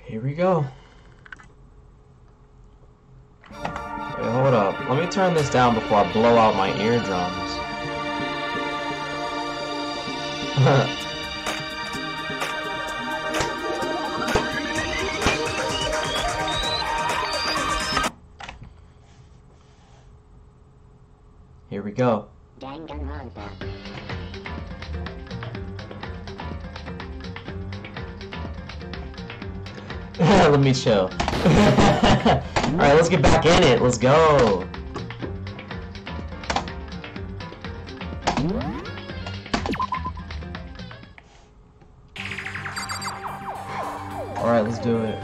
Here we go. Wait, hold up. Let me turn this down before I blow out my eardrums. Here we go. Dangan Ronpa. Let me chill. Alright, let's get back in it. Let's go. Alright, let's do it.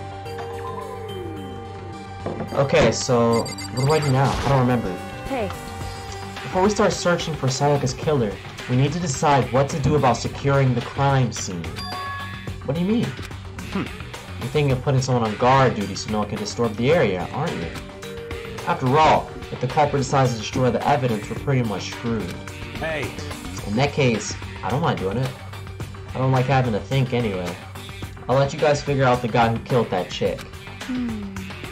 Okay, so what do I do now? I don't remember. Hey. Before we start searching for Sayaka's killer, we need to decide what to do about securing the crime scene. What do you mean? You're thinking of putting someone on guard duty so no one can disturb the area, aren't you? After all, if the culprit decides to destroy the evidence, we're pretty much screwed. Hey! In that case, I don't mind doing it. I don't like having to think anyway. I'll let you guys figure out the guy who killed that chick.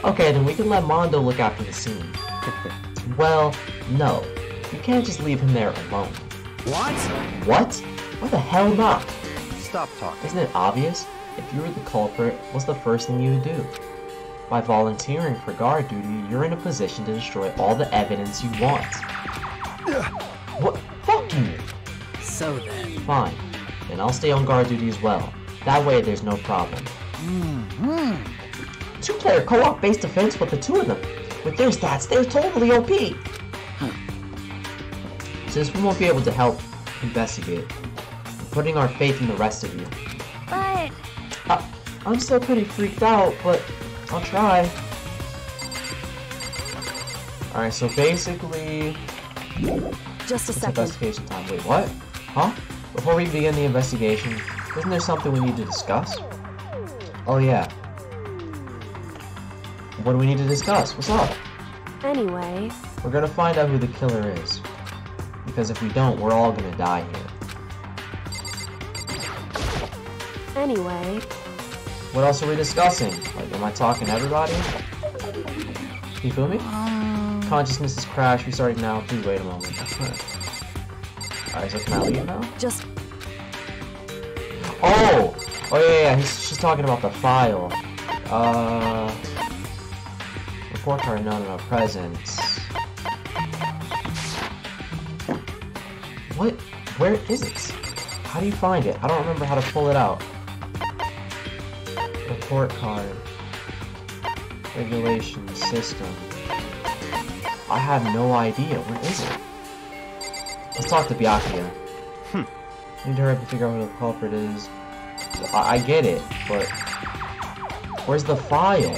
Okay, then we can let Mondo look after the scene. Well, no. You can't just leave him there alone. What? What? Why the hell not? Stop talking. Isn't it obvious? If you were the culprit, what's the first thing you would do? By volunteering for guard duty, you're in a position to destroy all the evidence you want. What? Fuck you! So then... Fine. Then I'll stay on guard duty as well. That way there's no problem. Two-player co-op base defense with the two of them. With their stats, they're totally OP! Since we won't be able to help investigate, we're putting our faith in the rest of you. But... I'm still pretty freaked out, but I'll try. Alright, so basically... Just a it's second. investigation time. Wait, what? Huh? Before we begin the investigation, isn't there something we need to discuss? Oh yeah. What do we need to discuss? What's up? Anyway... We're gonna find out who the killer is. Because if we don't, we're all gonna die here. Anyway... What else are we discussing? Like, am I talking to everybody? Can you feel me? Consciousness is crashed. Restarting now. Please wait a moment. Alright, so can I leave now? Just... Oh! Oh yeah. She's talking about the file. Report card, no, presents. What? Where is it? How do you find it? I don't remember how to pull it out. Report card. Regulation system. I have no idea. Where is it? Let's talk to Byakuya. I need to hurry up and figure out who the culprit is. I get it, but where's the file?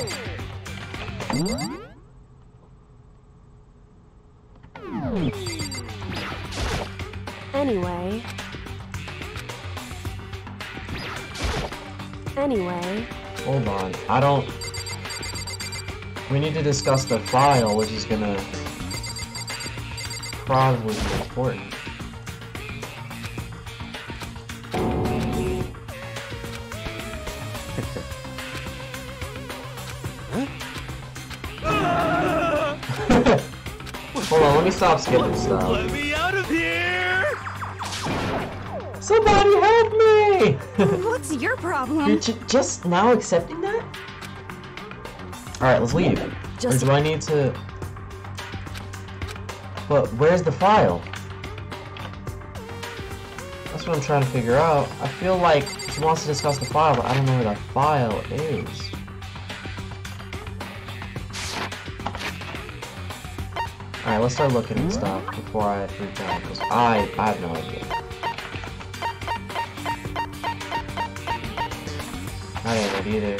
Anyway... Hold on, I don't... We need to discuss the file, which is gonna... probably be important. Hold on, let me stop skipping stuff. Let me out of here! Somebody help me! What's your problem? You're just now accepting that? Alright, let's leave. Or do I need to... But where's the file? That's what I'm trying to figure out. I feel like she wants to discuss the file, but I don't know where that file is. Alright, let's start looking at stuff before I freak out, because I have no idea. I ain't it either.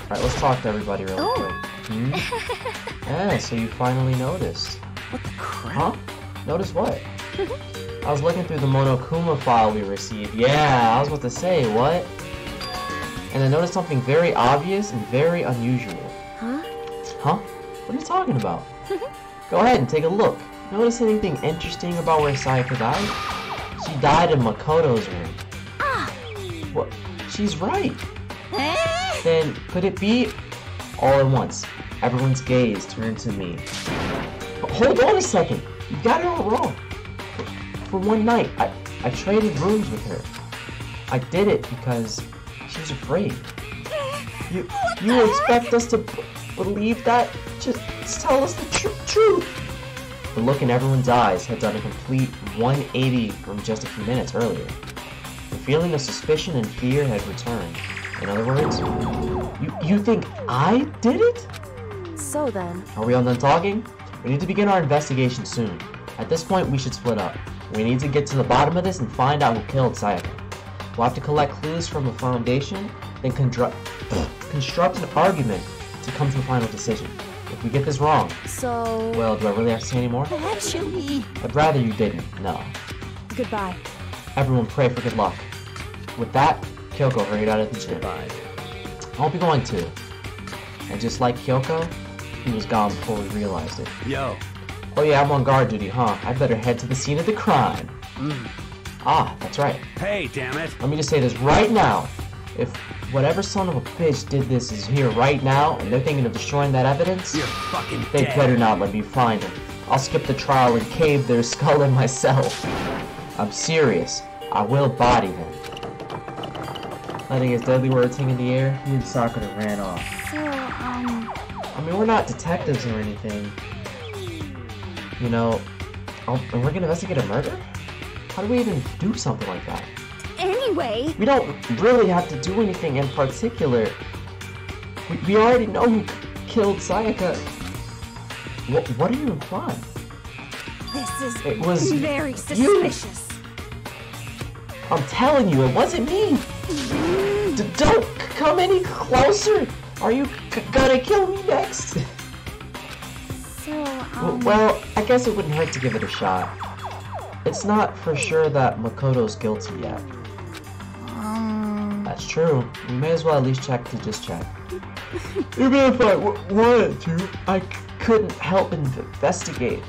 Alright, let's talk to everybody real quick. Yeah, so you finally noticed. What the crap? Huh? Notice what? I was looking through the Monokuma file we received. Yeah, I was about to say, what? And I noticed something very obvious and very unusual. Huh? Huh? What are you talking about? Go ahead and take a look. Notice anything interesting about where Sayaka died? She died in Makoto's room. Ah! What? She's right. Then could it be? All at once, everyone's gaze turned to me. But hold on a second. You got it all wrong. For one night, I traded rooms with her. I did it because she was afraid. You expect us to believe that? Just tell us the truth. The look in everyone's eyes had done a complete 180 from just a few minutes earlier. The feeling of suspicion and fear had returned. In other words, you think I did it? So then... Are we all done talking? We need to begin our investigation soon. At this point, we should split up. We need to get to the bottom of this and find out who killed Sayaka. We'll have to collect clues from the foundation, then construct an argument to come to a final decision. If we get this wrong... So... Well, do I really have to say any more? Actually... I'd rather you didn't. No. Goodbye. Everyone pray for good luck. With that, Kyoko hurried out of the gym. Bye. I'll be going too. And just like Kyoko, he was gone before we realized it. Yo. Oh yeah, I'm on guard duty, huh? I'd better head to the scene of the crime. Ah, that's right. Hey, damn it. Let me just say this right now. If whatever son of a bitch did this is here right now, and they're thinking of destroying that evidence, You're fucking they dead. better not let me find them. I'll skip the trial and cave their skull in myself. I'm serious. I will body them. Letting his deadly words hang in the air, he and Sakura ran off. So, I mean, we're not detectives or anything. You know, and we're gonna investigate a murder? How do we even do something like that? Anyway... We don't really have to do anything in particular. We already know who killed Sayaka. What are you implying? This is It was very you. suspicious. I'm telling you, it wasn't me. Don't come any closer. Are you gonna kill me next? So, Well, I guess it wouldn't hurt to give it a shot. It's not for sure that Makoto's guilty yet. That's true. We may as well at least check to just check. Even if I wanted to, I couldn't help investigate.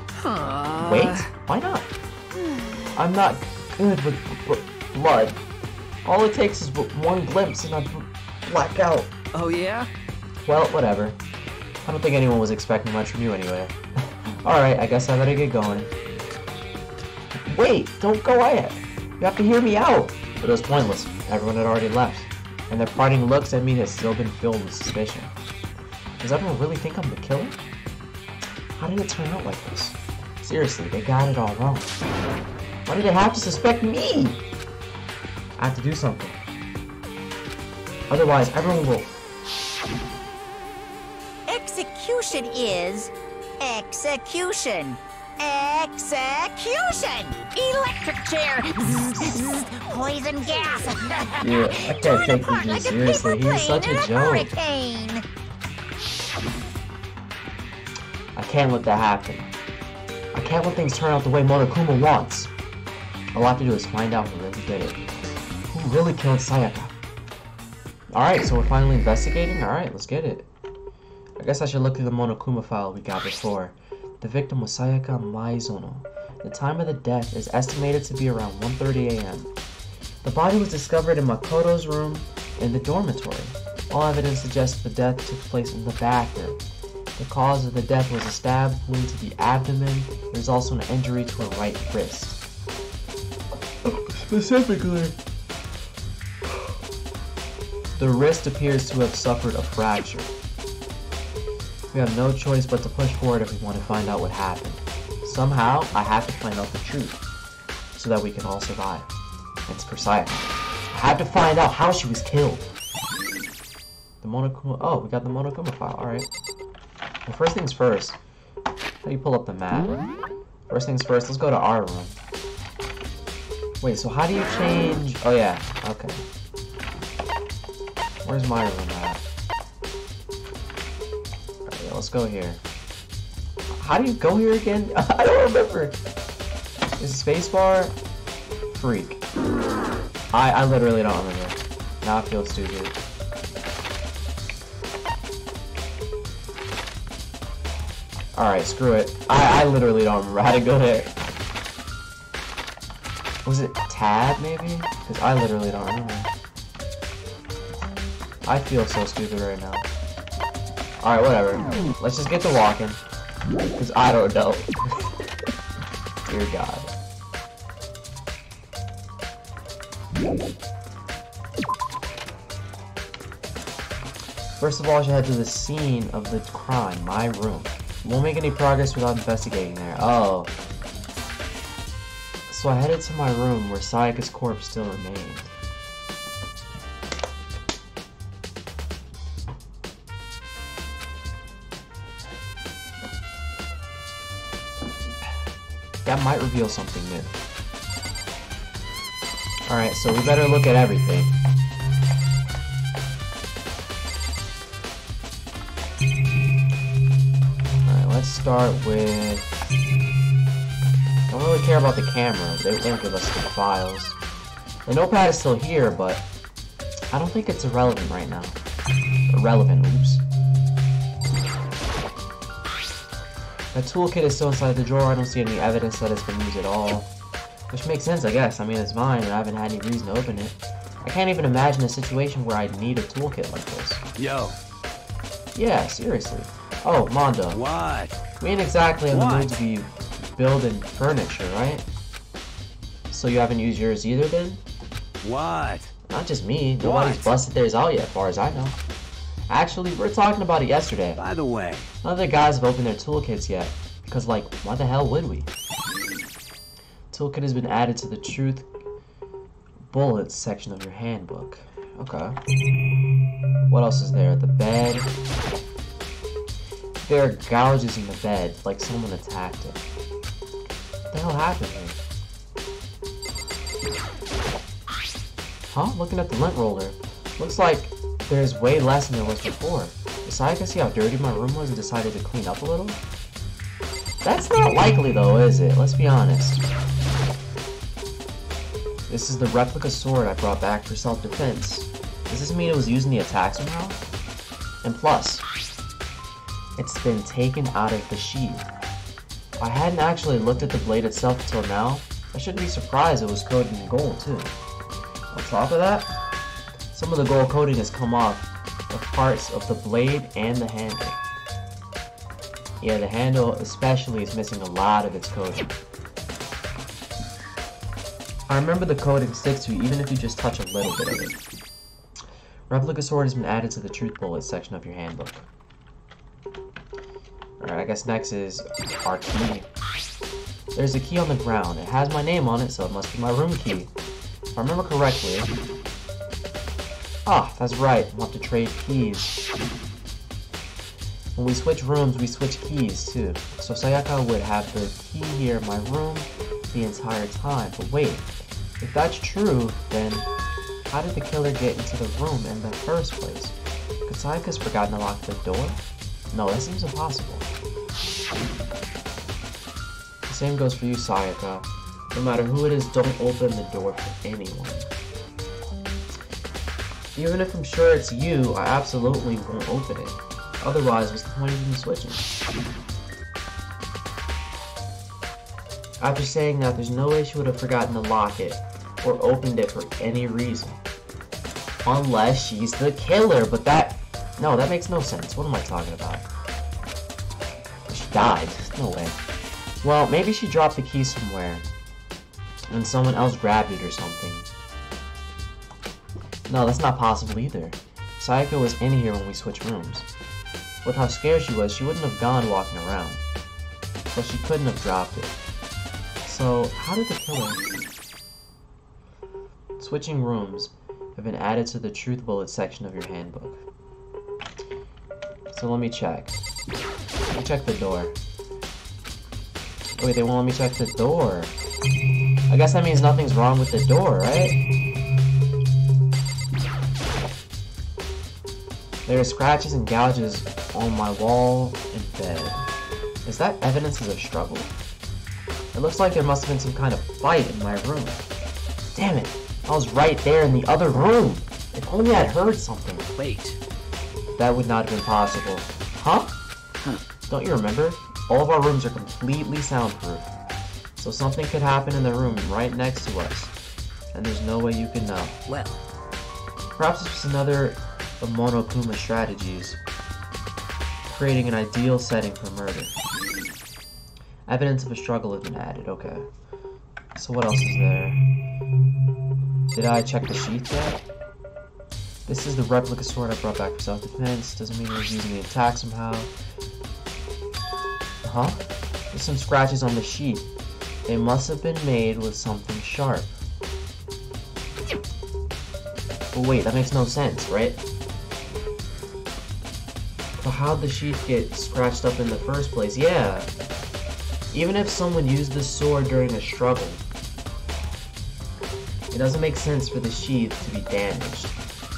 Wait, why not? I'm not good with blood. All it takes is one glimpse and I black out. Oh, yeah? Well, whatever. I don't think anyone was expecting much from you anyway. Alright, I guess I better get going. Wait, don't go yet. You have to hear me out. But it was pointless. Everyone had already left. And their parting looks at me has still been filled with suspicion. Does everyone really think I'm the killer? How did it turn out like this? Seriously, they got it all wrong. Why did they have to suspect me? I have to do something. Otherwise, everyone will... Execution is execution. Execution! Electric chair! Poison gas! Yeah, I can't take you seriously. He's such a joke. Hurricane. I can't let that happen. I can't let things turn out the way Monokuma wants. All I have to do is find out who really did it. Who really killed Sayaka? Alright, so we're finally investigating? Alright, let's get it. I guess I should look through the Monokuma file we got before. The victim was Sayaka Maizono. The time of the death is estimated to be around 1:30 a.m. The body was discovered in Makoto's room in the dormitory. All evidence suggests the death took place in the bathroom. The cause of the death was a stab wound to the abdomen. There was also an injury to her right wrist. Specifically, the wrist appears to have suffered a fracture. We have no choice but to push forward if we want to find out what happened. Somehow, I have to find out the truth, so that we can all survive. It's for Sayaka. I have to find out how she was killed. The Monokuma... Oh, we got the Monokuma file, alright. Well, first things first. How do you pull up the map? First things first, let's go to our room. Wait, so how do you change... Oh yeah, okay. Where's my room at? Alright, let's go here. How do you go here again? I don't remember. Is spacebar? Freak. I literally don't remember. Now I feel stupid. Alright, screw it. I literally don't remember how to go there. Was it tab, maybe? Because I literally don't remember. I feel so stupid right now. Alright, whatever. Let's just get to walking. Because I don't know. Dear God. First of all, I should head to the scene of the crime, my room. Won't make any progress without investigating there. Oh. So I headed to my room where Sayaka's corpse still remained. That might reveal something new. Alright, so we better look at everything. Alright, let's start with... Don't really care about the camera. They won't give us the files. The notepad is still here, but I don't think it's irrelevant right now. Irrelevant, oops. The toolkit is still inside the drawer. I don't see any evidence that it's been used at all. Which makes sense, I guess. I mean, it's mine, and I haven't had any reason to open it. I can't even imagine a situation where I'd need a toolkit like this. Yo. Yeah, seriously. Oh, Mondo. What? We ain't exactly in the mood to be building furniture, right? So you haven't used yours either, then? What? Not just me. Nobody's busted theirs out yet, as far as I know. Actually, we were talking about it yesterday. By the way, none of the guys have opened their toolkits yet. Because, like, why the hell would we? Toolkit has been added to the truth bullets section of your handbook. Okay. What else is there? The bed. There are gouges in the bed, like someone attacked it. What the hell happened here? Huh? Looking at the lint roller. Looks like there's way less than there was before. Besides, I can see how dirty my room was and decided to clean up a little. That's not likely though, is it? Let's be honest. This is the replica sword I brought back for self-defense. Does this mean it was used in the attack somehow? And plus, it's been taken out of the sheath. I hadn't actually looked at the blade itself until now. I shouldn't be surprised it was coated in gold too. On top of that, some of the gold coating has come off the parts of the blade and the handle. Yeah, the handle especially is missing a lot of its coating. I remember the coating sticks to you even if you just touch a little bit of it. Replica sword has been added to the truth bullet section of your handbook. Alright, I guess next is our key. There's a key on the ground. It has my name on it, so it must be my room key. If I remember correctly... Ah, that's right. We'll have to trade keys. When we switch rooms, we switch keys too. So Sayaka would have the key here in my room the entire time. But wait, if that's true, then how did the killer get into the room in the first place? Could Sayaka's forgotten to lock the door? No, that seems impossible. The same goes for you, Sayaka. No matter who it is, don't open the door for anyone. Even if I'm sure it's you, I absolutely won't open it. Otherwise, what's the point of even switching? After saying that, there's no way she would have forgotten to lock it or opened it for any reason. Unless she's the killer, but that... No, that makes no sense. What am I talking about? She died. No way. Well, maybe she dropped the key somewhere and someone else grabbed it or something. No, that's not possible either. Sayaka was in here when we switched rooms. With how scared she was, she wouldn't have gone walking around. So she couldn't have dropped it. So, how did the killer... Switching rooms have been added to the truth bullet section of your handbook. So let me check. Let me check the door. Wait, they won't let me check the door. I guess that means nothing's wrong with the door, right? There are scratches and gouges on my wall and bed. Is that evidence of a struggle? It looks like there must have been some kind of fight in my room. Damn it! I was right there in the other room! If only I'd heard something. Wait. That would not have been possible. Huh? Don't you remember? All of our rooms are completely soundproof. So something could happen in the room right next to us. And there's no way you could know. Well. Perhaps it's just another of Monokuma strategies, creating an ideal setting for murder. Evidence of a struggle has been added. Okay. So what else is there? Did I check the sheath yet? This is the replica sword I brought back for self-defense. Doesn't mean I was using the attack somehow. Huh? There's some scratches on the sheath. They must have been made with something sharp. But wait, that makes no sense, right? But how'd the sheath get scratched up in the first place? Yeah. Even if someone used the sword during a struggle, it doesn't make sense for the sheath to be damaged.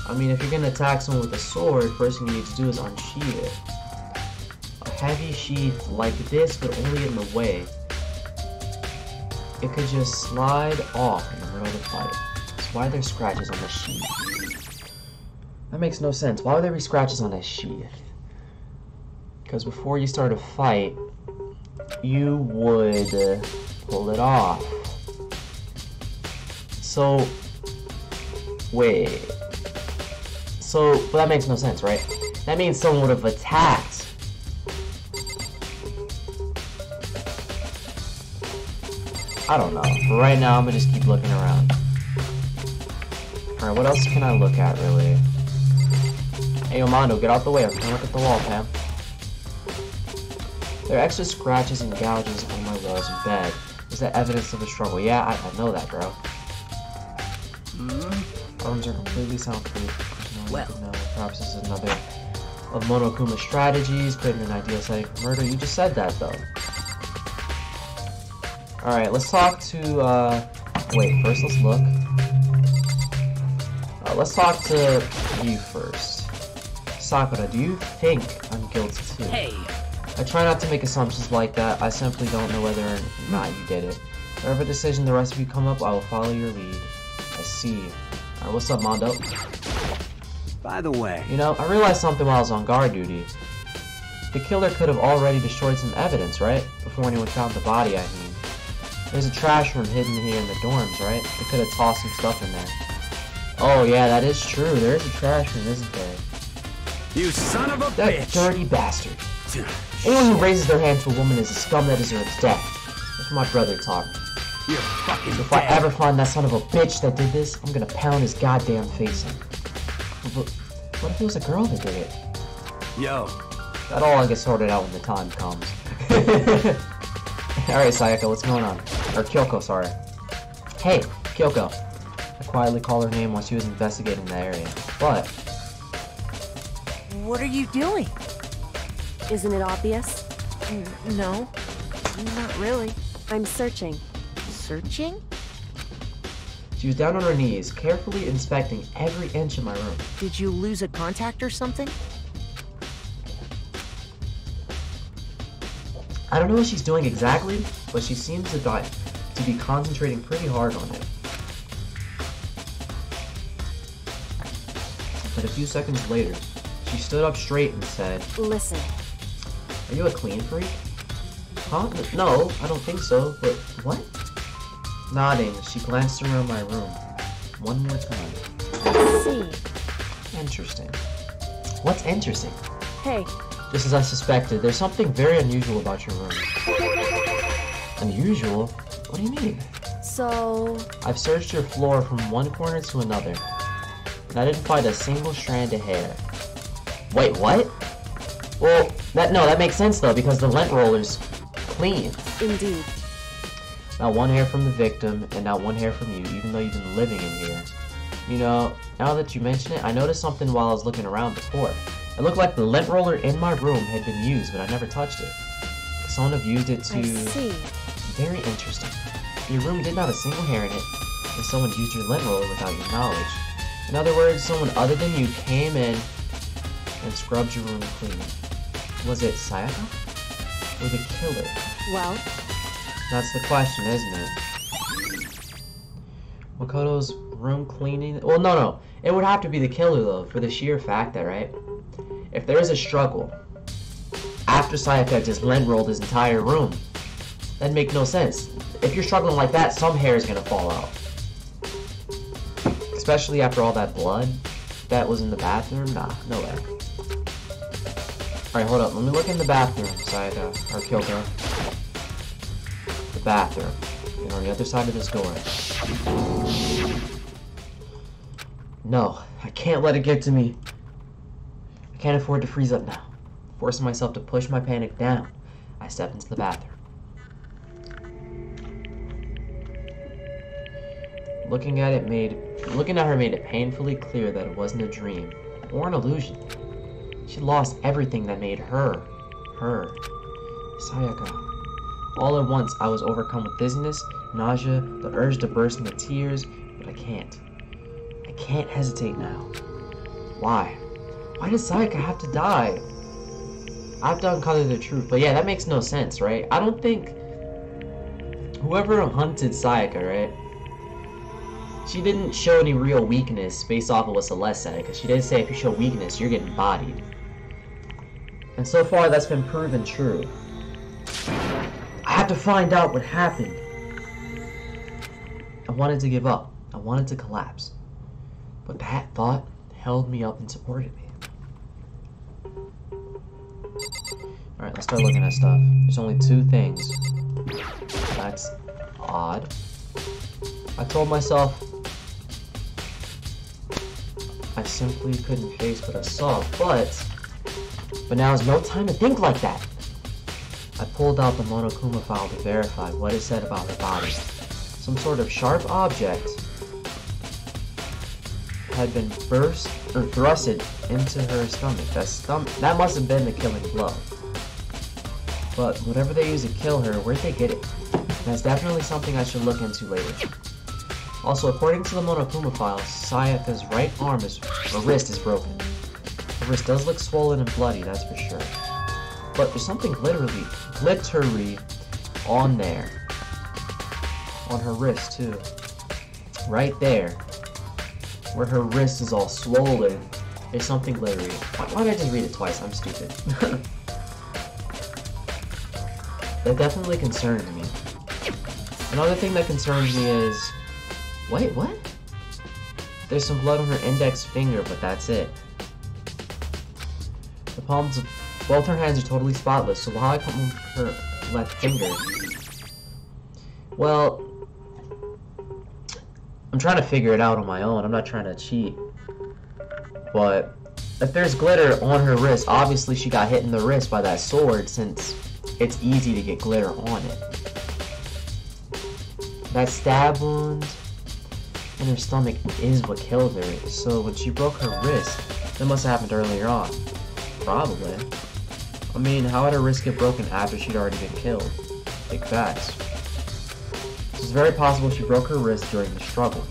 I mean, if you're gonna attack someone with a sword, first thing you need to do is unsheath it. A heavy sheath like this could only get in the way. It could just slide off in the middle of the fight. So why are there scratches on the sheath? That makes no sense. Why would there be scratches on a sheath? Because before you start a fight, you would pull it off. So, wait. So, but that makes no sense, right? That means someone would have attacked. I don't know. But right now, I'm gonna just keep looking around. Alright, what else can I look at, really? Hey, Omando, get out the way. I'm trying to look at the wall, Pam. There are extra scratches and gouges on my walls and bed. Is that evidence of a struggle? Yeah, I know that, bro. Arms are completely soundproof. No, perhaps this is another of Monokuma strategies, creating an ideal setting for murder. You just said that, though. Alright, let's talk to, wait, first let's look. Let's talk to you first. Sakura, do you think I'm guilty too? Hey! I try not to make assumptions like that. I simply don't know whether or not you did it. Whatever decision the rest of you come up, I will follow your lead. I see. Alright, what's up, Mondo? By the way... You know, I realized something while I was on guard duty. The killer could have already destroyed some evidence, right? Before anyone found the body, I mean. There's a trash room hidden here in the dorms, right? They could have tossed some stuff in there. Oh yeah, that is true. There is a trash room, isn't there? You son of a That bitch! dirty bastard. Anyone who raises their hand to a woman is a scum that deserves death. That's what my brother taught me. You're fucking If I ever find that son of a bitch that did this, I'm gonna pound his goddamn face in. But what if it was a girl that did it? Yo. That all gets sorted out when the time comes. Alright, Sayaka, what's going on? Or Kyoko, sorry. Hey, Kyoko. I quietly called her name while she was investigating the area. But What are you doing? Isn't it obvious? No, not really. I'm searching. Searching? she was down on her knees, carefully inspecting every inch of my room. Did you lose a contact or something? I don't know what she's doing exactly, but she seems to be concentrating pretty hard on it. But a few seconds later, she stood up straight and said, Listen. "Are you a clean freak?" Huh? No, I don't think so, but what? Nodding, she glanced around my room one more time. Let's see. Interesting. What's interesting? Hey, Just as I suspected, there's something very unusual about your room. Unusual? What do you mean? so... I've searched your floor from one corner to another, and I didn't find a single strand of hair. Wait, what? Well, that makes sense though, because the lint roller's clean. Indeed. Not one hair from the victim, and not one hair from you, even though you've been living in here. You know, now that you mention it, I noticed something while I was looking around before. It looked like the lint roller in my room had been used, but I never touched it. Someone have used it to... I see. Very interesting. Your room didn't have a single hair in it, and someone used your lint roller without your knowledge. In other words, someone other than you came in and scrubbed your room clean. Was it Sayaka? Or the killer? Well, That's the question, isn't it? Makoto's room cleaning... Well, no. It would have to be the killer, though, for the sheer fact that, right? If there is a struggle, after Sayaka just lint rolled his entire room, that'd make no sense. If you're struggling like that, some hair is gonna fall out. Especially after all that blood. that was in the bathroom? Nah, no way. Alright, hold up. Let me look in the bathroom, Sayaka, or Kyoko. The bathroom. And on the other side of this door. No, I can't let it get to me. I can't afford to freeze up now. Forcing myself to push my panic down, I stepped into the bathroom. Looking at her made it painfully clear that it wasn't a dream or an illusion. She lost everything that made her. Sayaka. All at once, I was overcome with dizziness, nausea, the urge to burst into tears, but I can't. I can't hesitate now. Why? Why does Sayaka have to die? I have to uncover the truth. But yeah, that makes no sense, right? I don't think whoever hunted Sayaka, right? She didn't show any real weakness based off of what Celeste said, because she did say if you show weakness, you're getting bodied. And so far, that's been proven true. I have to find out what happened. I wanted to give up. I wanted to collapse. But that thought held me up and supported me. Alright, let's start looking at stuff. There's only 2 things. That's odd. I told myself I simply couldn't face what I saw, but now is no time to think like that. I pulled out the Monokuma file to verify what it said about her body. Some sort of sharp object had been thrusted into her stomach. That must have been the killing blow. But whatever they used to kill her, where'd they get it? That's definitely something I should look into later. Also, according to the Monokuma file, Sayaka's right wrist is broken. Her wrist does look swollen and bloody, that's for sure. But there's something glittery on there. On her wrist, too. Right there. Where her wrist is all swollen. There's something glittery. Why did I just read it twice? I'm stupid. That definitely concerned me. Another thing that concerns me is... Wait, what? There's some blood on her index finger, but that's it. The palms of both her hands are totally spotless, so how I come on her left finger? Well, I'm trying to figure it out on my own. I'm not trying to cheat. But if there's glitter on her wrist, obviously she got hit in the wrist by that sword, since it's easy to get glitter on it. That stab wound in her stomach is what killed her, so when she broke her wrist, that must have happened earlier on. Probably. I mean, how would her wrist get broken after she'd already been killed? Big facts. It's very possible she broke her wrist during the struggle.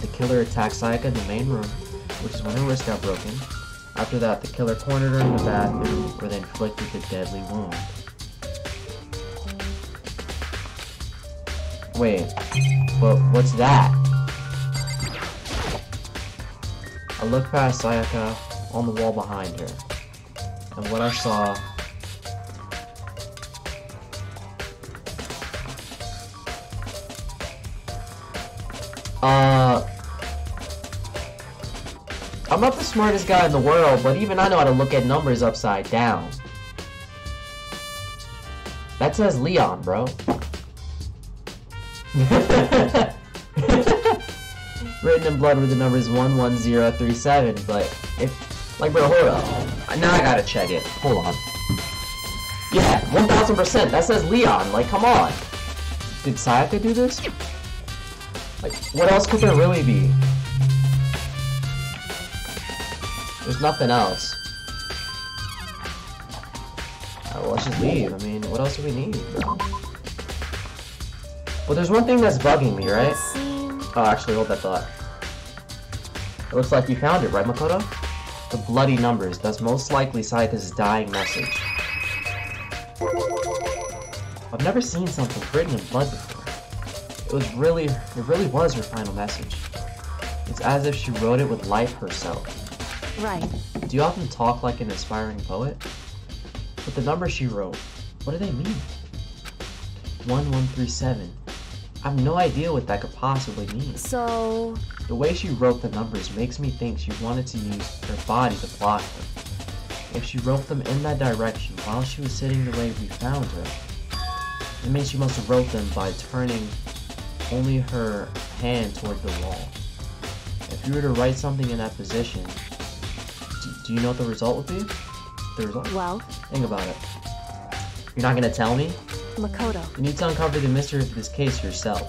The killer attacked Sayaka in the main room, which is when her wrist got broken. After that, the killer cornered her in the bathroom, where they inflicted the deadly wound. Wait, but what's that? I looked past Sayaka on the wall behind her, and what I saw... I'm not the smartest guy in the world, but even I know how to look at numbers upside down. That says Leon, bro. Written in blood with the numbers 11037, but if, like, bro, hold up. Now I gotta check it. Hold on. Yeah, 1000%. That says Leon. Like, come on. Did Sayaka do this? Like, what else could there really be? There's nothing else. Alright, well, let's just leave. I mean, what else do we need, bro? Well, there's one thing that's bugging me, right? Oh, actually, hold that thought. It looks like you found it, right, Makoto? The bloody numbers. That's most likely Sayaka's dying message. I've never seen something written in blood before. It really was her final message. It's as if she wrote it with life herself. Right. Do you often talk like an aspiring poet? But the numbers she wrote, what do they mean? 1137. I have no idea what that could possibly mean. So, The way she wrote the numbers makes me think she wanted to use her body to block them. If she wrote them in that direction while she was sitting the way we found her, it means she must have wrote them by turning only her hand toward the wall. If you were to write something in that position, do you know what the result would be? The result? Well? Think about it. You're not gonna tell me? Makoto. You need to uncover the mystery of this case yourself.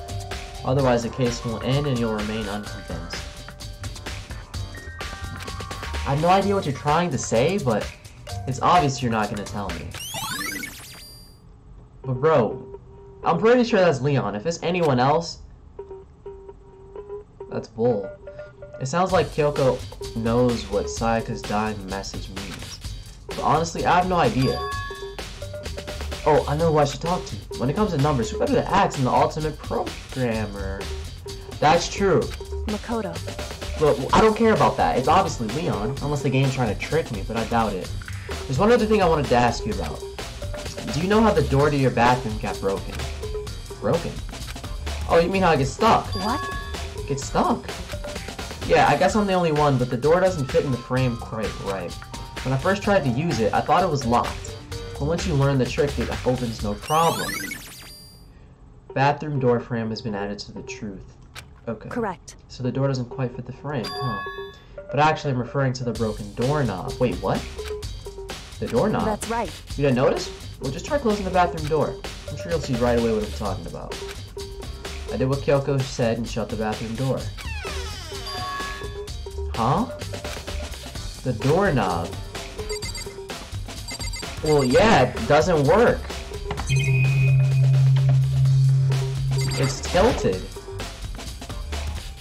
Otherwise, the case will end and you'll remain unconvinced. I have no idea what you're trying to say, but it's obvious you're not gonna tell me. But bro, I'm pretty sure that's Leon. If it's anyone else, that's bull. It sounds like Kyoko knows what Sayaka's dying message means. But honestly, I have no idea. Oh, I know who I should talk to. When it comes to numbers, who better to ask than the ultimate programmer? That's true. Makoto. But I don't care about that. It's obviously Leon, unless the game's trying to trick me, but I doubt it. There's one other thing I wanted to ask you about. Do you know how the door to your bathroom got broken? Broken? Oh, you mean how it gets stuck? What? Gets stuck? Yeah, I guess I'm the only one, but the door doesn't fit in the frame quite right. When I first tried to use it, I thought it was locked. But once you learn the trick, it opens no problem. Bathroom door frame has been added to the truth. Okay. Correct. So the door doesn't quite fit the frame, huh? But actually, I'm referring to the broken doorknob. Wait, what? The doorknob? That's right. You didn't notice? Well, just try closing the bathroom door. I'm sure you'll see right away what I'm talking about. I did what Kyoko said and shut the bathroom door. Huh? The doorknob. Well, yeah, it doesn't work. It's tilted.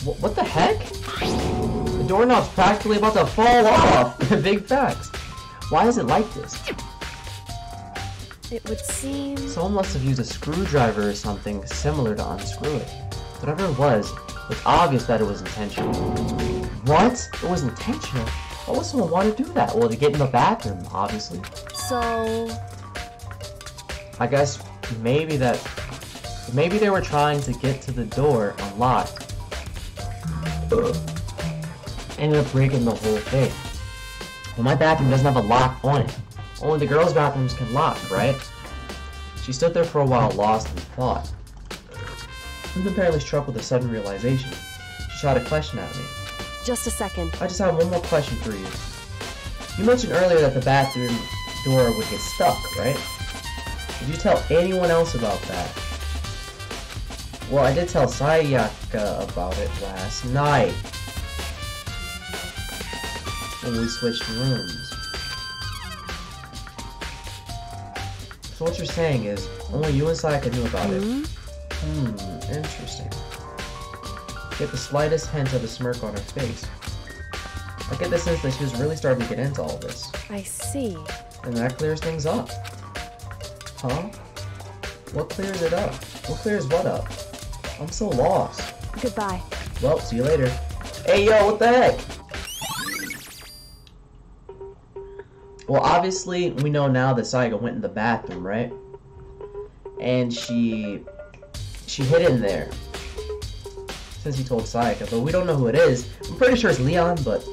What the heck? The doorknob's practically about to fall off. Big facts. Why is it like this? It would seem... Someone must have used a screwdriver or something similar to unscrew it. Whatever it was obvious that it was intentional. What? It was intentional? Why would someone want to do that? Well, to get in the bathroom, obviously. So... I guess maybe they were trying to get to the door unlocked. Ended up breaking the whole thing. Well, my bathroom doesn't have a lock on it. Only the girls' bathrooms can lock, right? She stood there for a while, lost in thought. I'm apparently struck with a sudden realization. She shot a question at me. Just a second. I just have one more question for you. You mentioned earlier that the bathroom door would get stuck, right? Did you tell anyone else about that? Well, I did tell Sayaka about it last night. When we switched rooms. So what you're saying is, only you and Sayaka knew about it. Interesting. Get the slightest hint of a smirk on her face. I get the sense that she was really starting to get into all this. I see. And that clears things up. Huh? What clears it up? What clears what up? I'm so lost. Goodbye. Well, see you later. Hey yo, what the heck? Well, obviously, we know now that Sayaka went in the bathroom, right? And she hid in there. Since he told Sayaka, but we don't know who it is. I'm pretty sure it's Leon, but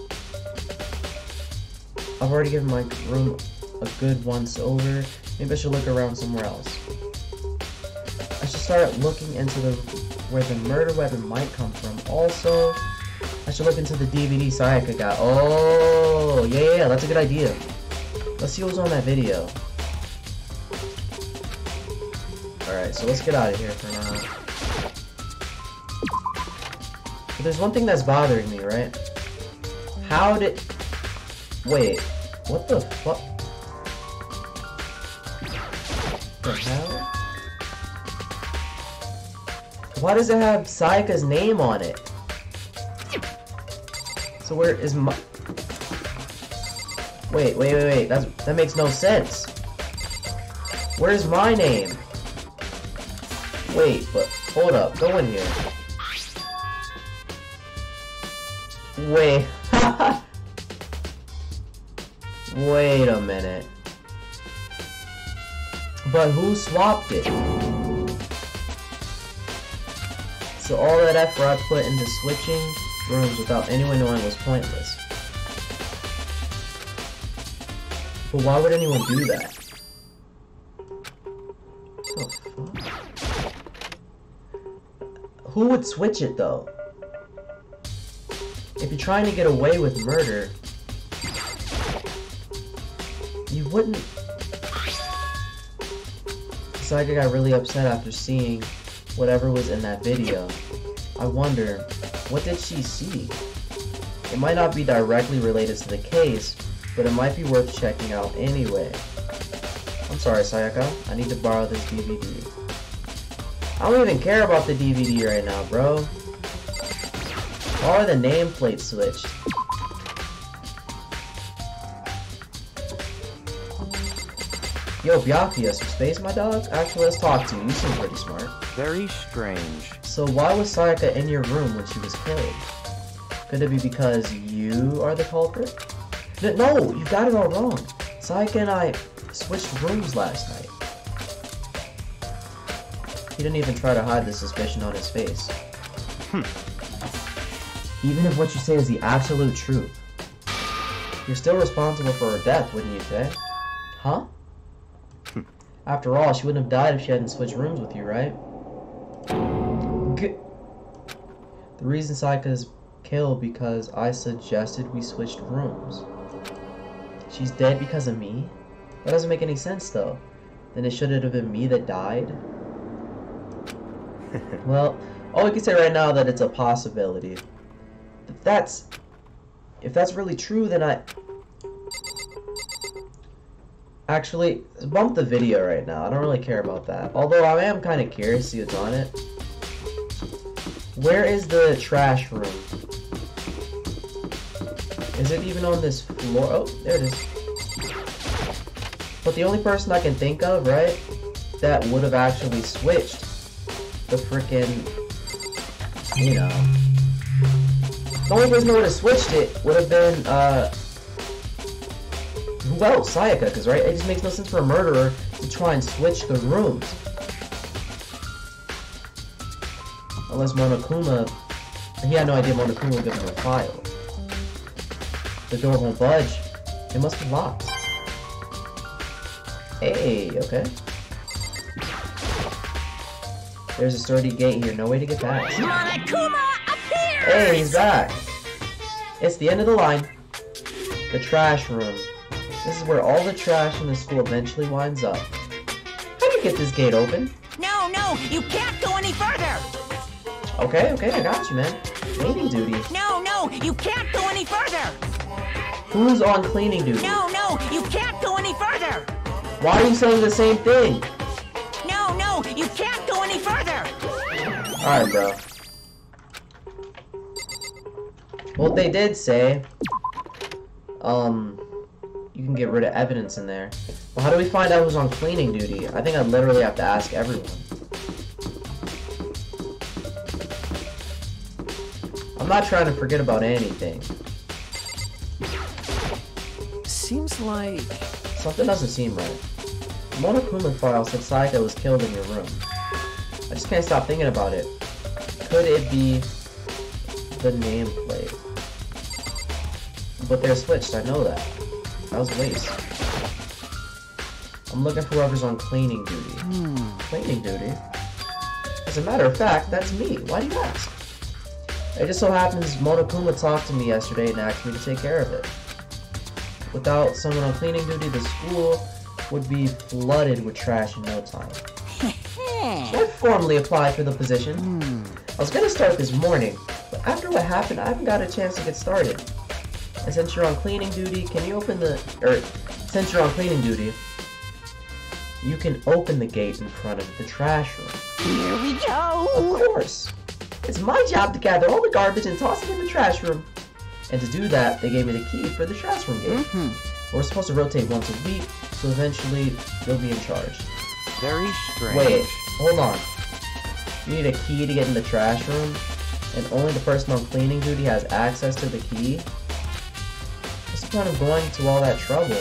I've already given my room a good once over. Maybe I should look around somewhere else. I should start looking into where the murder weapon might come from. Also, I should look into the DVD Sayaka got. Oh, yeah, that's a good idea. Let's see what's on that video. Alright, so let's get out of here for now. But there's one thing that's bothering me, right? How did... Wait, what the fuck? The hell? Why does it have Sayaka's name on it? So where is my... Wait, that makes no sense. Where's my name? Wait, but hold up, go in here. Wait. Wait a minute. But who swapped it? So all that effort I put into switching rooms without anyone knowing was pointless. But why would anyone do that? What the fuck? Who would switch it though? If you're trying to get away with murder, you wouldn't. Saika got really upset after seeing whatever was in that video. I wonder, what did she see? It might not be directly related to the case, but it might be worth checking out anyway. I'm sorry, Sayaka. I need to borrow this DVD. I don't even care about the DVD right now, bro. Why are the nameplates switched? Yo, Byakuya, some space, my dog? Actually, let's talk to you. You seem pretty smart. Very strange. So why was Sayaka in your room when she was killed? Could it be because you are the culprit? No, you got it all wrong. Sayaka and I switched rooms last night. He didn't even try to hide the suspicion on his face. Even if what you say is the absolute truth, you're still responsible for her death, wouldn't you say? Huh? After all, she wouldn't have died if she hadn't switched rooms with you, right? The reason Sayaka's killed because I suggested we switched rooms. She's dead because of me? That doesn't make any sense, though. Then it shouldn't have been me that died? Well, all we can say right now that it's a possibility. If that's really true, then Actually, bump the video right now. I don't really care about that. Although I am kind of curious to see what's on it. Where is the trash room? Is it even on this floor? Oh, there it is. But the only person I can think of, right, that would have actually switched the frickin', you know. The only person who would have switched it would have been, who else? Sayaka, because, right, it just makes no sense for a murderer to try and switch the rooms. Unless Monokuma, he had no idea Monokuma would give him a file. The door won't budge. It must be locked. Hey, okay. There's a sturdy gate here, no way to get past. Monokuma appears! Hey, he's back! It's the end of the line. The trash room. This is where all the trash in the school eventually winds up. How do you get this gate open? No, you can't go any further! Okay, I got you, man. Cleaning duty. No, you can't go any further! Who's on cleaning duty? No, you can't go any further! Why are you saying the same thing? No, you can't go any further! Alright, bro. Well, they did say, you can get rid of evidence in there. But how do we find out who's on cleaning duty? I think I'd literally have to ask everyone. I'm not trying to forget about anything. Seems like... Something doesn't seem right. The Monokuma file said Sayaka was killed in your room. I just can't stop thinking about it. Could it be the nameplate? But they're switched, I know that. That was a waste. I'm looking for whoever's on cleaning duty. Cleaning duty? As a matter of fact, that's me. Why do you ask? It just so happens Monokuma talked to me yesterday and asked me to take care of it. Without someone on cleaning duty, the school would be flooded with trash in no time. I formally applied for the position. I was gonna start this morning, but after what happened, I haven't got a chance to get started. And since you're on cleaning duty, can you open the... since you're on cleaning duty, you can open the gate in front of the trash room. Here we go! Of course! It's my job to gather all the garbage and toss it in the trash room. And to do that, they gave me the key for the trash room gate. We're supposed to rotate once a week, so eventually you'll be in charge. Very strange. Wait, hold on. You need a key to get in the trash room, and only the person on cleaning duty has access to the key? What's the point of going to all that trouble?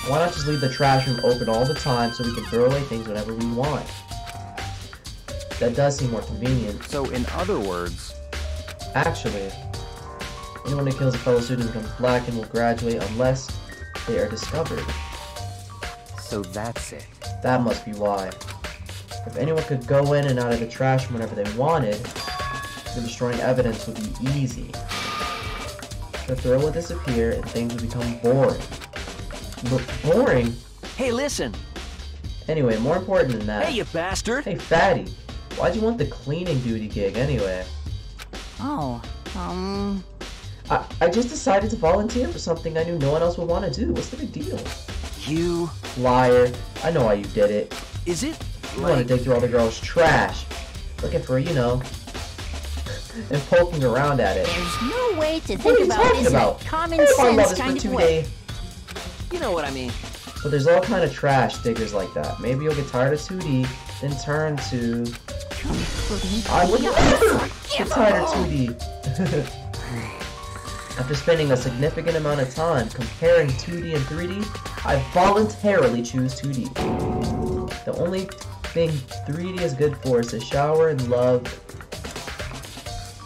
Why not just leave the trash room open all the time so we can throw away things whenever we want? That does seem more convenient. So, in other words... Actually, anyone who kills a fellow student becomes black and will graduate unless they are discovered. So that's it. That must be why. If anyone could go in and out of the trash whenever they wanted, then destroying evidence would be easy. The thrill would disappear and things would become boring. But boring? Hey, listen! Anyway, more important than that. Hey, you bastard! Hey, fatty. Why'd you want the cleaning duty gig anyway? Oh, I just decided to volunteer for something I knew no one else would want to do. What's the big deal? You... Liar. I know why you did it. Is it You want to dig through all the girls' trash. Looking for, you know, and poking around at it. there's no way to What are think you about talking this in a about? common I don't want sense this kind for of 2 way. days. You know what I mean. But there's all kind of trash diggers like that. Maybe you'll get tired of 2D, then turn to... I wouldn't get tired of 2D. After spending a significant amount of time comparing 2D and 3D, I voluntarily choose 2D. The only thing 3D is good for is to shower and love...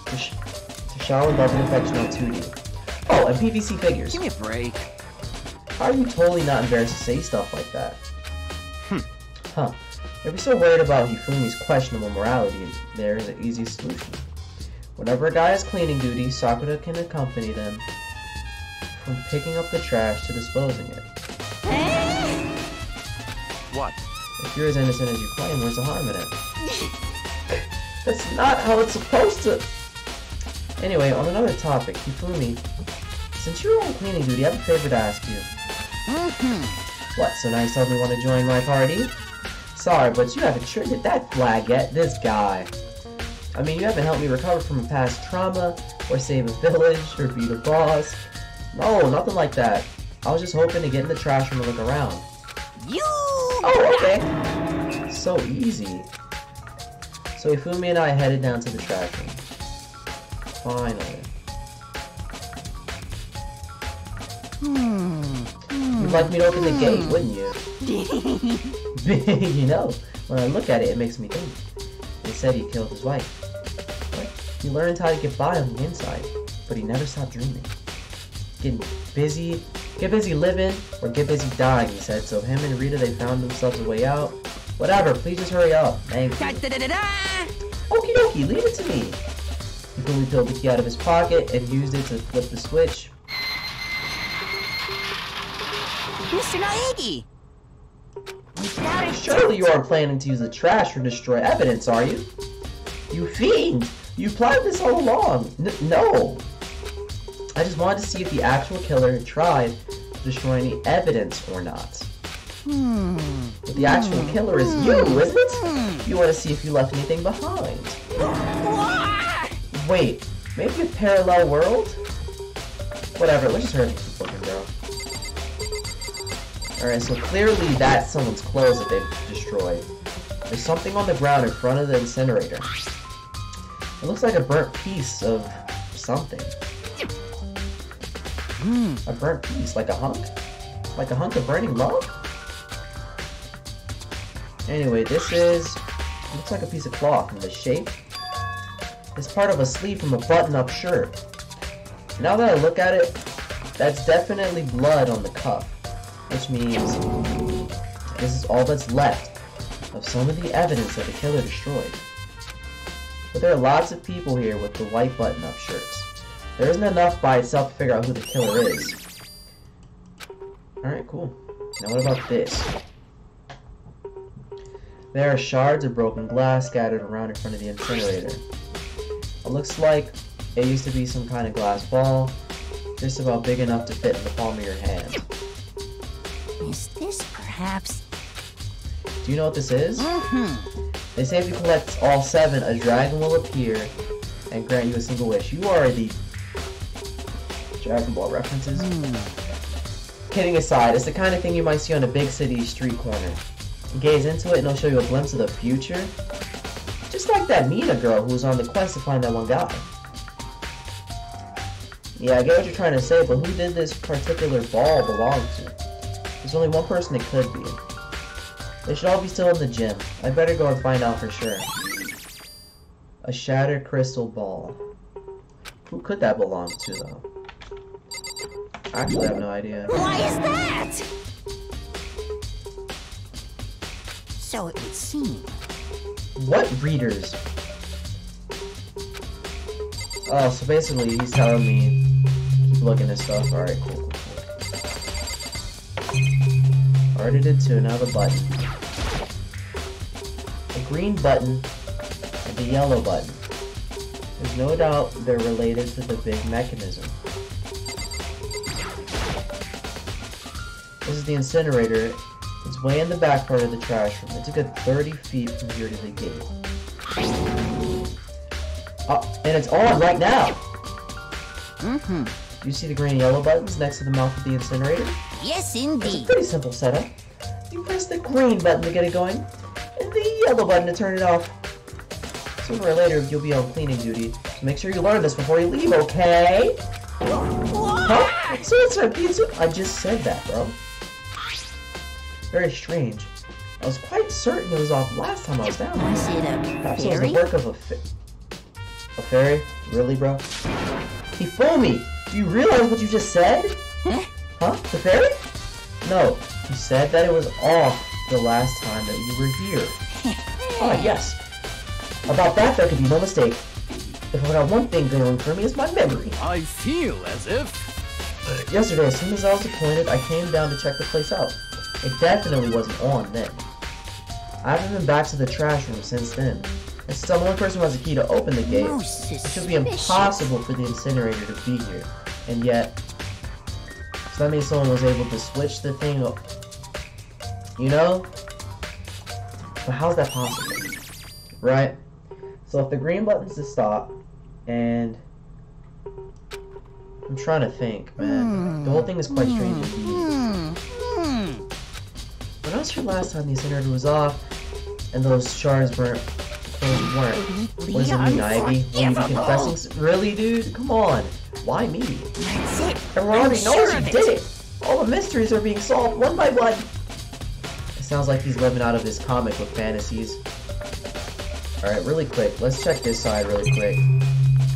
To shower love and affection on 2D. Oh, and PVC figures. Give me a break. How are you totally not embarrassed to say stuff like that? Huh. If you're so worried about Hifumi's questionable morality, there is an easy solution. Whenever a guy has cleaning duty, Sakura can accompany them from picking up the trash to disposing it. What? If you're as innocent as you claim, where's the harm in it? That's not how it's supposed to... Anyway, on another topic, Hifumi, since you're on cleaning duty, I have a favor to ask you. What, so now you suddenly want to join my party? Sorry, but you haven't triggered that flag yet, this guy. I mean, you haven't helped me recover from a past trauma, or save a village, or beat a boss. No, nothing like that. I was just hoping to get in the trash room and look around. You! Oh, okay. So easy. So Ifumi and I headed down to the trash room. Finally. You'd like me to open the gate, wouldn't you? You know, when I look at it, it makes me think. They said he killed his wife. What? He learned how to get by on the inside, but he never stopped dreaming. Get busy living, or get busy dying, he said. So him and Rita, they found themselves a way out. Whatever, please just hurry up. Thank you. Okie dokie, leave it to me. He quickly pulled the key out of his pocket and used it to flip the switch. Mr. Naegi! Surely you aren't planning to use the trash or destroy evidence, are you? You fiend! You planned this all along! No! I just wanted to see if the actual killer had tried to destroy any evidence or not. But the actual killer is you, isn't it? You want to see if you left anything behind. Wait, maybe a parallel world? Whatever, let's just hurry up and keep looking, bro. Alright, so clearly that's someone's clothes that they've destroyed. There's something on the ground in front of the incinerator. It looks like a burnt piece of something. A burnt piece, like a hunk? Like a hunk of burning love? Anyway, this looks like a piece of cloth, and the shape is part of a sleeve from a button-up shirt. Now that I look at it, that's definitely blood on the cuff. Which means this is all that's left of some of the evidence that the killer destroyed. But there are lots of people here with the white button-up shirts. There isn't enough by itself to figure out who the killer is. Alright, cool. Now what about this? There are shards of broken glass scattered around in front of the incinerator. It looks like it used to be some kind of glass ball, just about big enough to fit in the palm of your hand. Is this perhaps... Do you know what this is? They say if you collect all 7, a dragon will appear and grant you a single wish. You are the... Dragon Ball references? Kidding aside, it's the kind of thing you might see on a big city street corner. You gaze into it and it'll show you a glimpse of the future. Just like that Mina girl who was on the quest to find that one guy. Yeah, I get what you're trying to say, but who did this particular ball belong to? There's only one person it could be. They should all be still in the gym. I better go and find out for sure. A shattered crystal ball. Who could that belong to, though? I actually have no idea. Why is that? So it would seem. What readers? Oh, so basically he's telling me keep looking at stuff. Alright, cool. Already did 2, now the button. The green button and the yellow button. There's no doubt they're related to the big mechanism. This is the incinerator. It's way in the back part of the trash room. It's a good 30 feet from here to the gate. Oh, and it's on right now! Mm-hmm. You see the green and yellow buttons next to the mouth of the incinerator? Yes, It's a indeed. pretty simple setup. You press the green button to get it going, and the yellow button to turn it off. Sooner or later, you'll be on cleaning duty, so make sure you learn this before you leave, okay? Huh? So it's a pizza? I just said that, bro. Very strange. I was quite certain it was off last time I was down Was there. it a Perhaps it was the fairy? work of a fairy? Really, bro? He fooled me! Do you realize what you just said? Huh? Huh? The fairy? No, you said that it was off the last time that you were here. Ah, yes. About that, there could be no mistake. If I got one thing going for me, it's my memory. I feel as if... Yesterday, as soon as I was appointed, I came down to check the place out. It definitely wasn't on then. I haven't been back to the trash room since then. And since I'm the only person who has a key to open the gate, Most it should be suspicious. impossible for the incinerator to be here. And yet, so that means someone was able to switch the thing up. You know? But how's that possible? Right? So if the green button's to stop, and I'm trying to think, man. The whole thing is quite strange indeed. When else your last time the incinerator was off, and those shards weren't? What does it mean, Ivy? Will you be confessing? Really, dude? Come on. Why me? That's it. Everyone I'm already sure knows of you it. did it. All the mysteries are being solved one by one. It sounds like he's living out of his comic book fantasies. Alright, really quick. Let's check this side really quick.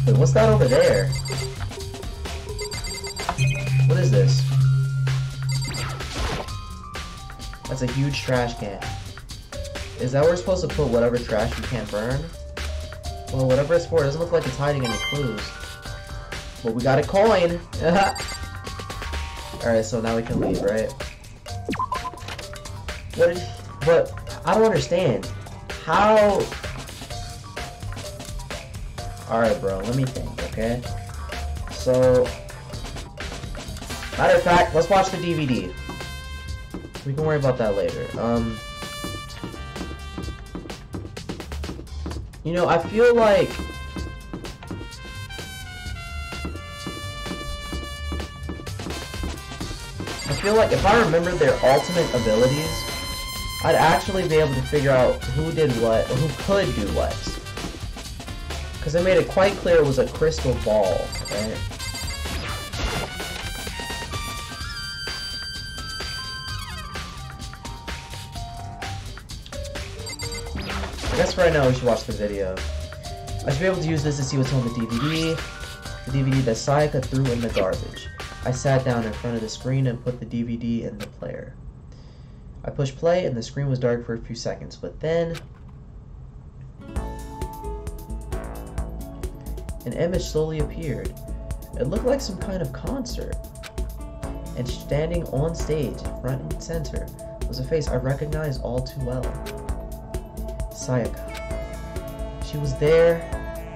Wait, what's that over there? What is this? That's a huge trash can. Is that where we're supposed to put whatever trash we can't burn? Well, whatever it's for, it doesn't look like it's hiding any clues. But we got a coin! Alright, so now we can leave, right? But, I don't understand. How... Alright, bro, let me think, okay? So... Matter of fact, let's watch the DVD. We can worry about that later. You know, I feel like... if I remembered their ultimate abilities, I'd actually be able to figure out who did what, or who could do what. Because they made it quite clear it was a crystal ball, right? I guess right now we should watch the video. I should be able to use this to see what's on the DVD. The DVD that Sayaka threw in the garbage. I sat down in front of the screen and put the DVD in the player. I pushed play and the screen was dark for a few seconds, but then... an image slowly appeared. It looked like some kind of concert. And standing on stage, front and center, was a face I recognized all too well. Sayaka. She was there,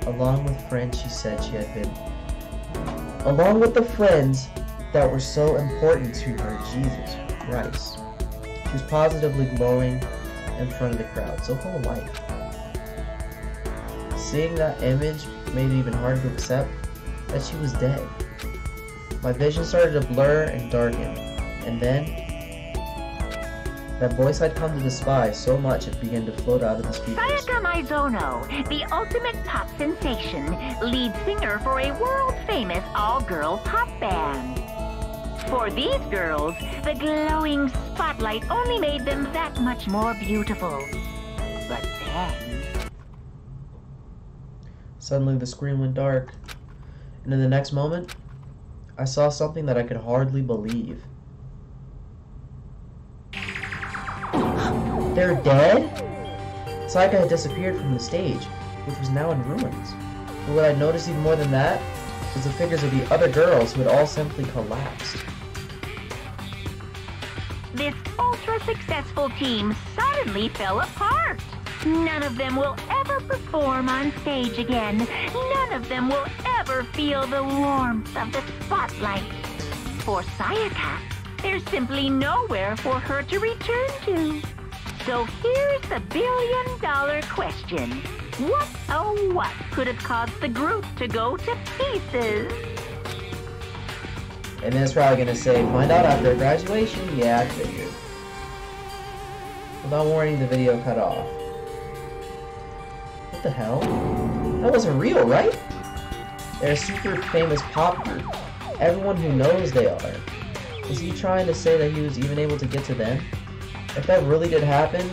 along with friends she said she had been. Along with the friends that were so important to her, Jesus Christ. She was positively glowing in front of the crowd, so full of life. Seeing that image made it even harder to accept that she was dead. My vision started to blur and darken, and then that voice I'd come to despise so much it began to float out of the speakers. Sayaka Maizono, the ultimate pop sensation, lead singer for a world-famous all-girl pop band. For these girls, the glowing spotlight only made them that much more beautiful. But then... Suddenly the screen went dark, And in the next moment, I saw something that I could hardly believe. They're dead? Sayaka had disappeared from the stage, which was now in ruins. But what I noticed even more than that was the figures of the other girls who had all simply collapsed. This ultra-successful team suddenly fell apart. None of them will ever perform on stage again. None of them will ever feel the warmth of the spotlight. For Sayaka, there's simply nowhere for her to return to. So here's the billion-dollar question. What, oh what, could have caused the group to go to pieces? And then it's probably gonna say, find out after graduation? Yeah, I figured. Without warning, the video cut off. What the hell? That wasn't real, right? They're a super famous pop group. Everyone who knows they are. Is he trying to say that he was even able to get to them? If that really did happen,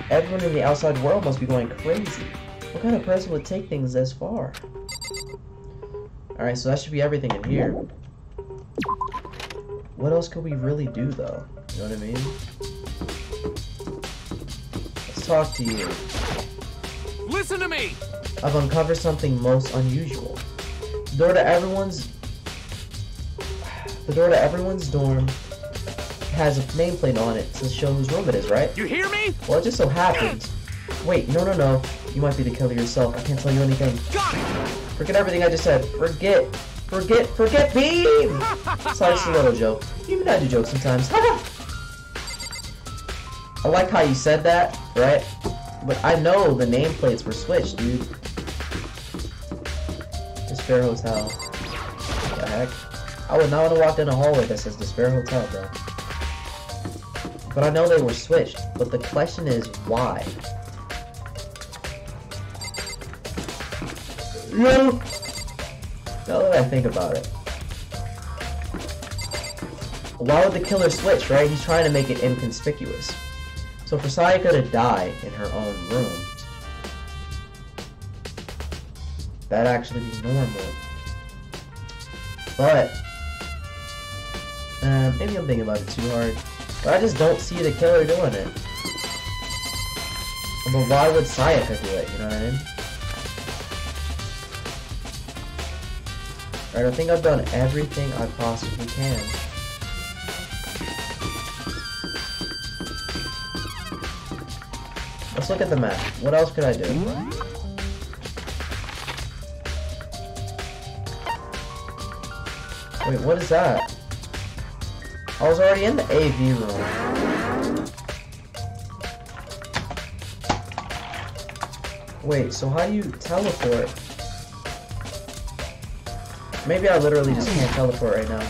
everyone in the outside world must be going crazy. What kind of person would take things this far? Alright, so that should be everything in here. What else could we really do, though? You know what I mean? Let's talk to you. Listen to me! I've uncovered something most unusual. The door to everyone's dorm has a nameplate on it to show whose room it is, right? You hear me? Well, it just so happens. Wait, no. You might be the killer yourself. I can't tell you anything. Got it! Forget everything I just said. Forget Beam! Sorry, it's a little joke. Even I do jokes sometimes. I like how you said that, right? But I know the nameplates were switched, dude. Despair Hotel. What the heck? I would not want to walk in a hallway that says Despair Hotel, bro. But I know they were switched. But the question is, why? No. Now that I think about it. Why would the killer switch, right? He's trying to make it inconspicuous. So for Sayaka to die in her own room, that'd actually be normal. But, maybe I'm thinking about it too hard. But I just don't see the killer doing it. But why would Sayaka do it, you know what I mean? Alright, I think I've done everything I possibly can. Let's look at the map. What else could I do? Wait, what is that? I was already in the AV room. Wait, so how do you teleport? Maybe I literally just can't teleport right now.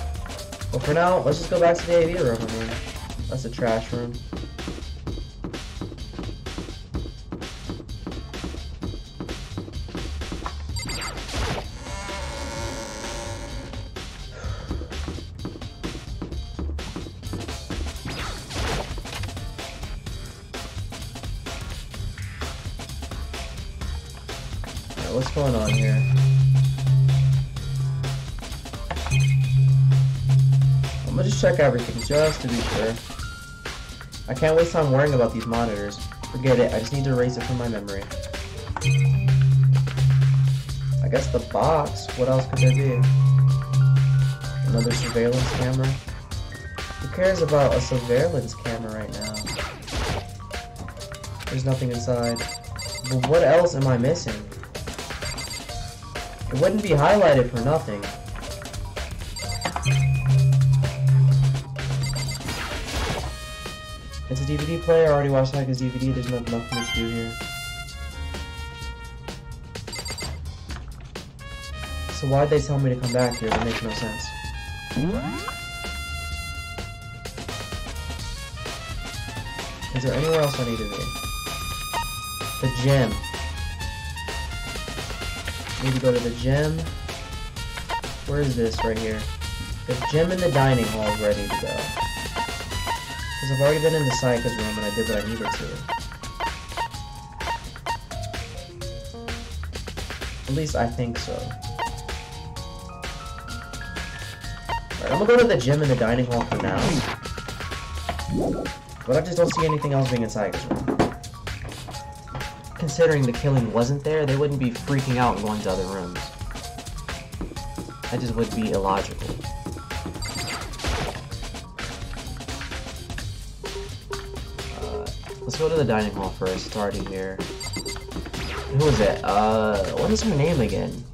But for now, let's just go back to the AV room. I mean, that's a trash room. Alright, what's going on here? I'm gonna just check everything just to be sure. I can't waste time worrying about these monitors. Forget it, I just need to erase it from my memory. I guess the box. What else could there be? Another surveillance camera? Who cares about a surveillance camera right now? There's nothing inside. But what else am I missing? It wouldn't be highlighted for nothing. It's a DVD player. I already watched Sayaka's DVD. There's nothing for me to do here. So why'd they tell me to come back here? That makes no sense. Is there anywhere else I need to be? The gym. Need to go to the gym. Where is this? Right here. The gym and the dining hall is ready to go. Because I've already been into Sayaka's room and I did what I needed to. At least I think so. I'm gonna go to the gym and the dining hall for now. But I just don't see anything else being inside this room. Considering the killing wasn't there, they wouldn't be freaking out and going to other rooms. That just would be illogical. Let's go to the dining hall first. It's already here. Who is it? What is her name again?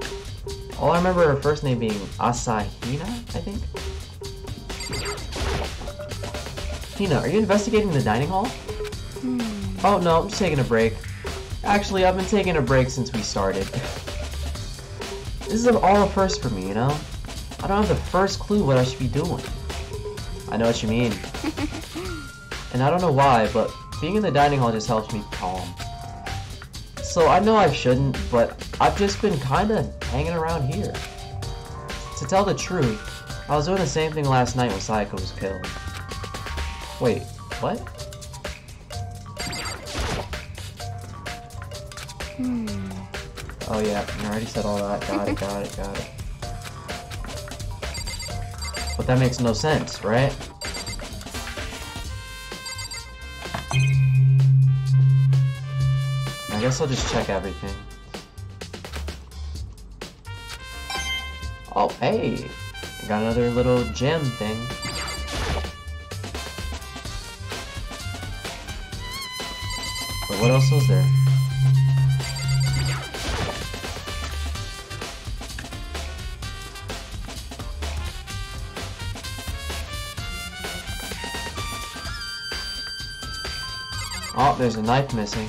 All I remember her first name being Asahina, I think? Hina, are you investigating the dining hall? Oh no, I'm just taking a break. Actually, I've been taking a break since we started. This is all a first for me, you know? I don't have the first clue what I should be doing. I know what you mean. And I don't know why, but being in the dining hall just helps me calm. So I know I shouldn't, but I've just been kinda hanging around here. To tell the truth, I was doing the same thing last night when Sayaka was killed. Wait, what? Oh yeah, you already said all that. Got it. But that makes no sense, right? I guess I'll just check everything. Oh, hey! I got another little gem thing. But what else was there? Oh, there's a knife missing.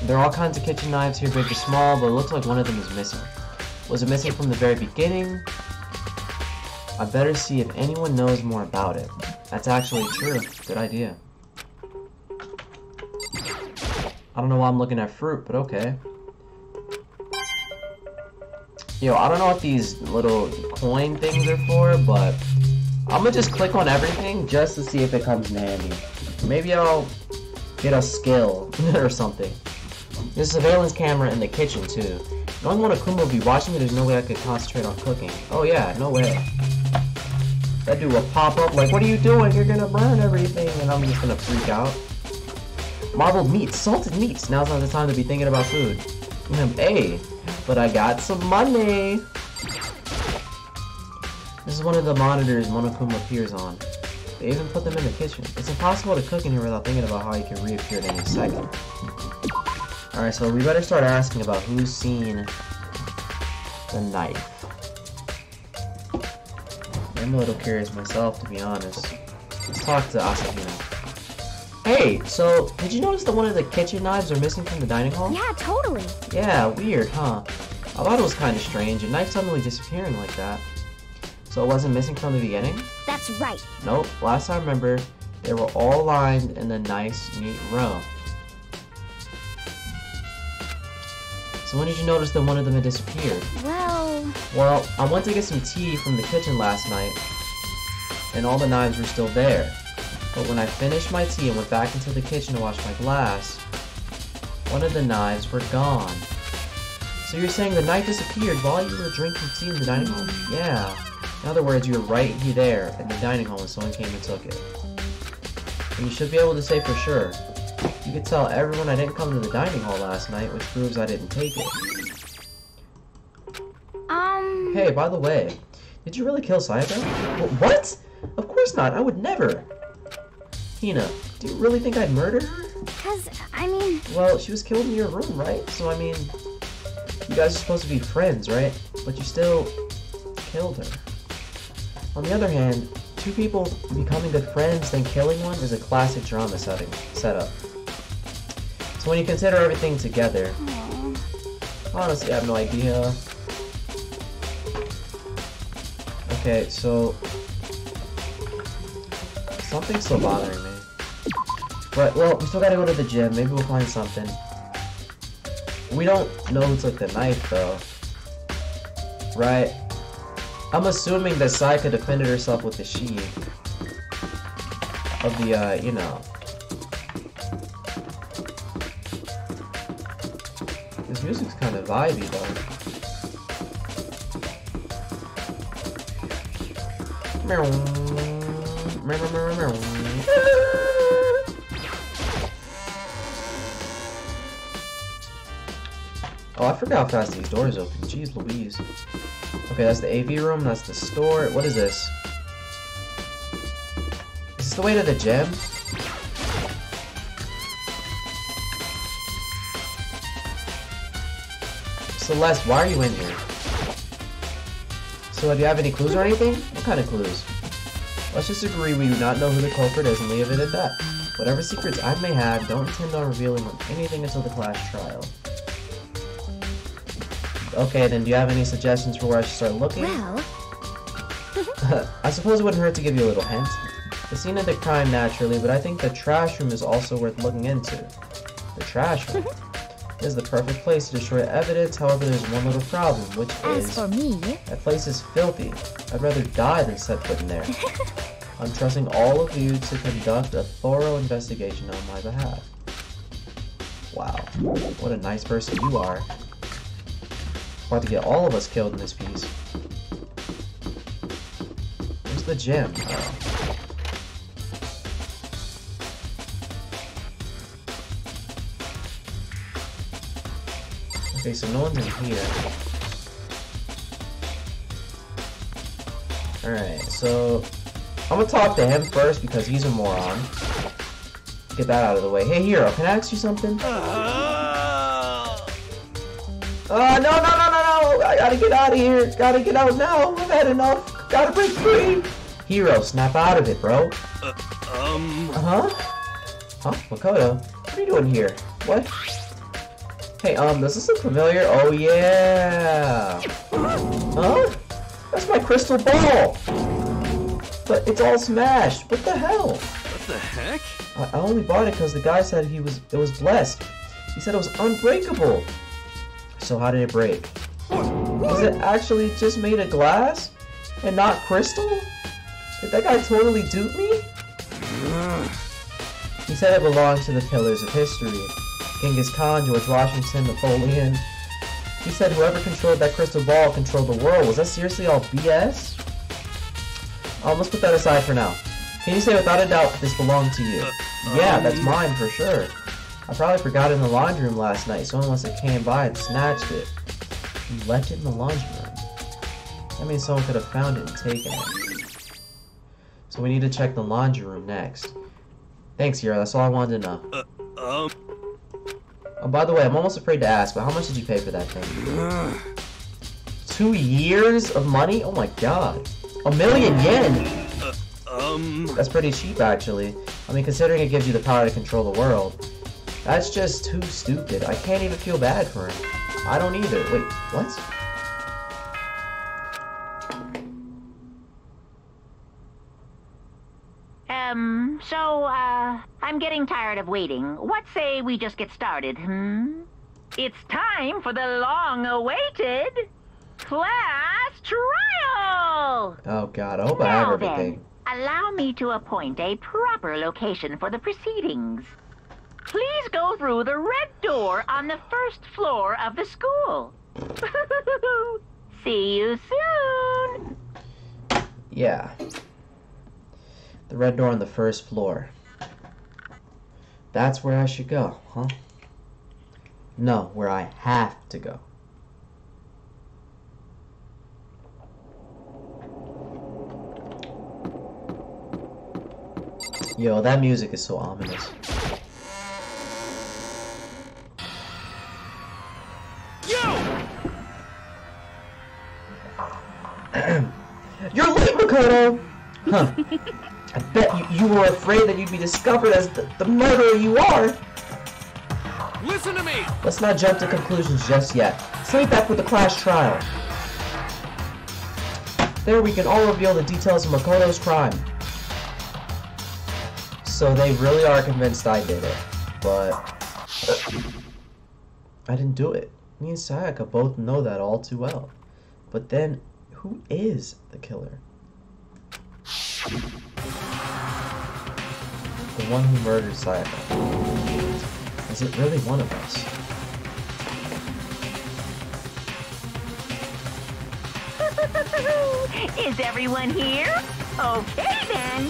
There are all kinds of kitchen knives here, big to small, but it looks like one of them is missing. Was it missing from the very beginning? I better see if anyone knows more about it. That's actually true. Good idea. I don't know why I'm looking at fruit, but okay. Yo, I don't know what these little coin things are for, but I'm gonna just click on everything just to see if it comes in handy. Maybe I'll get a skill or something. There's a surveillance camera in the kitchen too. Knowing what Akuma would be watching me, there's no way I could concentrate on cooking. Oh yeah, no way. That dude will pop up like, what are you doing? You're gonna burn everything, and I'm just gonna freak out. Marbled meats, salted meats. Now's not the time to be thinking about food. Hey, but I got some money. This is one of the monitors Monokuma appears on. They even put them in the kitchen. It's impossible to cook in here without thinking about how he can reappear at any second. Alright, so we better start asking about who's seen the knife. I'm a little curious myself, to be honest. Let's talk to Asahina. Hey, so did you notice that one of the kitchen knives are missing from the dining hall? Yeah, totally. Yeah, weird, huh? I thought it was kind of strange, a knife suddenly disappearing like that. So it wasn't missing from the beginning? That's right. Nope, last I remember, they were all lined in a nice, neat row. So when did you notice that one of them had disappeared? Well, I went to get some tea from the kitchen last night, and all the knives were still there. But when I finished my tea and went back into the kitchen to wash my glass, one of the knives were gone. So you're saying the knife disappeared while you were drinking tea in the dining hall? Yeah. In other words, you were right there in the dining hall when someone came and took it. And you should be able to say for sure. You could tell everyone I didn't come to the dining hall last night, which proves I didn't take it. Hey, by the way, did you really kill Sayaka? What? Of course not, I would never. Hina, do you really think I'd murder her? Well, she was killed in your room, right? So, I mean, you guys are supposed to be friends, right? But you still killed her. On the other hand, two people becoming good friends, then killing one is a classic drama setup. So when you consider everything together, honestly, I have no idea. Okay, so something's still bothering me. But, well, we still gotta go to the gym. Maybe we'll find something. We don't know who took the knife, though. Right? I'm assuming that Sayaka defended herself with the sheath of the, you know. This music's kind of vibey, though. Oh, I forgot how fast these doors open. Jeez Louise. Okay, that's the AV room. That's the store. What is this? Is this the way to the gym? Celeste, why are you in here? So, do you have any clues or anything? What kind of clues? Let's just agree we do not know who the culprit is and leave it at that. Whatever secrets I may have, don't intend on revealing anything until the class trial. Okay, then do you have any suggestions for where I should start looking? Well... I suppose it wouldn't hurt to give you a little hint. The scene of the crime, naturally, but I think the trash room is also worth looking into. The trash room? It is the perfect place to destroy evidence, however there's one little problem, which is... As for me... That place is filthy. I'd rather die than set foot in there. I'm trusting all of you to conduct a thorough investigation on my behalf. Wow. What a nice person you are. About to get all of us killed in this piece. Where's the gym? Oh. Okay, so no one's in here. Alright, so I'm gonna talk to him first because he's a moron. Get that out of the way. Hey, Hero, can I ask you something? No! I gotta get out of here. Gotta get out now. I've had enough. Gotta break free. Hero, snap out of it, bro. Huh? Makoto? What are you doing here? What? Hey, does this look familiar? Oh, yeah. Huh? That's my crystal ball. But it's all smashed. What the hell? What the heck? I only bought it because the guy said it was blessed. He said it was unbreakable. So how did it break? Was it actually just made of glass? And not crystal? Did that guy totally dupe me? He said it belonged to the pillars of history. Genghis Khan, George Washington, Napoleon. He said whoever controlled that crystal ball controlled the world. Was that seriously all BS? Let's put that aside for now. Can you say without a doubt this belonged to you? Yeah, that's mine for sure. I probably forgot it in the laundry room last night. Someone must have came by and snatched it. You left it in the laundry room. That means someone could have found it and taken it. So we need to check the laundry room next. Thanks, Hero. That's all I wanted to know. Oh, by the way, I'm almost afraid to ask, but how much did you pay for that thing? 2 years of money? Oh my god. 1,000,000 yen! That's pretty cheap, actually. I mean, considering it gives you the power to control the world. That's just too stupid. I can't even feel bad for him. I don't either. Wait, what? I'm getting tired of waiting. What say we just get started, It's time for the long-awaited class trial! Oh god, I hope I have everything. Then, allow me to appoint a proper location for the proceedings. Please go through the red door on the first floor of the school. See you soon! Yeah. The red door on the first floor. That's where I should go, huh? No, where I have to go. Yo, that music is so ominous. You're late, Makoto! Huh. I bet you were afraid that you'd be discovered as the murderer you are! Listen to me! Let's not jump to conclusions just yet. Stay back with the class trial. There we can all reveal the details of Makoto's crime. So they really are convinced I did it, but I didn't do it. Me and Sayaka both know that all too well. But then, who is the killer? The one who murdered Sayaka. Is it really one of us? Is everyone here? Okay then.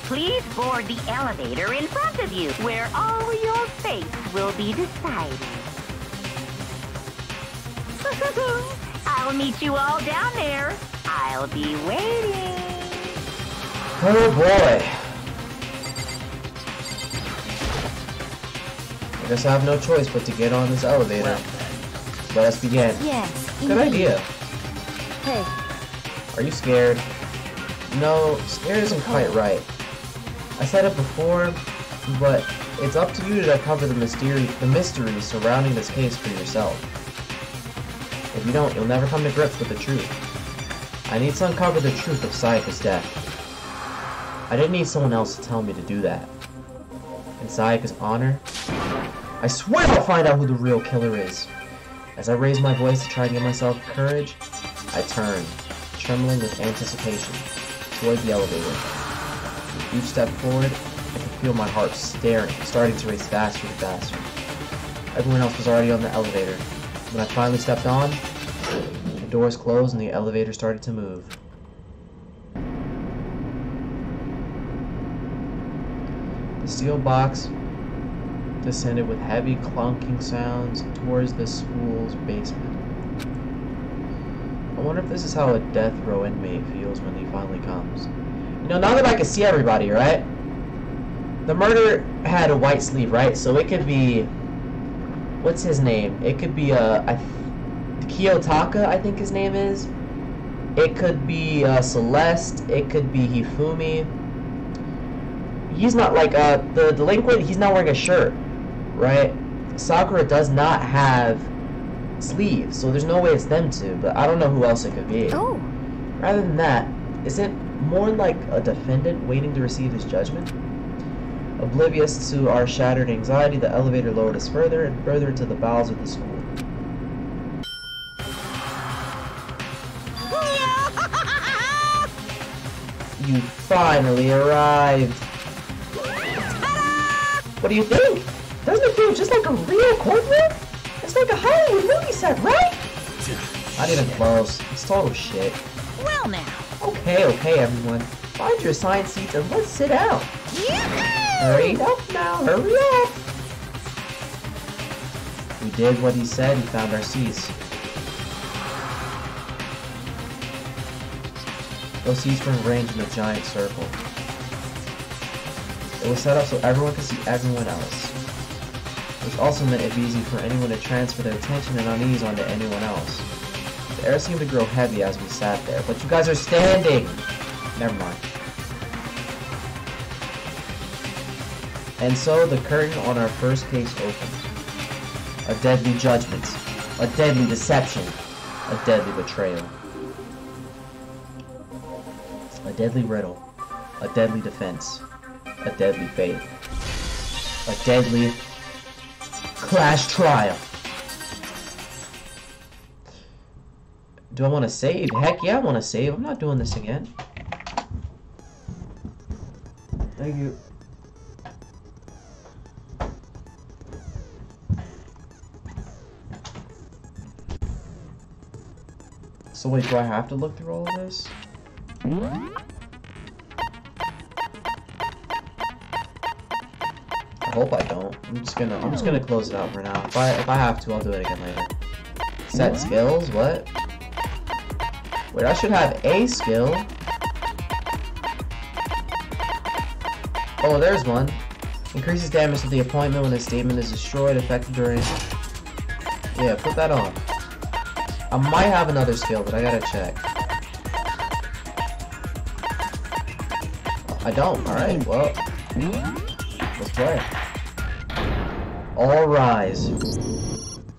Please board the elevator in front of you, where all your fates will be decided. I'll meet you all down there. I'll be waiting. Oh boy. I guess I have no choice but to get on this elevator. Let us begin. Yes. Good idea. Hey, Are you scared? No, scared isn't quite right. I said it before, but it's up to you to uncover the mystery surrounding this case for yourself. If you don't, you'll never come to grips with the truth. I need to uncover the truth of Sayaka's death. I didn't need someone else to tell me to do that. In Sayaka's honor, I swear I'll find out who the real killer is. As I raised my voice to try and give myself courage, I turned, trembling with anticipation, toward the elevator. Each step forward, I could feel my heart starting to race faster and faster. Everyone else was already on the elevator. When I finally stepped on, the doors closed and the elevator started to move. The steel box descended with heavy clunking sounds towards the school's basement. I wonder if this is how a death row inmate feels when he finally comes. You know, now that I can see everybody, right? The murderer had a white sleeve, right? So it could be... What's his name? It could be, Kiyotaka, I think his name is. It could be, Celeste. It could be Hifumi. He's not, like, the delinquent, he's not wearing a shirt, right? Sakura does not have sleeves, so there's no way it's them two, but I don't know who else it could be. oh, Rather than that, is it more like a defendant waiting to receive his judgment? Oblivious to our shattered anxiety, the elevator lowered us further and further into the bowels of the school. You finally arrived! What do you think? Doesn't it feel just like a real courtroom? It's like a Hollywood movie set, right? Not even close. It's total shit. Well now. Okay, everyone. Find your assigned seats and let's sit down. Hurry up now, hurry up! We did what he said and found our seats. Those seats were arranged in a giant circle. It was set up so everyone could see everyone else, which also meant it'd be easy for anyone to transfer their tension and unease onto anyone else. The air seemed to grow heavy as we sat there, but you guys are standing! Never mind. And so the curtain on our first case opened. A deadly judgment, a deadly deception, a deadly betrayal. A deadly riddle, a deadly defense, a deadly fate, a deadly clash trial. Do I want to save? Heck yeah, I want to save. I'm not doing this again. Thank you. So wait, do I have to look through all of this? I hope I don't. I'm just gonna close it out for now. If I have to, I'll do it again later. Set skills? What? Wait, I should have a skill. Oh, there's one. Increases damage to the appointment when a statement is destroyed, effective during... Yeah, put that on. I might have another skill, but I gotta check. I don't. Alright, well. Let's play. All rise.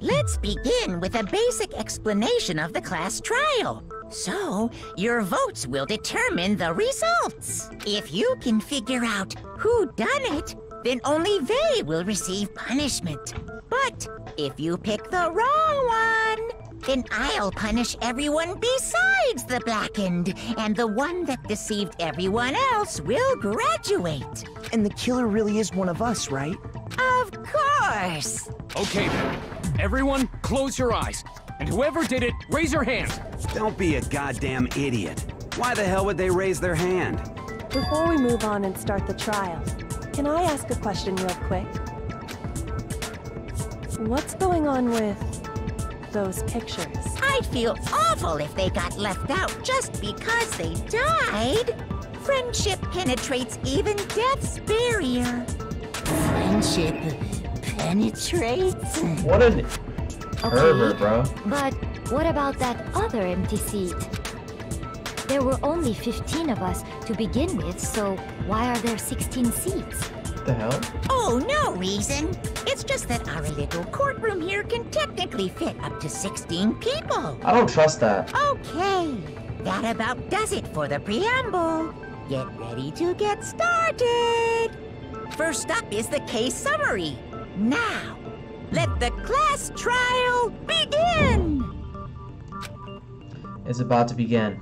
Let's begin with a basic explanation of the class trial. So, your votes will determine the results. If you can figure out who done it, then only they will receive punishment. But if you pick the wrong one, then I'll punish everyone besides the blackened, and the one that deceived everyone else will graduate. And the killer really is one of us, right? Of course! Okay then. Everyone, close your eyes. And whoever did it, raise your hand. Don't be a goddamn idiot. Why the hell would they raise their hand? Before we move on and start the trial, can I ask a question real quick? What's going on with those pictures? I'd feel awful if they got left out just because they died. Friendship penetrates even death's barrier. Friendship penetrates? What an pervert, bro. But what about that other empty seat? There were only 15 of us to begin with, so why are there 16 seats? What the hell? Oh, no reason. It's just that our little courtroom here can technically fit up to 16 people. I don't trust that. Okay, that about does it for the preamble. Get ready to get started. First up is the case summary. Now, let the class trial begin. It's about to begin.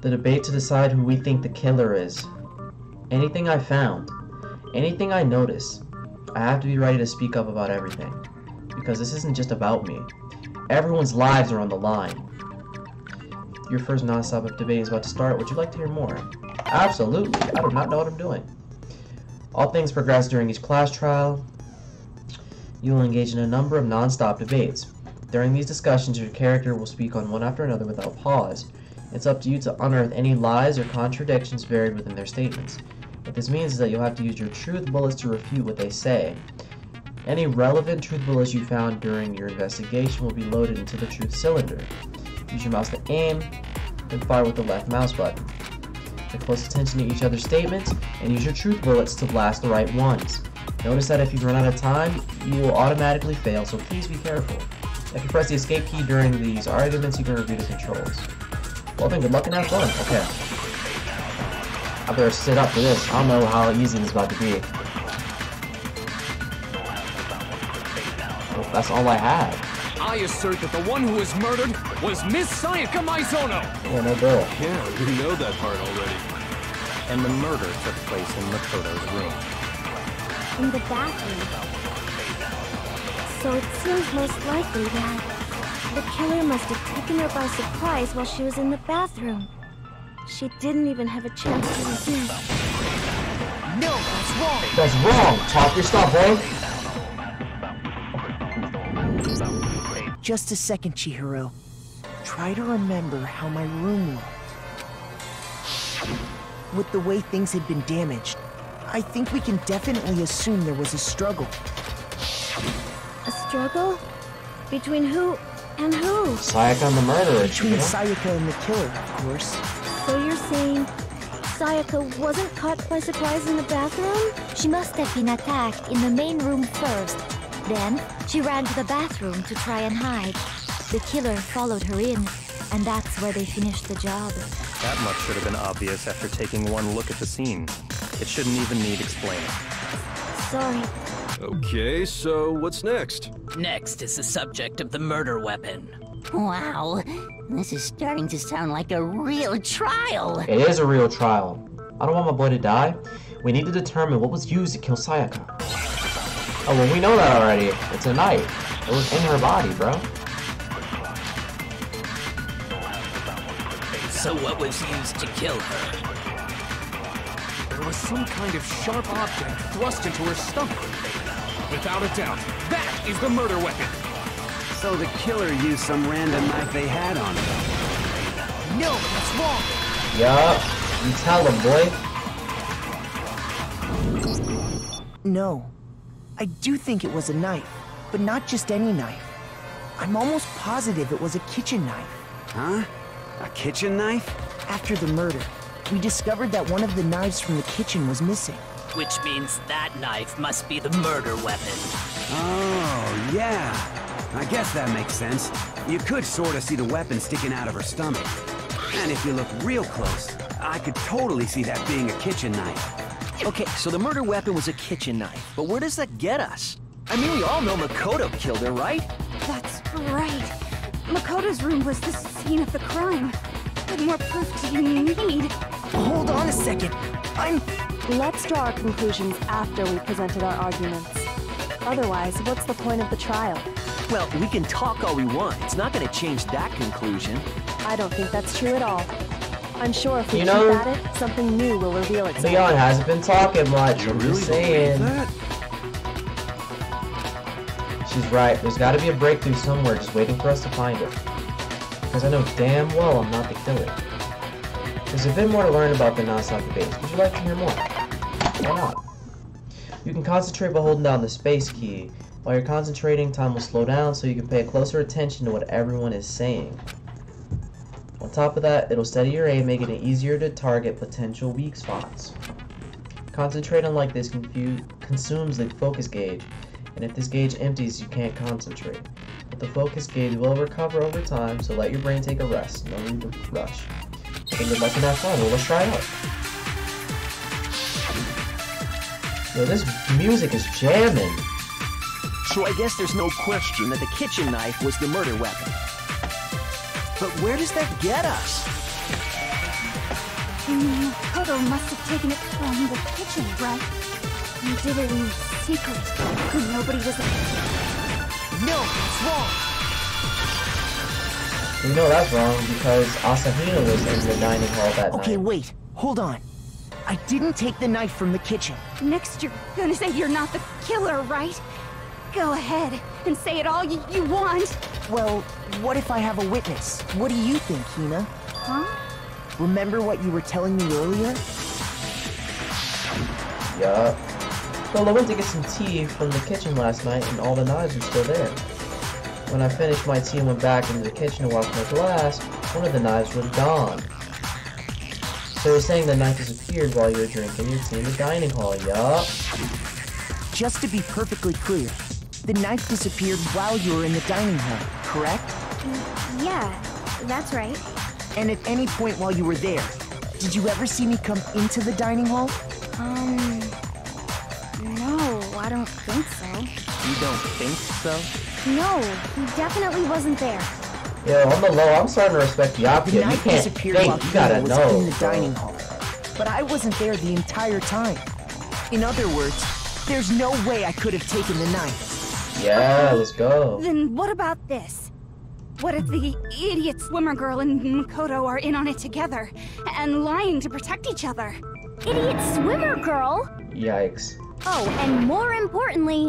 The debate to decide who we think the killer is. Anything I found, anything I notice, I have to be ready to speak up about everything. Because this isn't just about me. Everyone's lives are on the line. Your first non-stop debate is about to start. Would you like to hear more? Absolutely. I do not know what I'm doing. All things progress during each class trial. You will engage in a number of non-stop debates. During these discussions, your character will speak on one after another without pause. It's up to you to unearth any lies or contradictions buried within their statements. What this means is that you'll have to use your truth bullets to refute what they say. Any relevant truth bullets you found during your investigation will be loaded into the truth cylinder. Use your mouse to aim, then fire with the left mouse button. Pay close attention to each other's statements, and use your truth bullets to blast the right ones. Notice that if you run out of time, you will automatically fail, so please be careful. If you press the escape key during these arguments, you can review the controls. Well then, good luck and have fun. Okay. I better sit up for this. I don't know how easy this is about to be. Well, that's all I had. I assert that the one who was murdered was Miss Sayaka Maizono. Yeah, no bill. Yeah, we know that part already. And the murder took place in Makoto's room. In the bathroom. So it seems most likely that the killer must have taken her by surprise while she was in the bathroom. She didn't even have a chance to refuse. No, that's wrong. That's wrong. Talk your stuff, boy. Just a second, Chihiro. Try to remember how my room looked. With the way things had been damaged, I think we can definitely assume there was a struggle. A struggle? Between who and who? Sayaka and the murderer. Between Sayaka and the killer, of course. So you're saying Sayaka wasn't caught by surprise in the bathroom? She must have been attacked in the main room first. Then, she ran to the bathroom to try and hide. The killer followed her in, and that's where they finished the job. That much should have been obvious after taking one look at the scene. It shouldn't even need explaining. Sorry. Okay, so what's next? Next is the subject of the murder weapon. Wow, this is starting to sound like a real trial. It is a real trial. I don't want my boy to die. We need to determine what was used to kill Sayaka. Oh, well, we know that already. It's a knife. It was in her body, bro. So what was used to kill her? There was some kind of sharp object thrust into her stomach. Without a doubt, that is the murder weapon. So the killer used some random knife they had on him. No, that's wrong. Yup. You tell him, boy. No. I do think it was a knife, but not just any knife. I'm almost positive it was a kitchen knife. Huh? A kitchen knife? After the murder, we discovered that one of the knives from the kitchen was missing. Which means that knife must be the murder weapon. Oh, yeah. I guess that makes sense. You could sort of see the weapon sticking out of her stomach. And if you look real close, I could totally see that being a kitchen knife. Okay, so the murder weapon was a kitchen knife, but where does that get us? I mean, we all know Makoto killed her, right? That's right. Makoto's room was the scene of the crime. What more proof do you need? Hold on a second. Let's draw our conclusions after we presented our arguments. Otherwise, what's the point of the trial? Well, we can talk all we want. It's not gonna change that conclusion. I don't think that's true at all. I'm sure if we You keep know, at it, something new will reveal itself. Leon hasn't been talking much. I'm just saying. She's right. There's got to be a breakthrough somewhere just waiting for us to find it. Because I know damn well I'm not the killer. There's a bit more to learn about the non-stop base. Would you like to hear more? Why not? You can concentrate by holding down the space key. While you're concentrating, time will slow down so you can pay closer attention to what everyone is saying. On top of that, it'll steady your aim, making it easier to target potential weak spots. Concentrating like this consumes the focus gauge, and if this gauge empties, you can't concentrate. But the focus gauge will recover over time, so let your brain take a rest. No need to rush. Okay, good luck and have fun. Well, let's try it out. Yo, this music is jamming. So I guess there's no question that the kitchen knife was the murder weapon. But where does that get us? Kodo must have taken it from the kitchen, right? You did it in secret. Nobody was... No, it's wrong. You know that's wrong because Asahina was in the dining hall that night. Okay, wait. Hold on. I didn't take the knife from the kitchen. Next you're gonna say you're not the killer, right? Go ahead and say it all you want. Well, what if I have a witness? What do you think, Hina? Huh? Remember what you were telling me earlier? Yup. Well, I went to get some tea from the kitchen last night and all the knives were still there. When I finished my tea and went back into the kitchen to wash my glass, one of the knives was gone. So you're saying the knife disappeared while you were drinking your tea in the dining hall, yup. Just to be perfectly clear, the knife disappeared while you were in the dining hall, correct? Yeah, that's right. And at any point while you were there, did you ever see me come into the dining hall? No, I don't think so. You don't think so? No, he definitely wasn't there. Yo, on the low, I'm starting to respect The Yapia. You knife can't disappeared think, while you gotta Hina was know. in the dining hall. But I wasn't there the entire time. In other words, there's no way I could have taken the knife. Yeah, let's go. Then what about this? What if the idiot swimmer girl and Makoto are in on it together and lying to protect each other? Idiot swimmer girl? Yikes. Oh, and more importantly,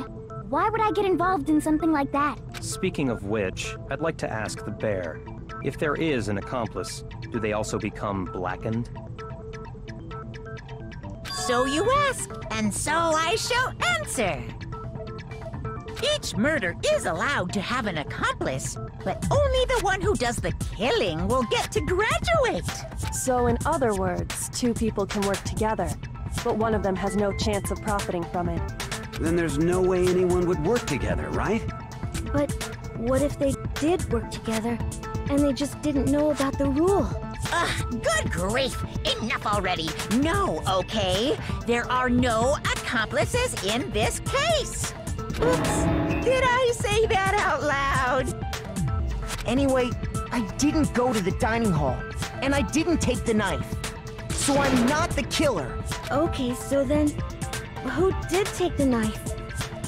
why would I get involved in something like that? Speaking of which, I'd like to ask the bear, if there is an accomplice, do they also become blackened? So you ask, and so I shall answer. Each murder is allowed to have an accomplice, but only the one who does the killing will get to graduate. So in other words, two people can work together, but one of them has no chance of profiting from it. Then there's no way anyone would work together, right? But what if they did work together and they just didn't know about the rule? Ugh, good grief! Enough already! No, okay? There are no accomplices in this case! Oops! Did I say that out loud? Anyway, I didn't go to the dining hall, and I didn't take the knife. So I'm not the killer. Okay, so then, who did take the knife?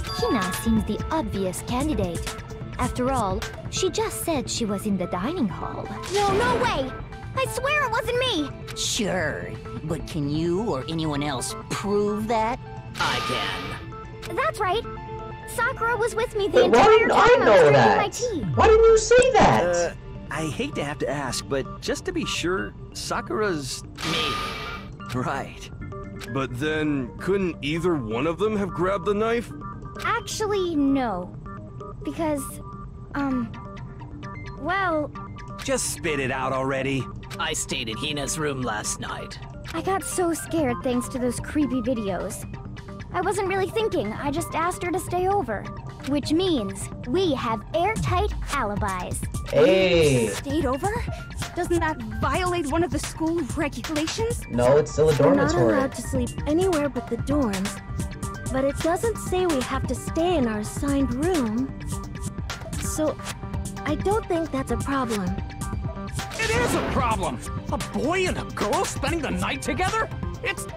Hina seems the obvious candidate. After all, she just said she was in the dining hall. No way! I swear it wasn't me! Sure, but can you or anyone else prove that? I can. That's right. Sakura was with me the Wait, why entire didn't time I know was that? drinking my tea. Why didn't you say that? I hate to have to ask, but just to be sure, Sakura's... Me. Right. But then, couldn't either one of them have grabbed the knife? Actually, no. Because, well... Just spit it out already. I stayed in Hina's room last night. I got so scared thanks to those creepy videos. I wasn't really thinking, I just asked her to stay over. Which means we have airtight alibis. Hey! Stayed over? Doesn't that violate one of the school regulations? No, it's still a We're not dormitory. allowed to sleep anywhere but the dorms. But it doesn't say we have to stay in our assigned room. So, I don't think that's a problem. It is a problem! A boy and a girl spending the night together? It's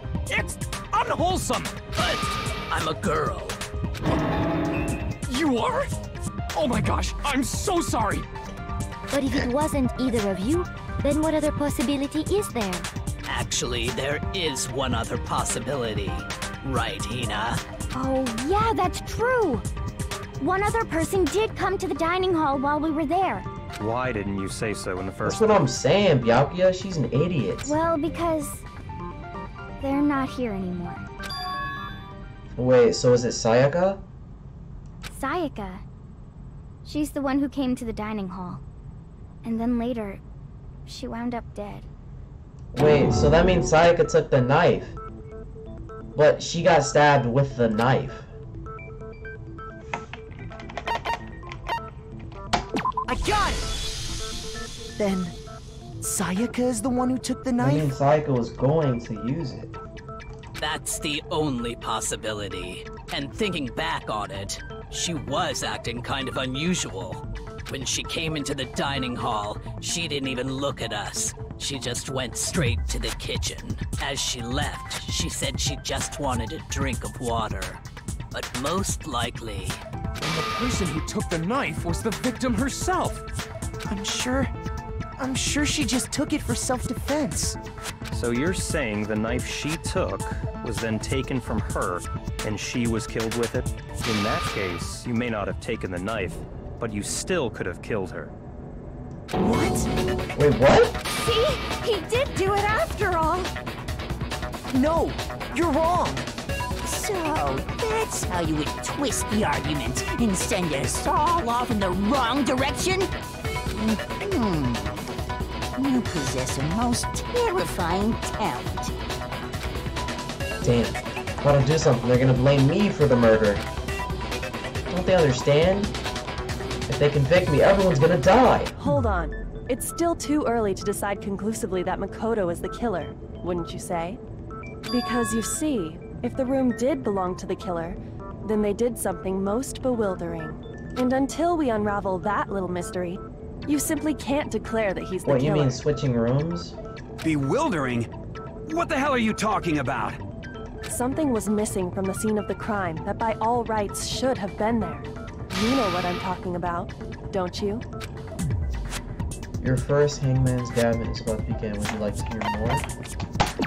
unwholesome! But I'm a girl. You are? Oh my gosh, I'm so sorry! But if it wasn't either of you, then what other possibility is there? Actually, there is one other possibility. Right, Hina? Oh, yeah, that's true. One other person did come to the dining hall while we were there. Why didn't you say so in the first That's what I'm saying, Byakuya. She's an idiot. Well, because they're not here anymore. Wait, so is it Sayaka? Sayaka. She's the one who came to the dining hall. And then later, she wound up dead. Wait, so that means Sayaka took the knife. But she got stabbed with the knife. I got it! Then, Sayaka is the one who took the I knife? mean, Sayaka was going to use it. That's the only possibility. And thinking back on it, she was acting kind of unusual. When she came into the dining hall, she didn't even look at us. She just went straight to the kitchen. As she left, she said she just wanted a drink of water. But most likely... And the person who took the knife was the victim herself! I'm sure she just took it for self-defense. So you're saying the knife she took was then taken from her, and she was killed with it? In that case, you may not have taken the knife, but you still could have killed her. What? Wait, what? See? He did do it after all! No, you're wrong. So, that's how you would twist the argument and send us all off in the wrong direction? You possess a most terrifying talent. Damn. Gotta do something. They're gonna blame me for the murder. Don't they understand? If they convict me, everyone's gonna die. Hold on. It's still too early to decide conclusively that Makoto is the killer, wouldn't you say? Because you see, if the room did belong to the killer, then they did something most bewildering. And until we unravel that little mystery, you simply can't declare that he's the What, killer. you mean switching rooms? Bewildering? What the hell are you talking about? Something was missing from the scene of the crime that by all rights should have been there. You know what I'm talking about, don't you? Your first Hangman's Gambit is about to begin. Would you like to hear more?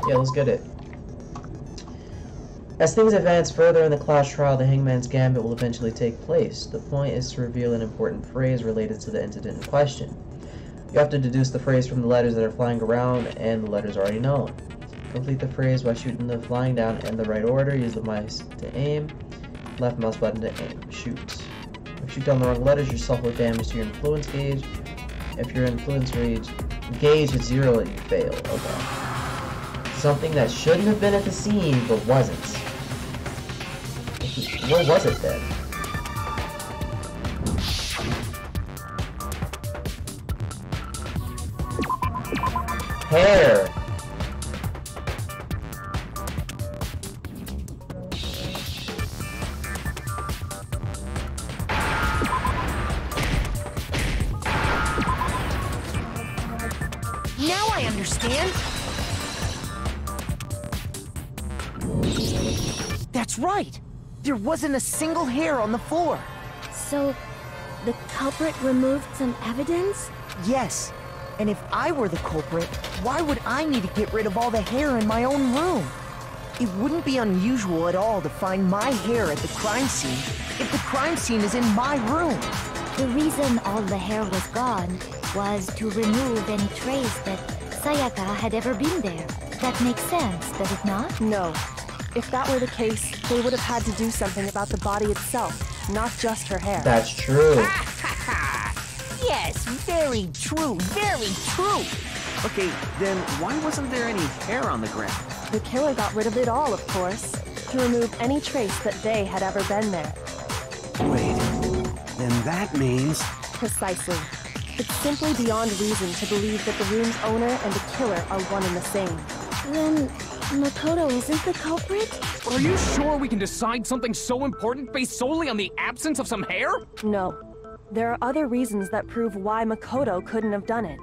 Yeah, let's get it. As things advance further in the class trial, the Hangman's Gambit will eventually take place. The point is to reveal an important phrase related to the incident in question. You have to deduce the phrase from the letters that are flying around, and the letters are already known. Complete the phrase by shooting the flying down in the right order. Use the mouse to aim, left mouse button to aim. Shoot. If you shoot down the wrong letters, you suffer damage to your influence gauge. If your influence gauge is 0, you fail. Okay. Something that shouldn't have been at the scene, but wasn't. Where was it then? Hair! Now I understand. That's right. There wasn't a single hair on the floor. So, the culprit removed some evidence? Yes. And if I were the culprit, why would I need to get rid of all the hair in my own room? It wouldn't be unusual at all to find my hair at the crime scene if the crime scene is in my room. The reason all the hair was gone was to remove any trace that Sayaka had ever been there. That makes sense, does it not? No. If that were the case, they would have had to do something about the body itself, not just her hair. That's true. Yes, very true, very true. Okay, then why wasn't there any hair on the ground? The killer got rid of it all, of course, to remove any trace that they had ever been there. Wait, then that means... Precisely. It's simply beyond reason to believe that the room's owner and the killer are one and the same. Then, Makoto isn't the culprit? Are you sure we can decide something so important based solely on the absence of some hair? No. There are other reasons that prove why Makoto couldn't have done it.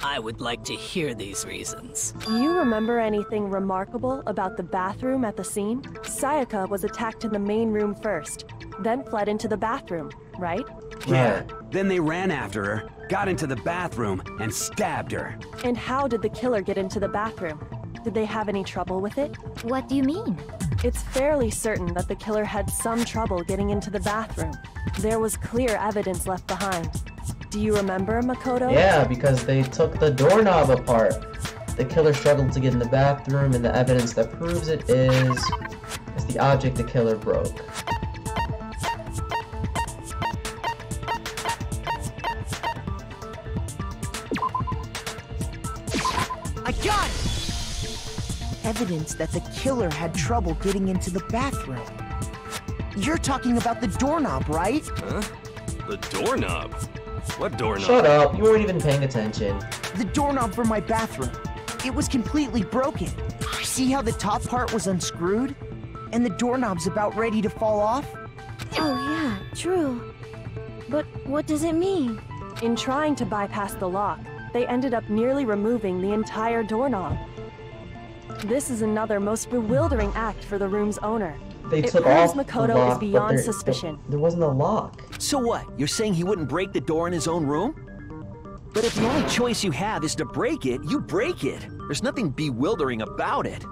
I would like to hear these reasons. Do you remember anything remarkable about the bathroom at the scene? Sayaka was attacked in the main room first, then fled into the bathroom, right? Yeah. Then they ran after her, got into the bathroom, and stabbed her. And how did the killer get into the bathroom? Did they have any trouble with it? What do you mean? It's fairly certain that the killer had some trouble getting into the bathroom. There was clear evidence left behind. Do you remember, Makoto? Yeah, because they took the doorknob apart. The killer struggled to get in the bathroom, and the evidence that proves it is the object the killer broke. I got it! Evidence that the killer had trouble getting into the bathroom. You're talking about the doorknob, right? Huh? The doorknob? What doorknob? Shut up, you weren't even paying attention. The doorknob for my bathroom. It was completely broken. See how the top part was unscrewed? And the doorknob's about ready to fall off? Oh yeah, true. But what does it mean? In trying to bypass the lock, they ended up nearly removing the entire doorknob. This is another most bewildering act for the room's owner. They It took proves off the Makoto lock, is beyond but suspicion. there wasn't a lock. So what? You're saying he wouldn't break the door in his own room? But if the only choice you have is to break it, you break it. There's nothing bewildering about it.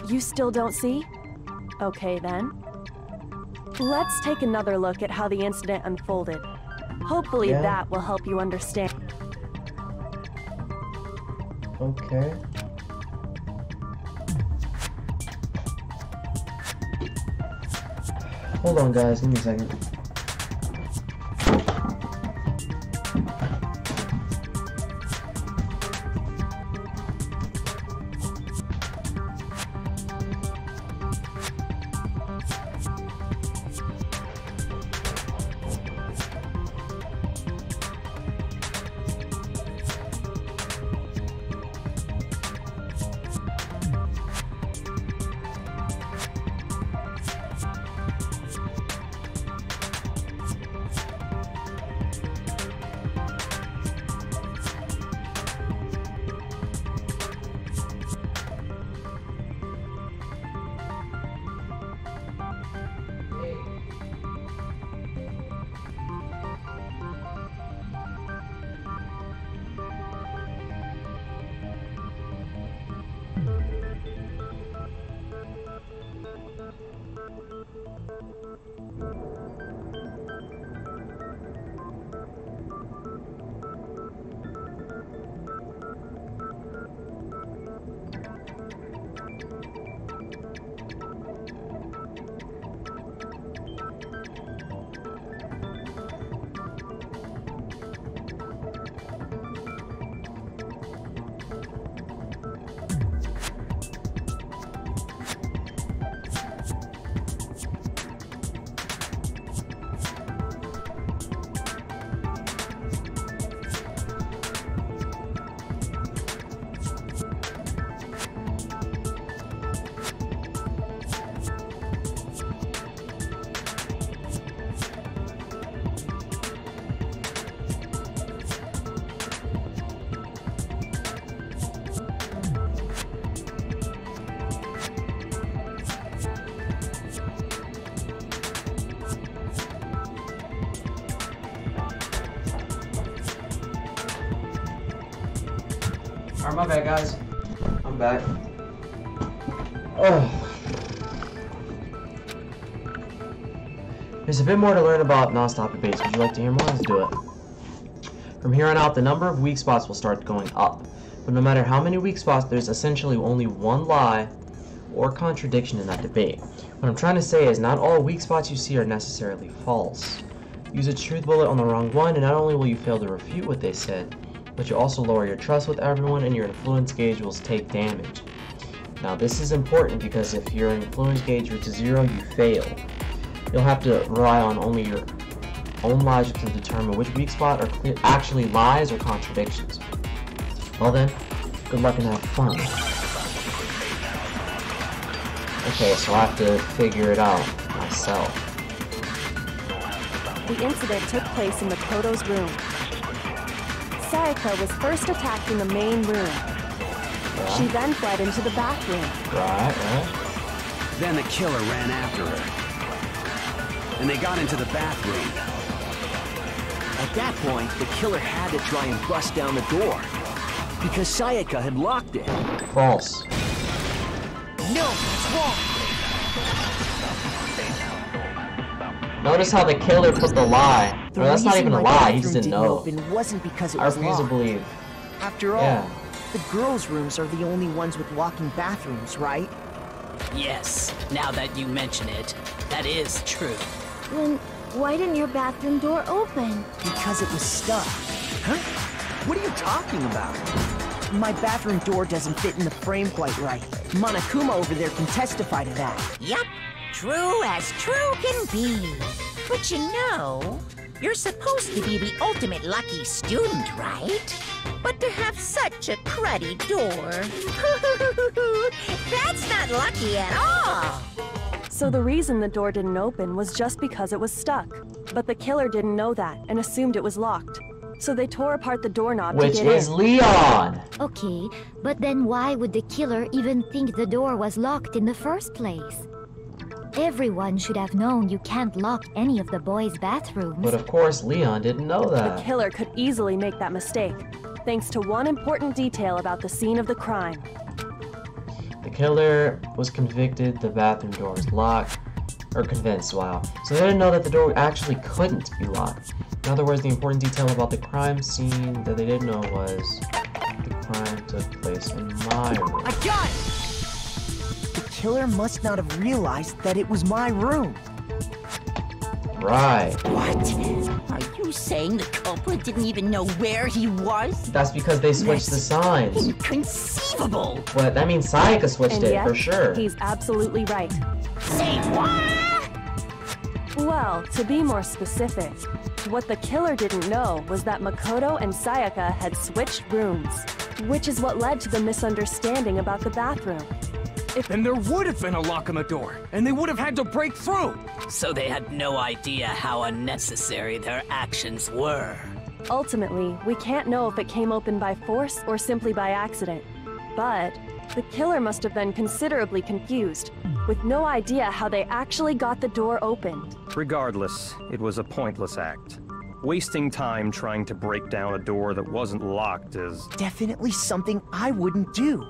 You still don't see? Okay then. Let's take another look at how the incident unfolded. Hopefully Yeah. that will help you understand. Okay. Hold on, guys. Give me a second. Alright, my bad, guys. I'm back. Oh. There's a bit more to learn about non-stop debates. Would you like to hear more? Let's do it. From here on out, the number of weak spots will start going up. But no matter how many weak spots, there's essentially only one lie or contradiction in that debate. What I'm trying to say is not all weak spots you see are necessarily false. Use a truth bullet on the wrong one, and not only will you fail to refute what they said, but you also lower your trust with everyone and your influence gauge will take damage. Now this is important because if your influence gauge reaches 0, you fail. You'll have to rely on only your own logic to determine which weak spot are actually lies or contradictions. Well then, good luck and have fun. Okay, so I have to figure it out myself. The incident took place in Makoto's room. Sayaka was first attacked in the main room. Yeah. She then fled into the bathroom. Right. Then the killer ran after her. and they got into the bathroom. At that point, the killer had to try and bust down the door, because Sayaka had locked it. False. No, it's wrong. Notice how the killer put the lie. Or that's not even a lie, he just didn't know. Open wasn't because it I was refuse to locked. believe. After all, Yeah. the girls' rooms are the only ones with locking bathrooms, right? Yes, now that you mention it, that is true. Then why didn't your bathroom door open? Because it was stuck. Huh? What are you talking about? My bathroom door doesn't fit in the frame quite right. Monokuma over there can testify to that. Yup, true as true can be. But you know, you're supposed to be the ultimate lucky student, right? But to have such a cruddy door, that's not lucky at all. So the reason the door didn't open was just because it was stuck. But the killer didn't know that and assumed it was locked. So they tore apart the doorknob Which to get is in. Leon! Okay, but then why would the killer even think the door was locked in the first place? Everyone should have known you can't lock any of the boys' bathrooms. But of course, Leon didn't know The that. killer could easily make that mistake, thanks to one important detail about the scene of the crime. The killer was convicted, the bathroom door was locked. Or convinced, wow. So they didn't know that the door actually couldn't be locked. In other words, the important detail about the crime scene that they didn't know was the crime took place in my room. I got it! The killer must not have realized that it was my room. Right. What? Are you saying the culprit didn't even know where he was? That's because they switched the signs. Inconceivable! But that means Sayaka switched And it, yet, for sure. he's absolutely right. Say what? Well, to be more specific, what the killer didn't know was that Makoto and Sayaka had switched rooms, which is what led to the misunderstanding about the bathroom. Then there would have been a lock on the door, and they would have had to break through. So they had no idea how unnecessary their actions were. Ultimately, we can't know if it came open by force or simply by accident. But the killer must have been considerably confused, with no idea how they actually got the door opened. Regardless, it was a pointless act. Wasting time trying to break down a door that wasn't locked is... Definitely something I wouldn't do,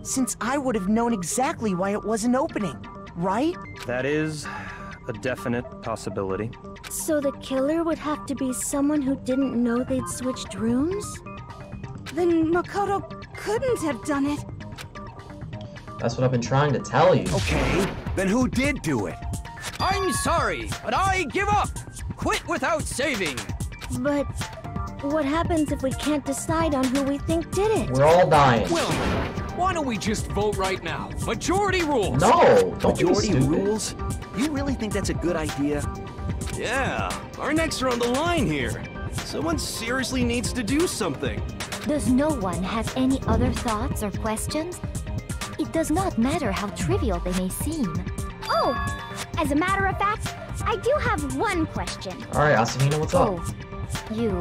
since I would have known exactly why it wasn't opening, right? That is a definite possibility. So the killer would have to be someone who didn't know they'd switched rooms? Then Makoto couldn't have done it. That's what I've been trying to tell you. Okay, then who did do it? I'm sorry, but I give up! Quit without saving! But what happens if we can't decide on who we think did it? We're all dying. Well, why don't we just vote right now? Majority rules! No! Don't be Majority stupid. rules? You really think that's a good idea? Yeah, our necks are on the line here. Someone seriously needs to do something. Does no one have any other thoughts or questions? It does not matter how trivial they may seem. Oh, as a matter of fact, I do have one question. Alright, Asahina, what's up? You.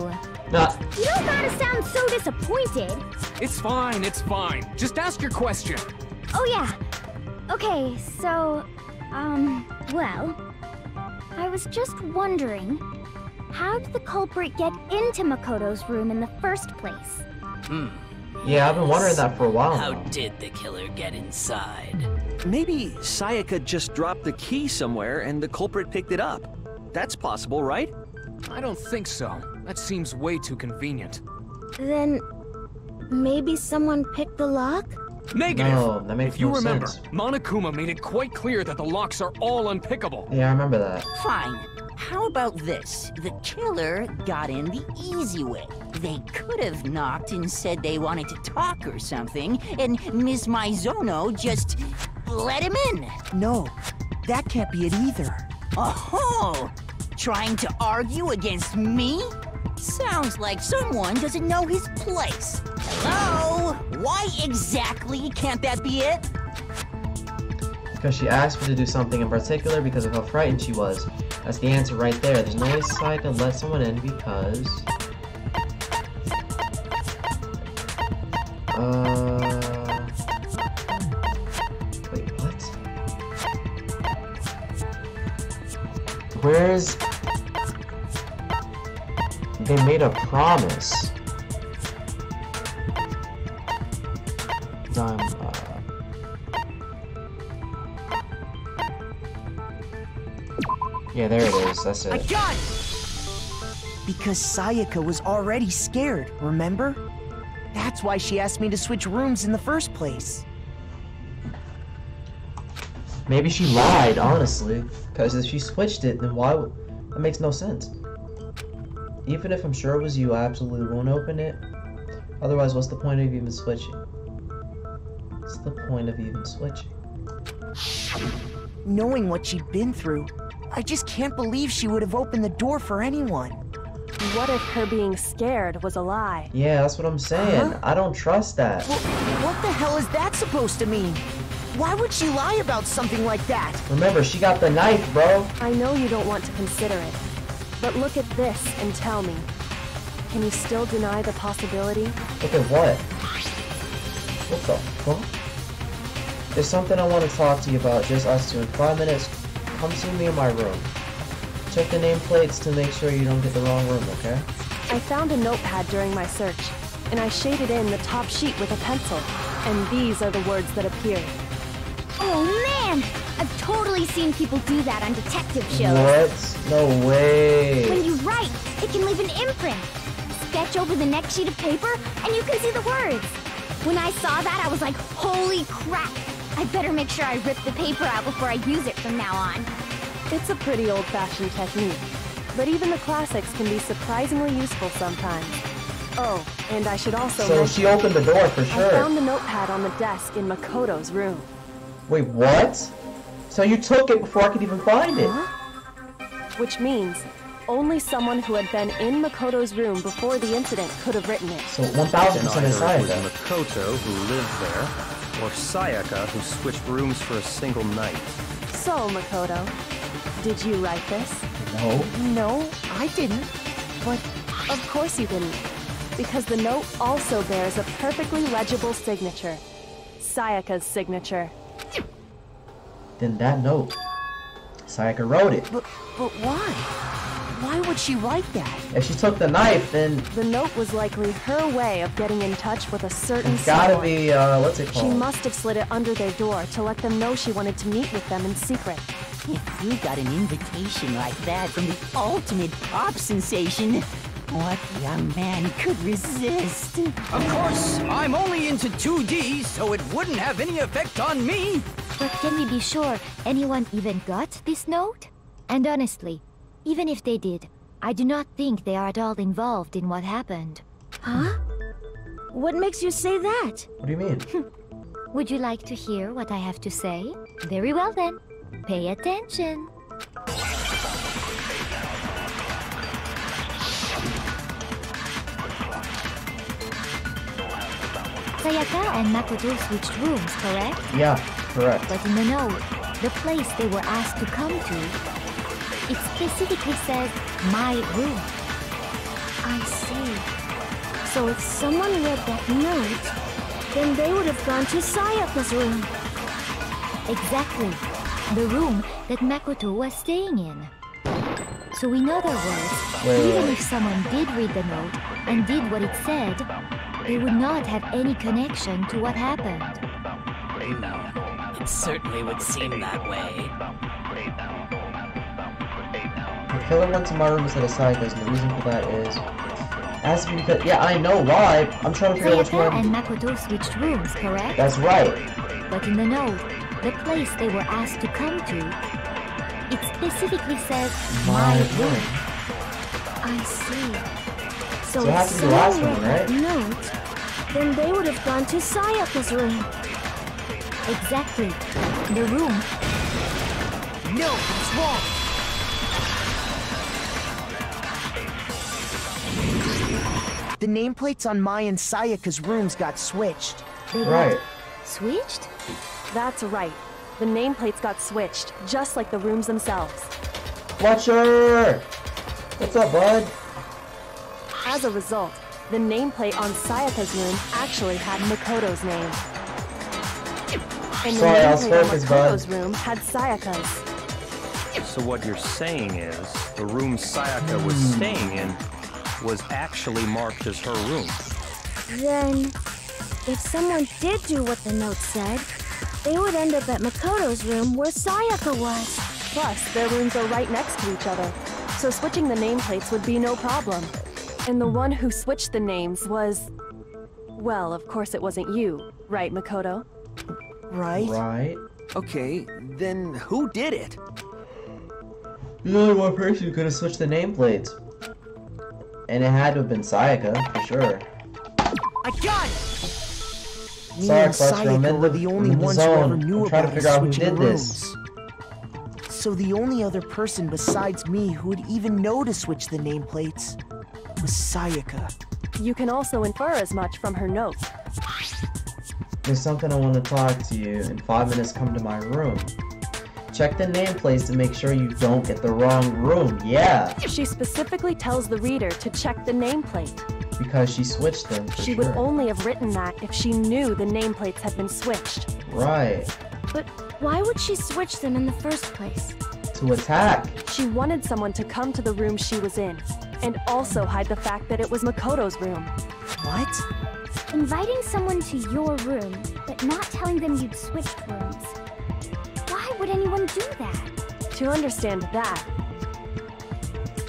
Nah. You don't gotta sound so disappointed. It's fine, it's fine. Just ask your question. Oh yeah. Okay, so, well, I was just wondering, how did the culprit get into Makoto's room in the first place? Yeah, I've been wondering that for a while How now. did the killer get inside? Maybe Sayaka just dropped the key somewhere and the culprit picked it up. That's possible, right? I don't think so. That seems way too convenient. Then maybe someone picked the lock? Negative! No, that makes If you no remember, sense. Monokuma made it quite clear that the locks are all unpickable. Yeah, I remember that. Fine. How about this? The killer got in the easy way. They could have knocked and said they wanted to talk or something, and Miss Maizono just let him in. No, that can't be it either. Oh, trying to argue against me? Sounds like someone doesn't know his place. Hello? Why exactly can't that be it? Because she asked me to do something in particular because of how frightened she was. That's the answer right there. There's no way Sayaka let someone in because... Wait, what? where's... They made a promise. Yeah, there it is. That's it. I got it! Because Sayaka was already scared, remember? That's why she asked me to switch rooms in the first place. Maybe she lied, honestly. Because if she switched it, then why would... That makes no sense. Even if I'm sure it was you, I absolutely won't open it. Otherwise, what's the point of even switching? What's the point of even switching? Knowing what she'd been through, I just can't believe she would have opened the door for anyone. What if her being scared was a lie? Yeah, that's what I'm saying. Huh? I don't trust that. Well, what the hell is that supposed to mean? Why would she lie about something like that? Remember, she got the knife, bro. I know you don't want to consider it, but look at this and tell me. Can you still deny the possibility? Look at what? What the fuck? There's something I want to talk to you about, just us two. In 5 minutes, come see me in my room. Check the nameplates to make sure you don't get the wrong room, okay? I found a notepad during my search, and I shaded in the top sheet with a pencil, and these are the words that appeared. Oh man! I've totally seen people do that on detective shows. What? No way. When you write, it can leave an imprint. Sketch over the next sheet of paper, and you can see the words. When I saw that, I was like, holy crap! I better make sure I rip the paper out before I use it from now on. It's a pretty old-fashioned technique, but even the classics can be surprisingly useful sometimes. Oh, and I should also So she opened the door for sure. I found the notepad on the desk in Makoto's room. Wait, what? So you took it before I could even find it? Which means only someone who had been in Makoto's room before the incident could have written it. So 1000% is Either it was Sayaka. Makoto who lived there, or Sayaka who switched rooms for a single night. So, Makoto, did you write this? No. No, I didn't. But of course you didn't. Because the note also bears a perfectly legible signature. Sayaka's signature. Then that note, Sayaka wrote it. But why? Why would she write that? If she took the knife, then The note was likely her way of getting in touch with a certain it's gotta someone. be, what's it She called? must have slid it under their door to let them know she wanted to meet with them in secret. If you got an invitation like that from the ultimate pop sensation, what young man could resist? Of course, I'm only into 2D, so it wouldn't have any effect on me. But can we be sure anyone even got this note? And honestly, even if they did, I do not think they are at all involved in what happened. Huh? What makes you say that? What do you mean? Would you like to hear what I have to say? Very well then. Pay attention. Sayaka and Makoto switched rooms, correct? Yeah, correct. But in the note, the place they were asked to come to, it specifically says, my room. I see. So if someone read that note, then they would have gone to Sayaka's room. Exactly. The room that Makoto was staying in. So in other words, even if someone did read the note and did what it said, they would not have any connection to what happened. It certainly would seem that way. The killer went to my room instead of Sayaka's, and the reason for that is... Has to be because... Yeah, I know why. I'm trying to figure out which Sayaka one... and Makoto switched rooms, correct? That's right. But in the note, the place they were asked to come to, it specifically says, my room. I see. So it if has to be the last someone one, read right? that note, then they would have gone to Sayaka's room. Exactly. The room. No, it's wrong. The nameplates on Mai and Sayaka's rooms got switched. They Right. got switched? That's right. The nameplates got switched, just like the rooms themselves. Fletcher! What's up, bud? As a result, the nameplate on Sayaka's room actually had Makoto's name. And the Sorry, I was nameplate on focused, bud. Makoto's room had Sayaka's. So what you're saying is, the room Sayaka was staying in was actually marked as her room. Then, if someone did do what the note said, they would end up at Makoto's room where Sayaka was. Plus, their rooms are right next to each other, so switching the nameplates would be no problem. And the one who switched the names was... Well, of course it wasn't you, right, Makoto? Right? Right. Okay, then who did it? The only one person who could have switched the nameplates. And it had to have been Sayaka, for sure. I got it! Me Sorry, and Sayaka were the only ones who ever knew about switching rooms. So the only other person besides me who would even know to switch the nameplates was Sayaka. You can also infer as much from her note. There's something I want to talk to you. In 5 minutes, come to my room. Check the nameplates to make sure you don't get the wrong room. Yeah! She specifically tells the reader to check the nameplate. Because she switched them, for She sure. would only have written that if she knew the nameplates had been switched. Right. But why would she switch them in the first place? To attack. She wanted someone to come to the room she was in, and also hide the fact that it was Makoto's room. What? Inviting someone to your room, but not telling them you'd switched rooms. Why would anyone do that? To understand that,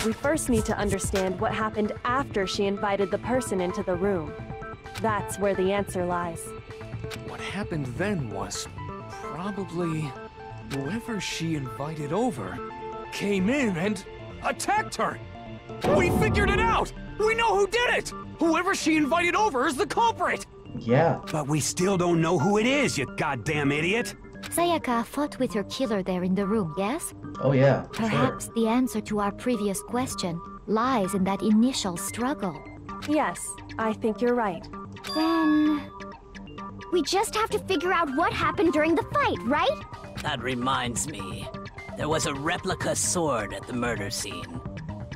we first need to understand what happened after she invited the person into the room. That's where the answer lies. What happened then was probably whoever she invited over came in and attacked her. We figured it out! We know who did it! Whoever she invited over is the culprit! Yeah. But we still don't know who it is, you goddamn idiot! Sayaka fought with her killer there in the room, yes? Oh yeah, Perhaps the answer to our previous question lies in that initial struggle. Yes, I think you're right. Then... we just have to figure out what happened during the fight, right? That reminds me. There was a replica sword at the murder scene.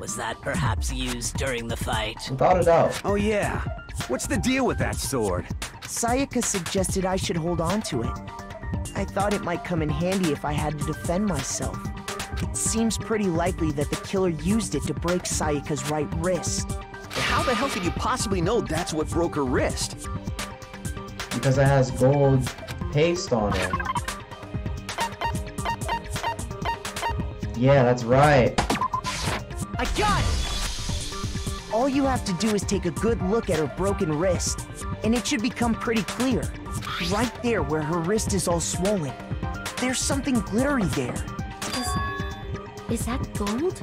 Was that perhaps used during the fight? Without a doubt. Oh yeah. What's the deal with that sword? Sayaka suggested I should hold on to it. I thought it might come in handy if I had to defend myself. It seems pretty likely that the killer used it to break Sayaka's right wrist. How the hell could you possibly know that's what broke her wrist? Because it has gold paste on it. Yeah, that's right. I got it! All you have to do is take a good look at her broken wrist, and it should become pretty clear. Right there where her wrist is all swollen. There's something glittery there. Is that gold?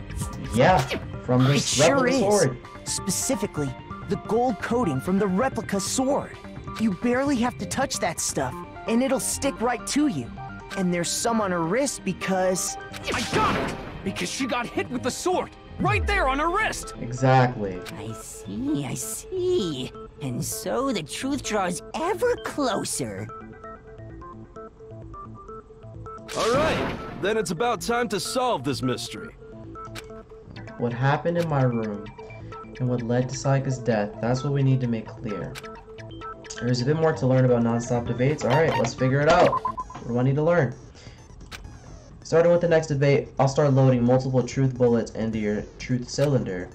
Yeah, from It this sure replica is. sword. Specifically, the gold coating from the replica sword. You barely have to touch that stuff, and it'll stick right to you. And there's some on her wrist because... I got it! Because she got hit with the sword! Right there on her wrist! Exactly. I see. And so the truth draws ever closer. Alright, then it's about time to solve this mystery. What happened in my room and what led to Sayaka's death, that's what we need to make clear. There's a bit more to learn about non-stop debates. Alright, let's figure it out. What do I need to learn? Starting with the next debate, I'll start loading multiple truth bullets into your truth cylinder.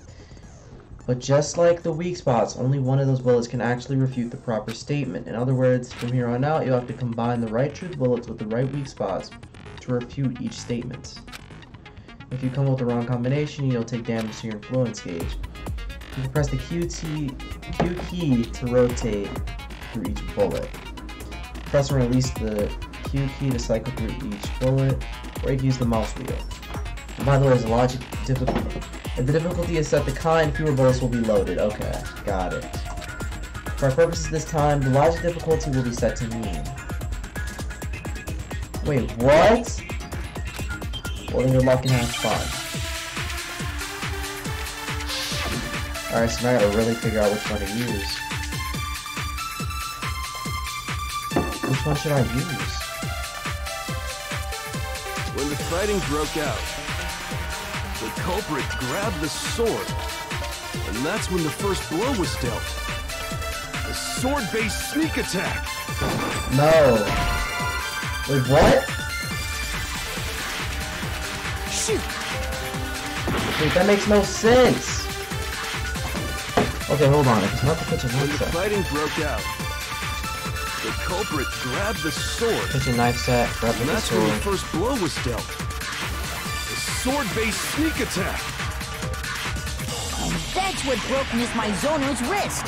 But just like the weak spots, only one of those bullets can actually refute the proper statement. In other words, from here on out, you'll have to combine the right truth bullets with the right weak spots to refute each statement. If you come up with the wrong combination, you'll take damage to your influence gauge. You can press the Q key to rotate through each bullet. Press and release the Q key to cycle through each bullet, or you can use the mouse wheel. And by the way, there's a logic difficulty. If the difficulty is set to kind, fewer bullets will be loaded. Okay, got it. For our purposes this time, the logic difficulty will be set to mean. Wait, what? Well, then you're lucky to have fun. Alright, so now I gotta really figure out which one to use. Which one should I use? When the fighting broke out, the culprit grabbed the sword, and that's when the first blow was dealt. A sword-based sneak attack! No. Wait, what? Shoot! Wait, that makes no sense! Okay, hold on. If it's not the kitchen When knife the set. fighting broke out, the culprit grabbed the sword. Kitchen knife set, grab And the that's when the sword. first blow was dealt. The sword-based sneak attack. And that's what broke Miss Maizono's wrist.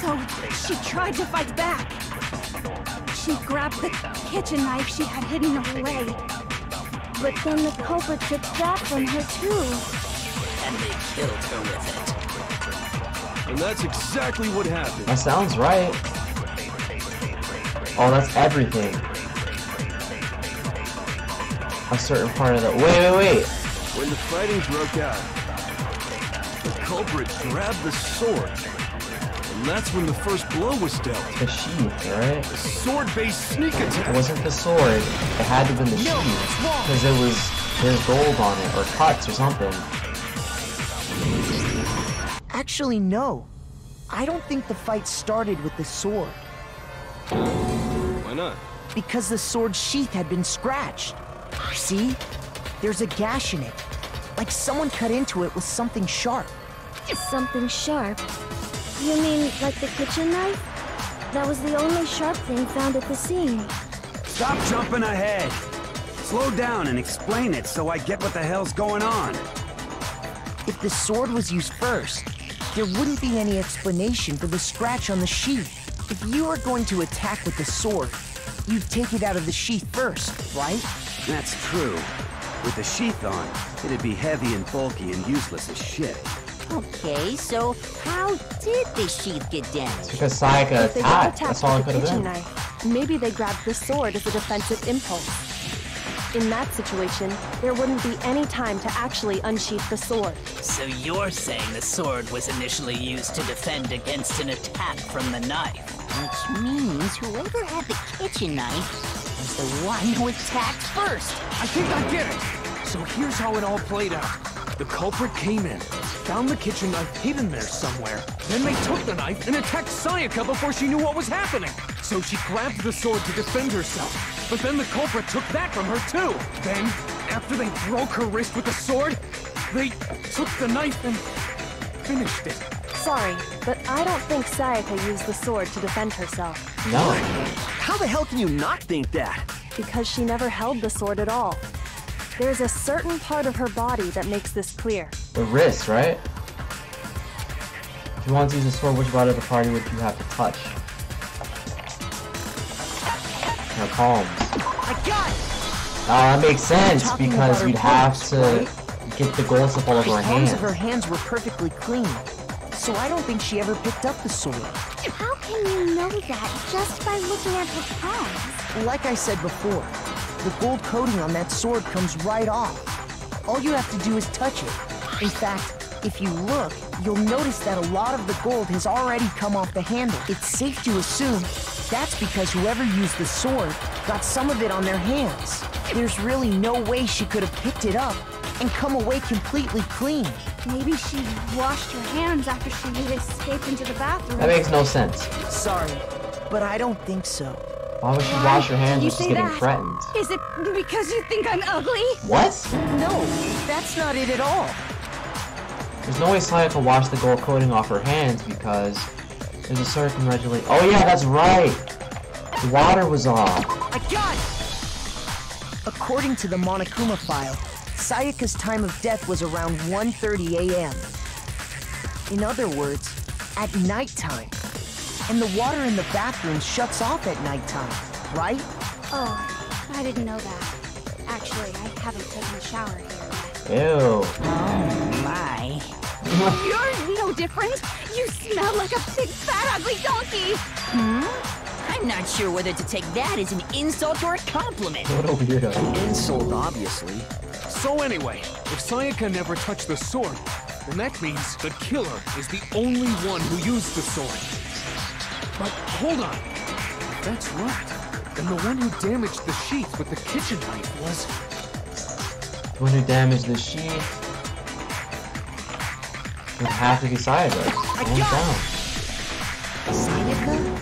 So she tried to fight back. She grabbed the kitchen knife she had hidden away. But then the culprit took that from her too. And they killed her with it. And that's exactly what happened. That sounds right. Oh, that's everything. A certain part of the. Wait. When the fighting broke out, the culprit grabbed the sword. And that's when the first blow was dealt. The sheath, right? The sword-based sneak attack. It wasn't the sword. It had to have been the sheath. Because there's gold on it, or cuts, or something. Actually, no. I don't think the fight started with the sword. Why not? Because the sword's sheath had been scratched. See? There's a gash in it. Like someone cut into it with something sharp. Something sharp? You mean like the kitchen knife? That was the only sharp thing found at the scene. Stop jumping ahead. Slow down and explain it so I get what the hell's going on. If the sword was used first, there wouldn't be any explanation for the scratch on the sheath. If you were going to attack with the sword, you'd take it out of the sheath first, right? That's true. With the sheath on, it'd be heavy and bulky and useless as shit. Okay, so how did the sheath get damaged? Because Sayaka If they got attacked. attacked That's all it with could the have kitchen been. knife, maybe they grabbed the sword as a defensive impulse. In that situation, there wouldn't be any time to actually unsheath the sword. So you're saying the sword was initially used to defend against an attack from the knife? Which means whoever had the kitchen knife was the one who attacked first. I think I get it. So here's how it all played out. The culprit came in, found the kitchen knife hidden there somewhere. Then they took the knife and attacked Sayaka before she knew what was happening. So she grabbed the sword to defend herself. But then the culprit took that from her too. Then, after they broke her wrist with the sword, they took the knife and finished it. Sorry, but I don't think Sayaka used the sword to defend herself. No. How the hell can you not think that? Because she never held the sword at all. There's a certain part of her body that makes this clear. The wrist, right? If you want to use the sword, which part of the party would you have to touch? Her palms. I got it! Oh, that makes sense, Talking because about her you'd have palms, to right? get the gold stuff all over The her palms hands. of her hands were perfectly clean, so I don't think she ever picked up the sword. How can you know that just by looking at her palms? Like I said before, the gold coating on that sword comes right off. All you have to do is touch it. In fact, if you look, you'll notice that a lot of the gold has already come off the handle. It's safe to assume that's because whoever used the sword got some of it on their hands. There's really no way she could have picked it up and come away completely clean. Maybe she washed her hands after she escaped into the bathroom. That makes no sense. Sorry, but I don't think so. Why would she wash her hands you when she's say getting that? threatened? Is it because you think I'm ugly? What? No, that's not it at all. There's no way Sayaka washed the gold coating off her hands because there's a certain regulation. Oh yeah, that's right! The water was off. I got it! According to the Monokuma file, Sayaka's time of death was around 1:30 a.m. In other words, at nighttime. And the water in the bathroom shuts off at nighttime, right? Oh, I didn't know that. Actually, I haven't taken a shower here yet. Ew. Oh my. You're no different. You smell like a big fat ugly donkey. I'm not sure whether to take that as an insult or a compliment. What a weirdo. Insult, obviously. So anyway, if Sayaka never touched the sword, then that means the killer is the only one who used the sword. But hold on. If that's right, then the one who damaged the sheath with the kitchen knife was... The one who damaged the sheath would have to be Sayaka. Hands down. Sayaka?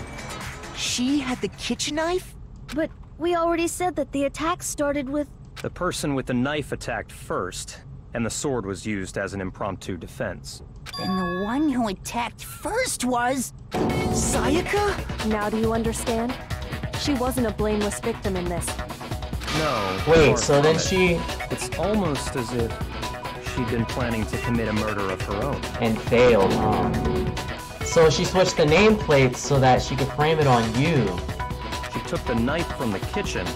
She had the kitchen knife? But we already said that the attack started with The person with the knife attacked first, and the sword was used as an impromptu defense. Then the one who attacked first was... Sayaka? Now do you understand? She wasn't a blameless victim in this. No. Wait, so then she... It's almost as if she'd been planning to commit a murder of her own. And failed, huh? So she switched the nameplates so that she could frame it on you. She took the knife from the kitchen,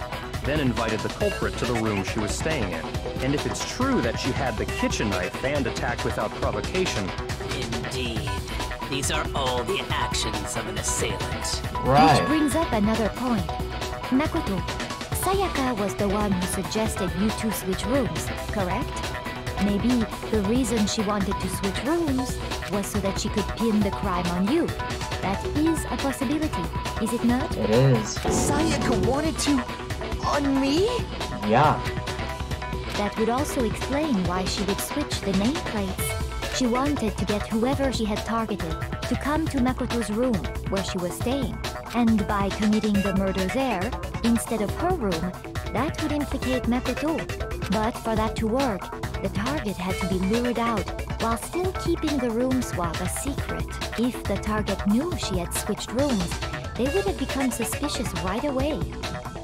then invited the culprit to the room she was staying in. And if it's true that she had the kitchen knife and attacked without provocation... Indeed. These are all the actions of an assailant. Right. Which brings up another point. Makoto, Sayaka was the one who suggested you two switch rooms, correct? Maybe the reason she wanted to switch rooms was so that she could pin the crime on you. That is a possibility, is it not? It is. Sayaka wanted to... on me? Yeah. That would also explain why she would switch the nameplates. She wanted to get whoever she had targeted to come to Makoto's room where she was staying. And by committing the murder there, instead of her room, that would implicate Makoto. But for that to work, the target had to be lured out while still keeping the room swap a secret. If the target knew she had switched rooms, they would have become suspicious right away.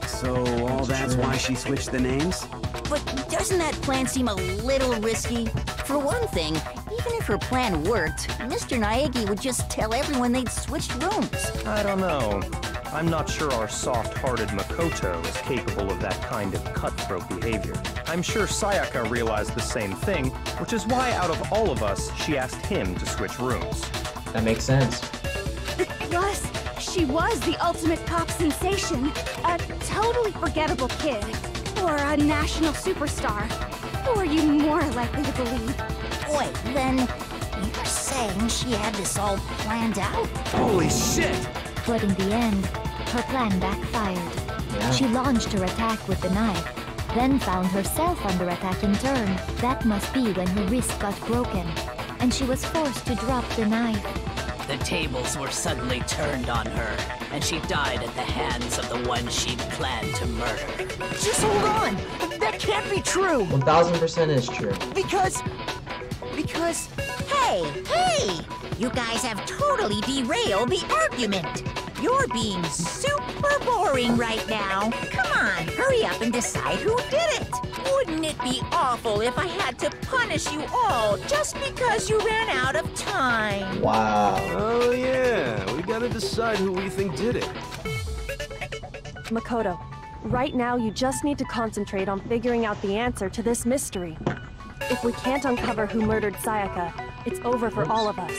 So all that's why she switched the names? But doesn't that plan seem a little risky? For one thing, even if her plan worked, Mr. Naegi would just tell everyone they'd switched rooms. I don't know. I'm not sure our soft-hearted Makoto is capable of that kind of cutthroat behavior. I'm sure Sayaka realized the same thing, which is why out of all of us, she asked him to switch rooms. That makes sense. Plus, she was the ultimate pop sensation, a totally forgettable kid, or a national superstar. Who are you more likely to believe? Wait, then you're saying she had this all planned out? Holy shit! But in the end, her plan backfired. Yeah. She launched her attack with the knife, then found herself under attack in turn. That must be when her wrist got broken, and she was forced to drop the knife. The tables were suddenly turned on her, and she died at the hands of the one she'd planned to murder. Just hold on! That can't be true! 1000% is true. Because... Hey! You guys have totally derailed the argument. You're being super boring right now. Come on, hurry up and decide who did it. Wouldn't it be awful if I had to punish you all just because you ran out of time? Wow. Oh yeah, we gotta decide who we think did it. Makoto, right now you just need to concentrate on figuring out the answer to this mystery. If we can't uncover who murdered Sayaka, it's over for all of us.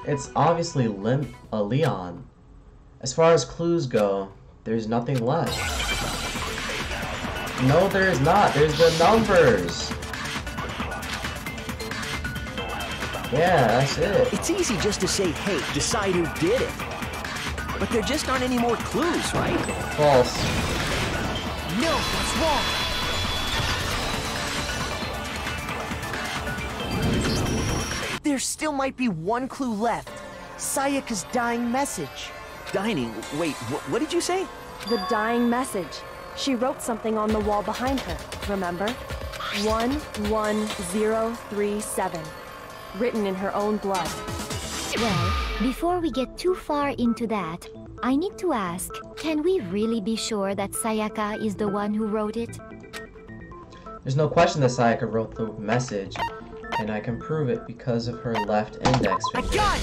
It's obviously Leon. As far as clues go, there's nothing left. No, there is not. There's the numbers. Yeah, that's it. It's easy just to say, hey, decide who did it. But there just aren't any more clues, right? False. No, that's wrong. There still might be one clue left. Sayaka's dying message. Dining? Wait, what did you say? The dying message. She wrote something on the wall behind her, remember? 11037. Written in her own blood. Well, before we get too far into that, I need to ask, can we really be sure that Sayaka is the one who wrote it? There's no question that Sayaka wrote the message, and I can prove it because of her left index finger. I got it!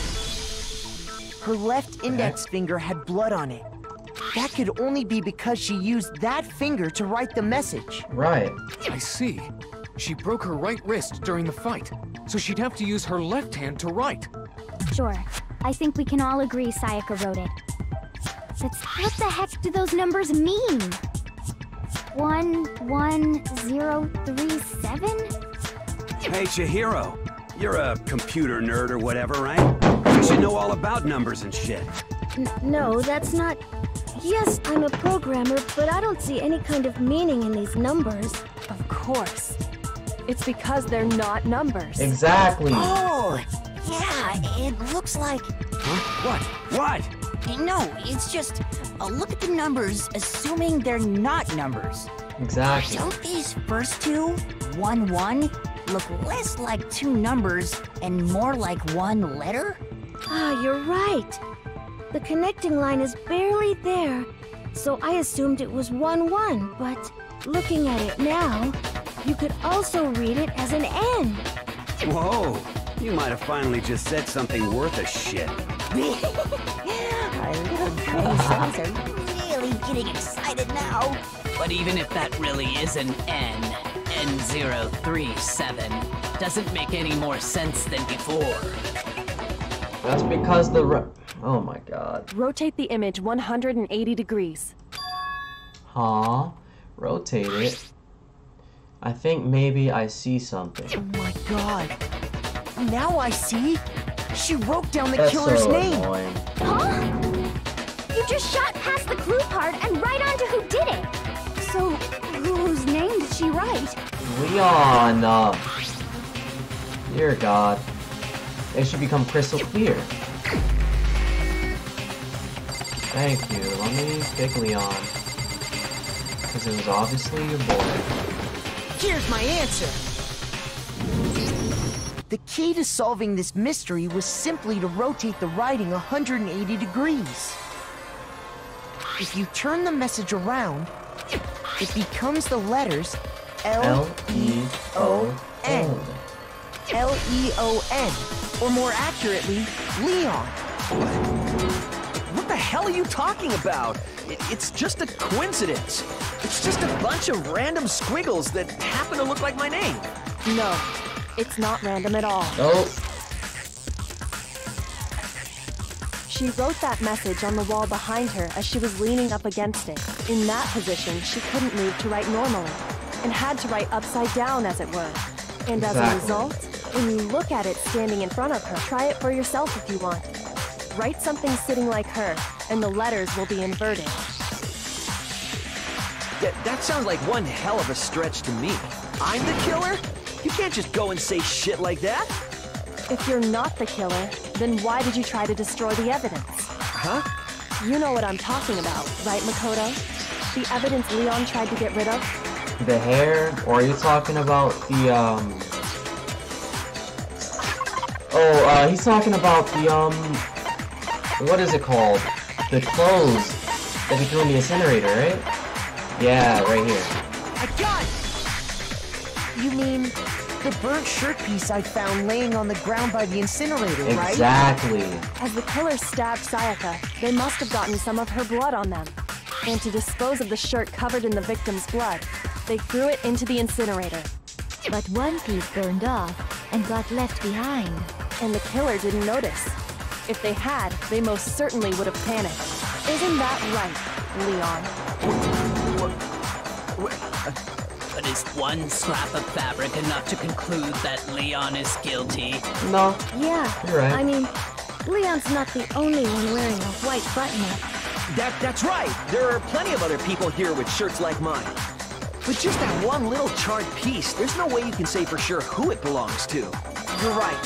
Her left index finger had blood on it. That could only be because she used that finger to write the message. Right. I see. She broke her right wrist during the fight, so she'd have to use her left hand to write. Sure. I think we can all agree Sayaka wrote it. But what the heck do those numbers mean? 11037? Hey, Chihiro. You're a computer nerd or whatever, right? You should know all about numbers and shit. No, that's not... Yes, I'm a programmer, but I don't see any kind of meaning in these numbers. Of course. It's because they're not numbers. Exactly. Oh, Yeah, it looks like... Huh? What? No, it's just... look at the numbers, assuming they're not numbers. Exactly. Don't these first two, 1, 1, look less like two numbers and more like one letter? Ah, you're right. The connecting line is barely there, so I assumed it was 1, 1, but looking at it now, you could also read it as an N. Whoa, you might have finally just said something worth a shit. Our little gray cells are really getting excited now. But even if that really is an N, N037, doesn't make any more sense than before. That's because oh my god. Rotate the image 180 degrees. Huh? Rotate it. I think maybe I see something. Oh my god. Now I see. She wrote down the That's killer's so name. Annoying. Huh? You just shot past the clue part and right onto who did it. So, whose name did she write? Leon! Dear God. It should become crystal clear. Thank you. Let me pick Leon. Because it was obviously your boy. Here's my answer. The key to solving this mystery was simply to rotate the writing 180 degrees. If you turn the message around, it becomes the letters L-E-O-N. L-E-O-N, or more accurately, Leon. What the hell are you talking about? It's just a coincidence. It's just a bunch of random squiggles that happen to look like my name. No, it's not random at all. Nope. She wrote that message on the wall behind her as she was leaning up against it. In that position, she couldn't move to write normally, and had to write upside down, as it were. And as a result, when you look at it standing in front of her, try it for yourself if you want. Write something sitting like her, and the letters will be inverted. That sounds like one hell of a stretch to me. I'm the killer? You can't just go and say shit like that. If you're not the killer, then why did you try to destroy the evidence? Huh? You know what I'm talking about, right, Makoto? The evidence Leon tried to get rid of? The hair? Or are you talking about the, he's talking about the, what is it called? The clothes that he threw in the incinerator, right? Yeah, right here. I got it! You mean the burnt shirt piece I found laying on the ground by the incinerator, right? Exactly. As the killer stabbed Sayaka, they must have gotten some of her blood on them. And to dispose of the shirt covered in the victim's blood, they threw it into the incinerator. But one piece burned off and got left behind. And the killer didn't notice. If they had, they most certainly would have panicked. Isn't that right, Leon? But is one scrap of fabric enough to conclude that Leon is guilty? No. Yeah, you're right. I mean, Leon's not the only one wearing a white button-up. That's right. There are plenty of other people here with shirts like mine. With just that one little charred piece, there's no way you can say for sure who it belongs to. You're right.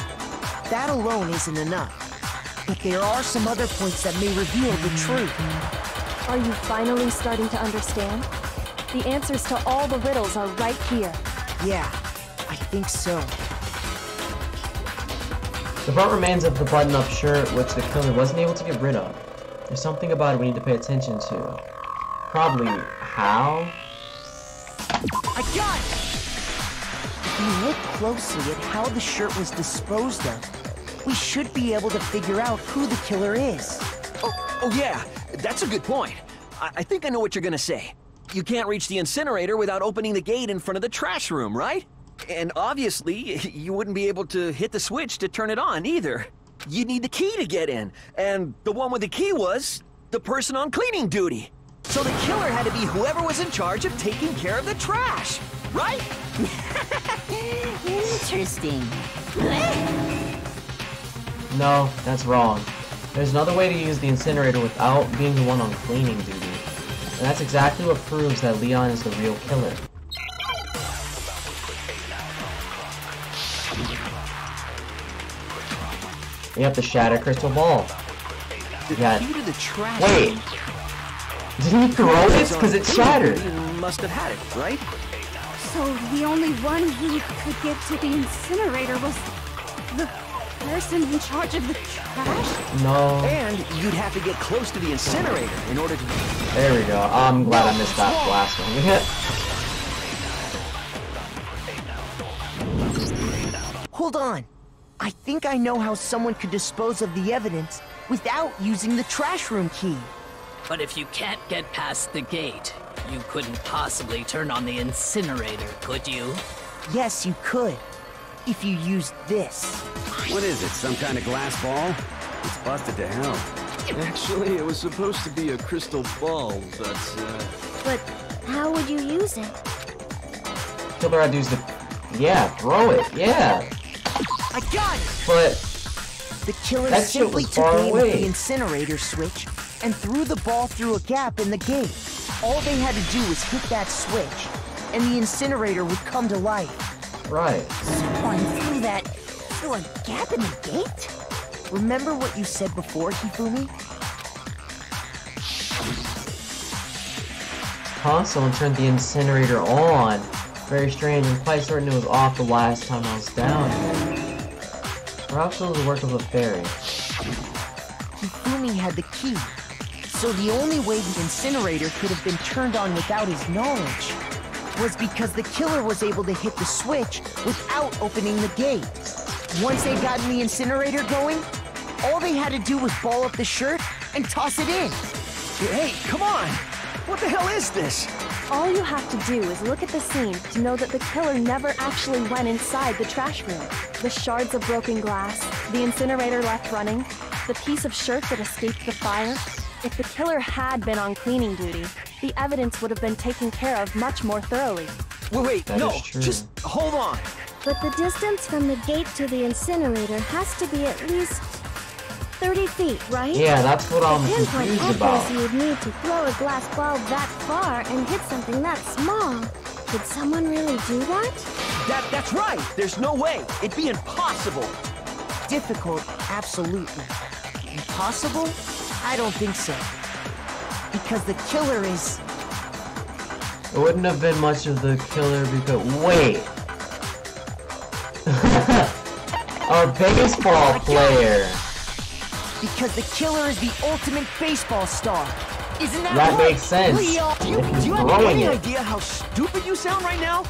That alone isn't enough. But there are some other points that may reveal the truth. Are you finally starting to understand? The answers to all the riddles are right here. Yeah, I think so. The burnt remains of the button-up shirt, which the killer wasn't able to get rid of. There's something about it we need to pay attention to. Probably how? I got it! If you look closely at how the shirt was disposed of, we should be able to figure out who the killer is. Oh yeah, that's a good point. I think I know what you're gonna say. You can't reach the incinerator without opening the gate in front of the trash room, right? And obviously, you wouldn't be able to hit the switch to turn it on either. You'd need the key to get in, and the one with the key was the person on cleaning duty. So the killer had to be whoever was in charge of taking care of the trash, right? Interesting. No, that's wrong. There's another way to use the incinerator without being the one on cleaning duty. And that's exactly what proves that Leon is the real killer. You have to shatter crystal ball. The key to the trash. Wait. Did he throw it? Because it shattered. Must have had it, right? So the only one who could get to the incinerator was the person in charge of the trash? No. And you'd have to get close to the incinerator in order to... There we go. I'm glad I missed that last one. Hold on. I think I know how someone could dispose of the evidence without using the trash room key. But if you can't get past the gate, you couldn't possibly turn on the incinerator, could you? Yes, you could. If you used this. What is it, some kind of glass ball? It's busted to hell. Actually, it was supposed to be a crystal ball, but, But how would you use it? Killer, I'd use the... Yeah, throw it. Yeah. I got it! But... The killer that shit simply was took far aim at away. the incinerator switch and threw the ball through a gap in the gate. All they had to do was hit that switch, and the incinerator would come to life. Right. Someone through a gap in the gate? Remember what you said before, Hifumi? Huh? Someone turned the incinerator on. Very strange. I'm quite certain it was off the last time I was down here. Perhaps it was the work of a fairy. Hifumi had the key, so the only way the incinerator could have been turned on without his knowledge was because the killer was able to hit the switch without opening the gate. Once they'd gotten the incinerator going, all they had to do was ball up the shirt and toss it in. Hey, come on! What the hell is this? All you have to do is look at the scene to know that the killer never actually went inside the trash room. The shards of broken glass, the incinerator left running, the piece of shirt that escaped the fire. If the killer had been on cleaning duty, the evidence would have been taken care of much more thoroughly. Wait, That no, is true. just hold on. But the distance from the gate to the incinerator has to be at least 30 feet, right? Yeah, that's what I'm The pinpoint confused about. accuracy you'd need to throw a glass ball that far and hit something that small. Could someone really do that? That's right. There's no way. It'd be impossible. Difficult, absolutely. Impossible? I don't think so. Because the killer is... It wouldn't have been much of the killer because... Wait! Our baseball player! Because the killer is the ultimate baseball star. Isn't that That right? makes sense. Leo, do you have throwing any it. idea how stupid you sound right now?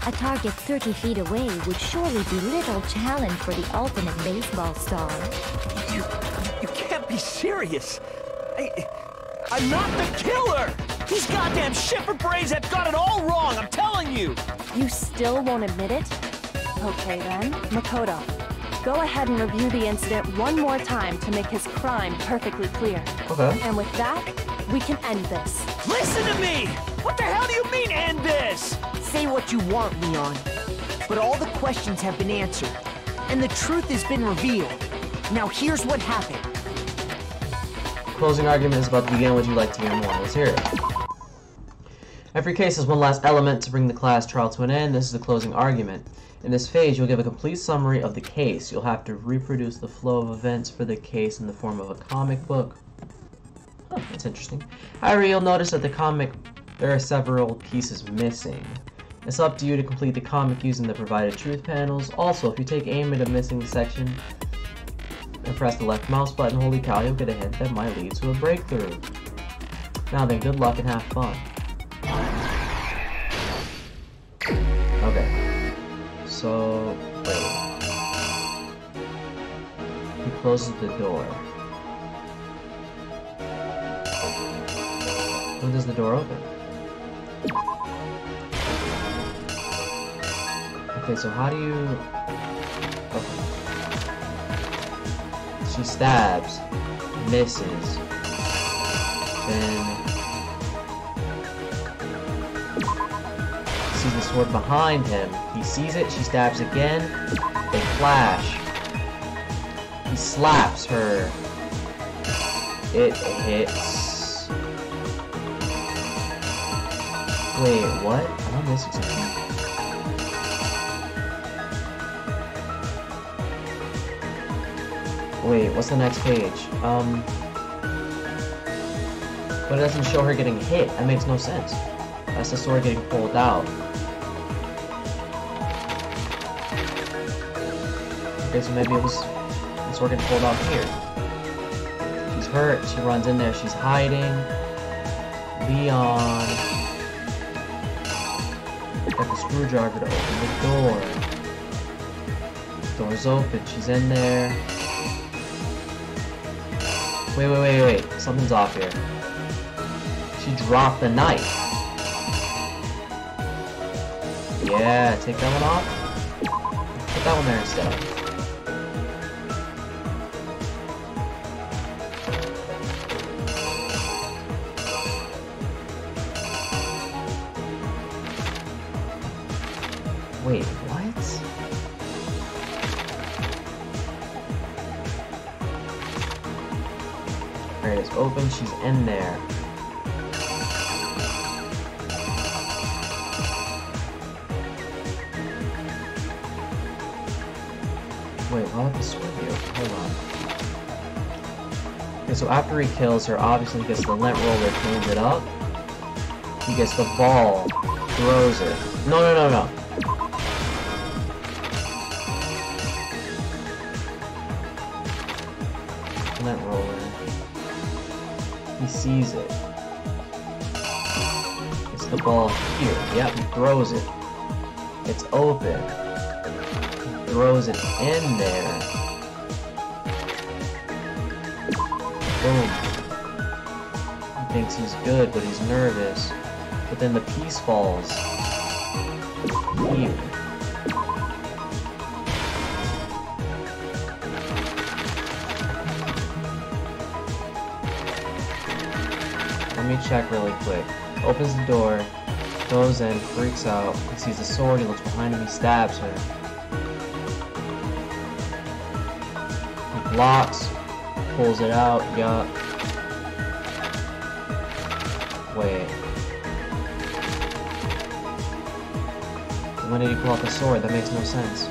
A target 30 feet away would surely be little challenge for the ultimate baseball star. You can't be serious. I'm not the killer! These goddamn shipper brains have got it all wrong, I'm telling you! You still won't admit it? Okay then, Makoto. Go ahead and review the incident one more time to make his crime perfectly clear. Okay. And with that, we can end this. Listen to me! What the hell do you mean, end this? Say what you want, Leon. But all the questions have been answered, and the truth has been revealed. Now here's what happened. Closing argument is about to begin. Would you like to hear more? Let's hear it. Every case has one last element to bring the class trial to an end. This is the closing argument. In this phase, you'll give a complete summary of the case. You'll have to reproduce the flow of events for the case in the form of a comic book. Oh, that's interesting. However, you'll notice that the comic, there are several pieces missing. It's up to you to complete the comic using the provided truth panels. Also, if you take aim at a missing section and press the left mouse button, holy cow, you'll get a hint that might lead to a breakthrough. Now then, good luck and have fun. Okay. So, wait. He closes the door. When does the door open? Okay, so how do you... Okay. She stabs, misses, then... sees the sword behind him. He sees it, she stabs again, they clash. He slaps her. It hits. Wait, what? Am I missing something? Wait, what's the next page? But it doesn't show her getting hit. That makes no sense. That's the sword getting pulled out. Okay, so maybe it was the sword getting pulled out here. She's hurt. She runs in there. She's hiding. Leon. Got the screwdriver to open the door. Door's open. She's in there. Wait. Something's off here. She dropped the knife. Yeah, take that one off. Put that one there instead. Wait, what? Alright, it's open. She's in there. Wait, why would the sword be open? Hold on. Okay, so after he kills her, obviously he gets the lint roller, cleans it up. He gets the ball, throws it. No. Lint roller. He sees it. Gets the ball here. Yep, he throws it. It's open. Throws it in there. Boom. He thinks he's good, but he's nervous. But then the piece falls. Here. Let me check really quick. Opens the door, goes in, freaks out. He sees the sword, he looks behind him, he stabs her. Blocks, pulls it out, yup. Wait. When did he pull out the sword? That makes no sense.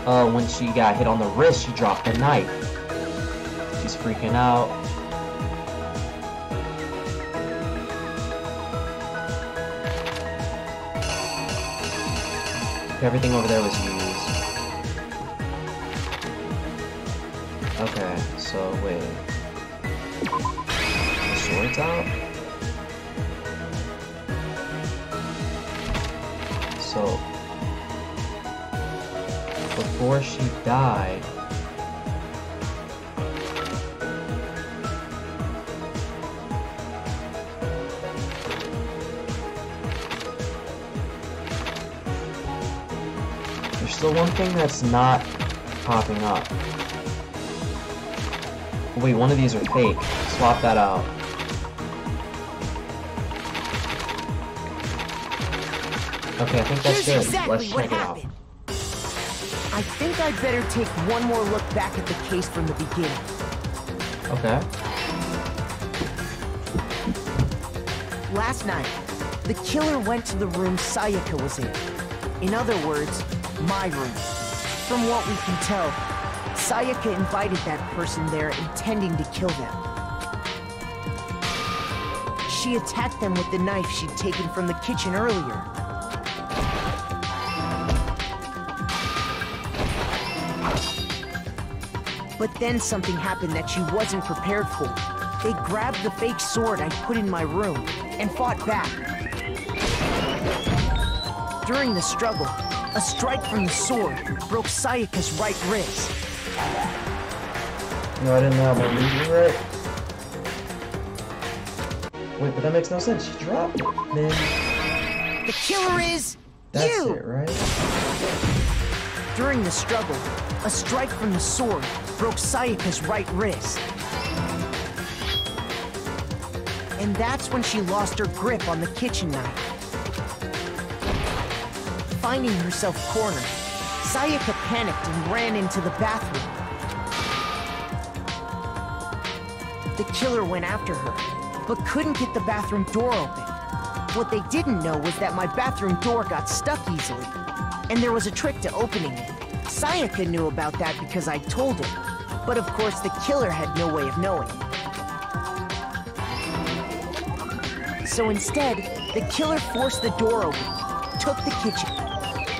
Oh, when she got hit on the wrist, she dropped the knife. She's freaking out. Everything over there was used. Okay, so wait. The sword's out? So, before she died, there's still one thing that's not popping up. Wait, one of these are fake. Swap that out. Okay, I think that's good. Let's check it out. I think I'd better take one more look back at the case from the beginning. Okay. Last night, the killer went to the room Sayaka was in. In other words, my room. From what we can tell, Sayaka invited that person there intending to kill them. She attacked them with the knife she'd taken from the kitchen earlier. But then something happened that she wasn't prepared for. They grabbed the fake sword I put in my room and fought back. During the struggle, a strike from the sword broke Sayaka's right wrist. No, I didn't have my reading right. Wait, but that makes no sense. She dropped it. Then the killer is that's you! It, right? During the struggle, a strike from the sword broke Sayaka's right wrist. And that's when she lost her grip on the kitchen knife. Finding herself cornered, Sayaka panicked and ran into the bathroom. The killer went after her, but couldn't get the bathroom door open. What they didn't know was that my bathroom door got stuck easily. and there was a trick to opening it. Sayaka knew about that because I told her, but of course the killer had no way of knowing. So instead, the killer forced the door open, took the kitchen.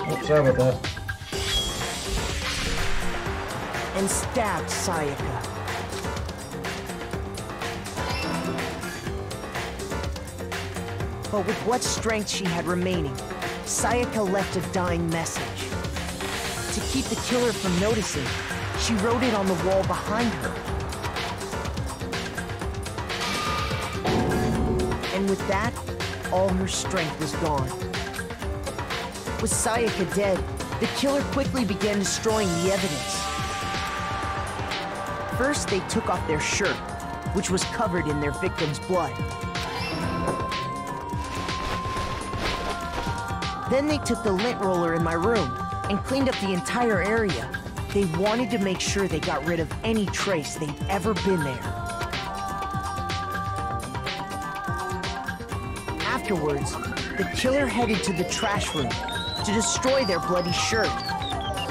Oh, sorry about that. And stabbed Sayaka. But with what strength she had remaining, Sayaka left a dying message. To keep the killer from noticing, she wrote it on the wall behind her. And with that, all her strength was gone. With Sayaka dead, the killer quickly began destroying the evidence. First, they took off their shirt, which was covered in their victim's blood. Then they took the lint roller in my room and cleaned up the entire area. They wanted to make sure they got rid of any trace they'd ever been there. Afterwards, the killer headed to the trash room to destroy their bloody shirt.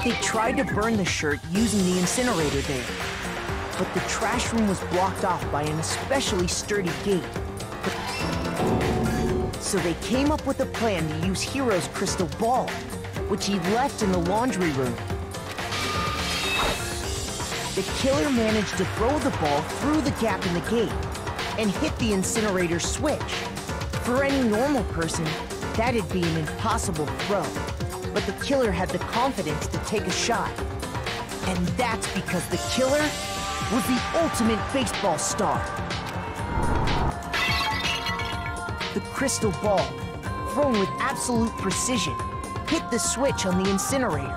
They tried to burn the shirt using the incinerator there, but the trash room was blocked off by an especially sturdy gate. So they came up with a plan to use Hiro's crystal ball, which he'd left in the laundry room. The killer managed to throw the ball through the gap in the gate and hit the incinerator switch. For any normal person, that'd be an impossible throw, but the killer had the confidence to take a shot. And that's because the killer was the ultimate baseball star. The crystal ball, thrown with absolute precision, hit the switch on the incinerator,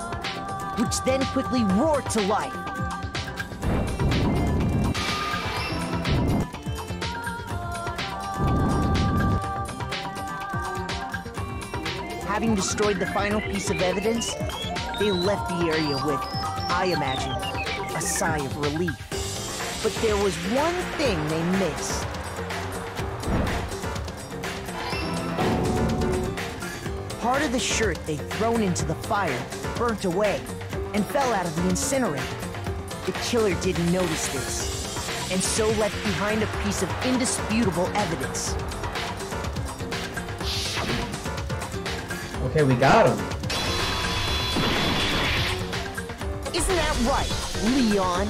which then quickly roared to life. Having destroyed the final piece of evidence, they left the area with, I imagine, a sigh of relief. But there was one thing they missed. Part of the shirt they'd thrown into the fire burnt away and fell out of the incinerator. The killer didn't notice this, and so left behind a piece of indisputable evidence. Okay, we got him. Isn't that right, Leon?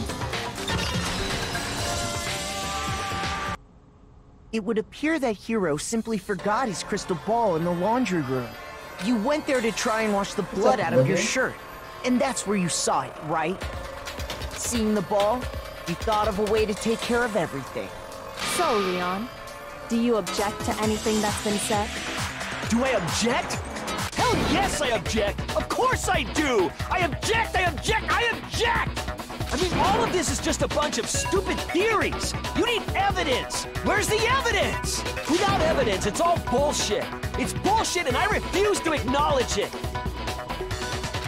It would appear that Hiro simply forgot his crystal ball in the laundry room. You went there to try and wash the blood out of your shirt, and that's where you saw it, right? Seeing the ball, you thought of a way to take care of everything. So, Leon, do you object to anything that's been said? Do I object? Hell yes, I object! Of course I do! I object! I object! I object! I mean, all of this is just a bunch of stupid theories! You need evidence! Where's the evidence? Without evidence, it's all bullshit! It's bullshit and I refuse to acknowledge it!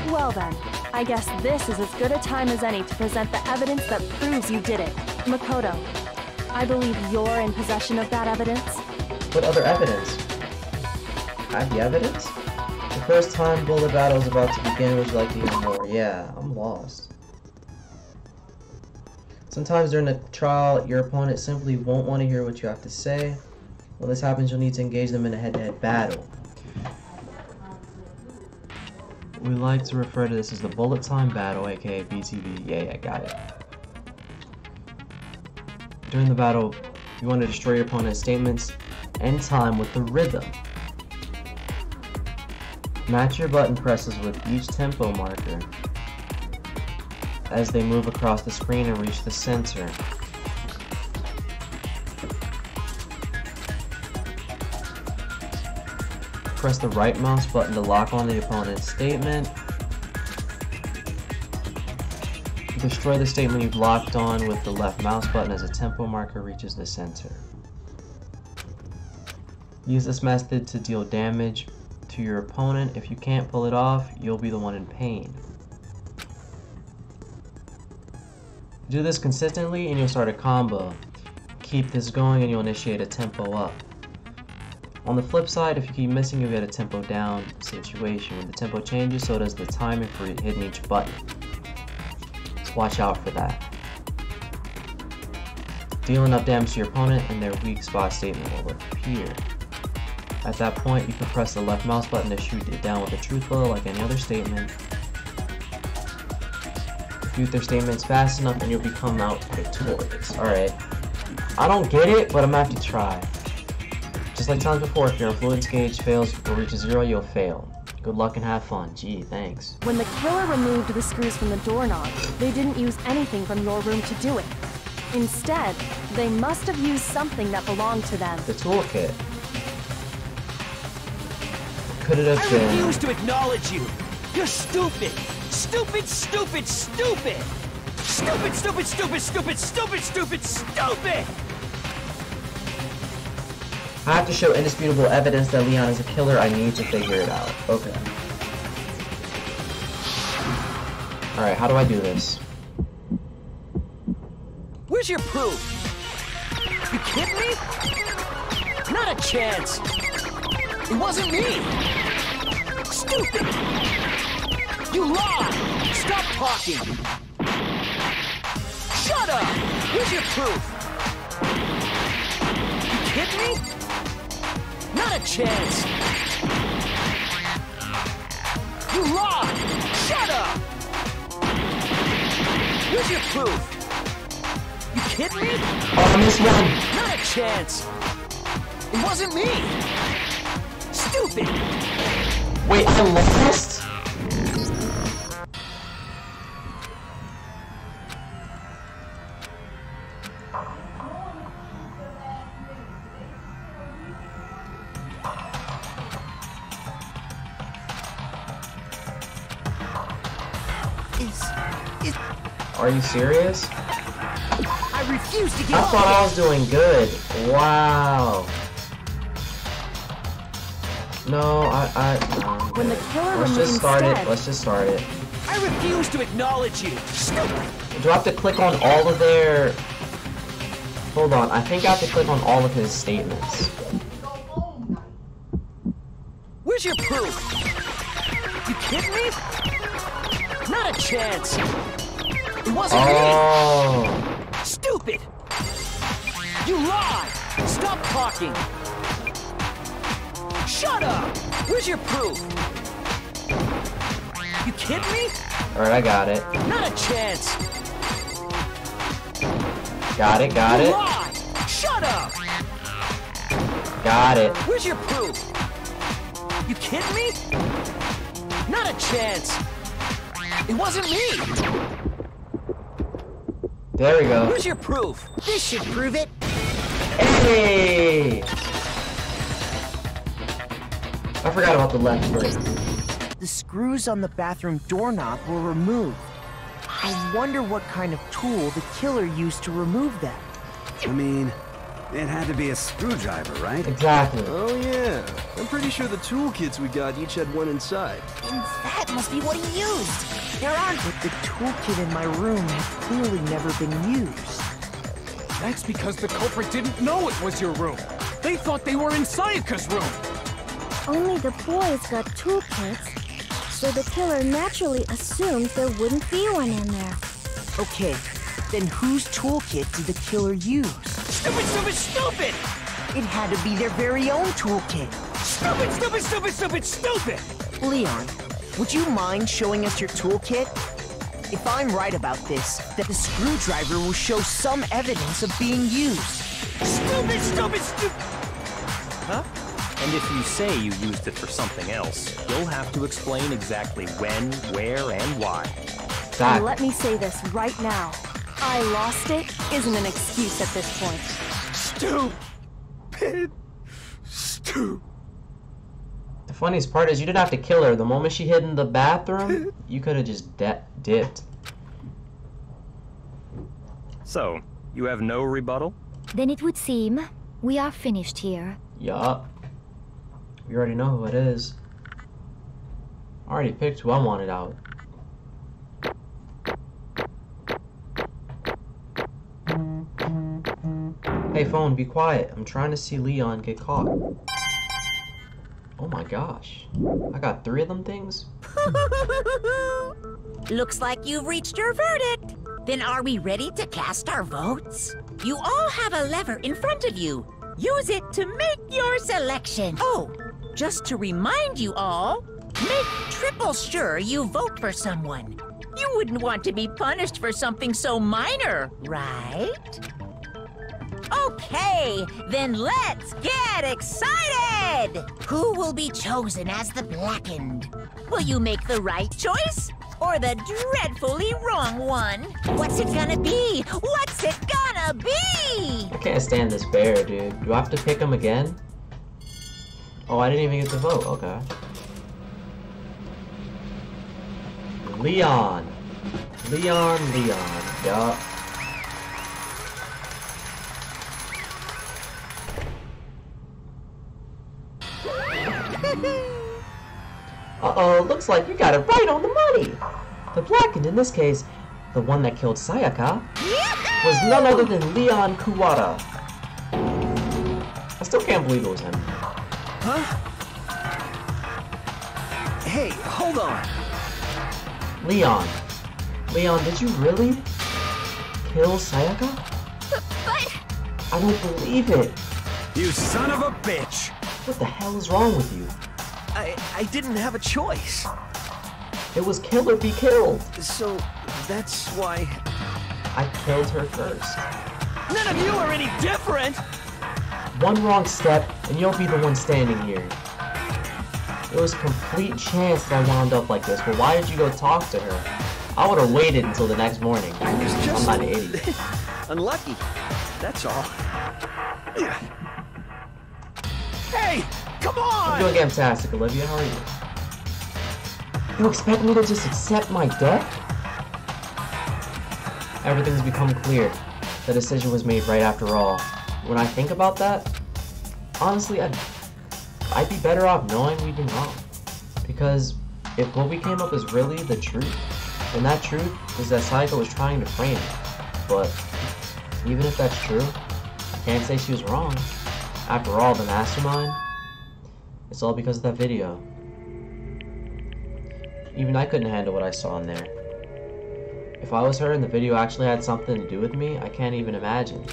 Well then, I guess this is as good a time as any to present the evidence that proves you did it. Makoto, I believe you're in possession of that evidence. What other evidence? I have the evidence? The first time bullet battle was about to begin, would you like to hear more? Yeah, I'm lost. Sometimes during a trial, your opponent simply won't want to hear what you have to say. When this happens, you'll need to engage them in a head-to-head battle. We like to refer to this as the bullet time battle, aka BTB. Yeah, got it. During the battle, you want to destroy your opponent's statements and time with the rhythm. Match your button presses with each tempo marker as they move across the screen and reach the center. Press the right mouse button to lock on the opponent's statement. Destroy the statement you've locked on with the left mouse button as a tempo marker reaches the center. Use this method to deal damage to your opponent. If you can't pull it off, you'll be the one in pain. Do this consistently and you'll start a combo. Keep this going and you'll initiate a tempo up. On the flip side, if you keep missing, you'll get a tempo down situation. When the tempo changes, so does the timing for hitting each button. So watch out for that. Dealing up damage to your opponent and their weak spot statement will appear. At that point, you can press the left mouse button to shoot it down with a truth blow like any other statement. Defute their statements fast enough and you'll become out victorious. Alright. I don't get it, but I'm gonna have to try. Just like times before, if your influence gauge fails or reaches 0, you'll fail. Good luck and have fun. Gee, thanks. When the killer removed the screws from the doorknob, they didn't use anything from your room to do it. Instead, they must have used something that belonged to them. The toolkit. Could it have been? I refuse to acknowledge you! You're stupid! Stupid, stupid, stupid! Stupid, stupid, stupid, stupid, stupid, stupid, stupid! I have to show indisputable evidence that Leon is a killer. I need to figure it out. Okay. Alright, how do I do this? Where's your proof? You kidding me? Not a chance! It wasn't me! Stupid! You lied! Stop talking! Shut up! Where's your proof? You kidding me? Not a chance! You lied! Shut up! Where's your proof? You kidding me? Oh, I missed one! Not a chance! It wasn't me! Stupid! Wait, I lost? Are you serious? I refuse to give I up! thought I was doing good. Wow. No, no. When the killer Let's just start it. Let's just start it. I refuse to acknowledge you! Stupid! Do I have to click on all of their... Hold on, I think I have to click on all of his statements. Where's your proof? You kidding me? Not a chance! It wasn't me! Stupid! You lied! Stop talking! Shut up! Where's your proof? You kidding me? Alright, I got it. Not a chance! Got it, got You it. lied! Shut up! Got it. Where's your proof? You kidding me? Not a chance! It wasn't me! There we go. Where's your proof? This should prove it. Hey! I forgot about the left click. The screws on the bathroom doorknob were removed. I wonder what kind of tool the killer used to remove them. I mean, it had to be a screwdriver, right? Exactly. Oh yeah, I'm pretty sure the toolkits we got each had one inside. And that must be what he used. There aren't. But the toolkit in my room had clearly never been used. That's because the culprit didn't know it was your room. They thought they were in Sayaka's room. Only the boys got toolkits, so the killer naturally assumed there wouldn't be one in there. Okay, then whose toolkit did the killer use? Stupid, stupid, stupid! It had to be their very own toolkit. Stupid, stupid, stupid, stupid, stupid! Leon, would you mind showing us your toolkit? If I'm right about this, that the screwdriver will show some evidence of being used. Stupid, stupid, stupid! Huh? And if you say you used it for something else, you'll have to explain exactly when, where, and why. And let me say this right now. I lost it isn't an excuse at this point. Stupid. The funniest part is you didn't have to kill her. The moment she hid in the bathroom, you could have just dipped. So, you have no rebuttal? Then it would seem we are finished here. Yup. We already know who it is. I already picked who I wanted out. Hey phone, be quiet. I'm trying to see Leon get caught. Oh my gosh. I got 3 of them things? Looks like you've reached your verdict. Then are we ready to cast our votes? You all have a lever in front of you. Use it to make your selection. Oh, just to remind you all, make triple sure you vote for someone. You wouldn't want to be punished for something so minor, right? Okay, then let's get excited! Who will be chosen as the Blackened? Will you make the right choice? Or the dreadfully wrong one? What's it gonna be? What's it gonna be? I can't stand this bear, dude. Do I have to pick him again? Oh, I didn't even get to vote. Okay. Leon. Leon. Yup. Uh-oh, looks like you got it right on the money. The Blackened, in this case, the one that killed Sayaka, was none other than Leon Kuwata. I still can't believe it was him. Huh? Hey, hold on. Leon. Leon, did you really kill Sayaka? But... I don't believe it. You son of a bitch! What the hell is wrong with you? I didn't have a choice. It was kill or be killed. So, that's why... I killed her first. None of you are any different! One wrong step, and you'll be the one standing here. It was complete chance that I wound up like this, but why did you go talk to her? I would have waited until the next morning. I was just... I'm not an idiot. unlucky. That's all. Hey! Come on! I'm doing fantastic, Olivia. How are you? You expect me to just accept my death? Everything's become clear. The decision was made right after all. When I think about that, honestly, I'd be better off knowing we'd been wrong. Because if what we came up is really the truth, then that truth is that Sayaka was trying to frame it. But even if that's true, I can't say she was wrong. After all, the mastermind, it's all because of that video. Even I couldn't handle what I saw in there. If I was her and the video actually had something to do with me, I can't even imagine.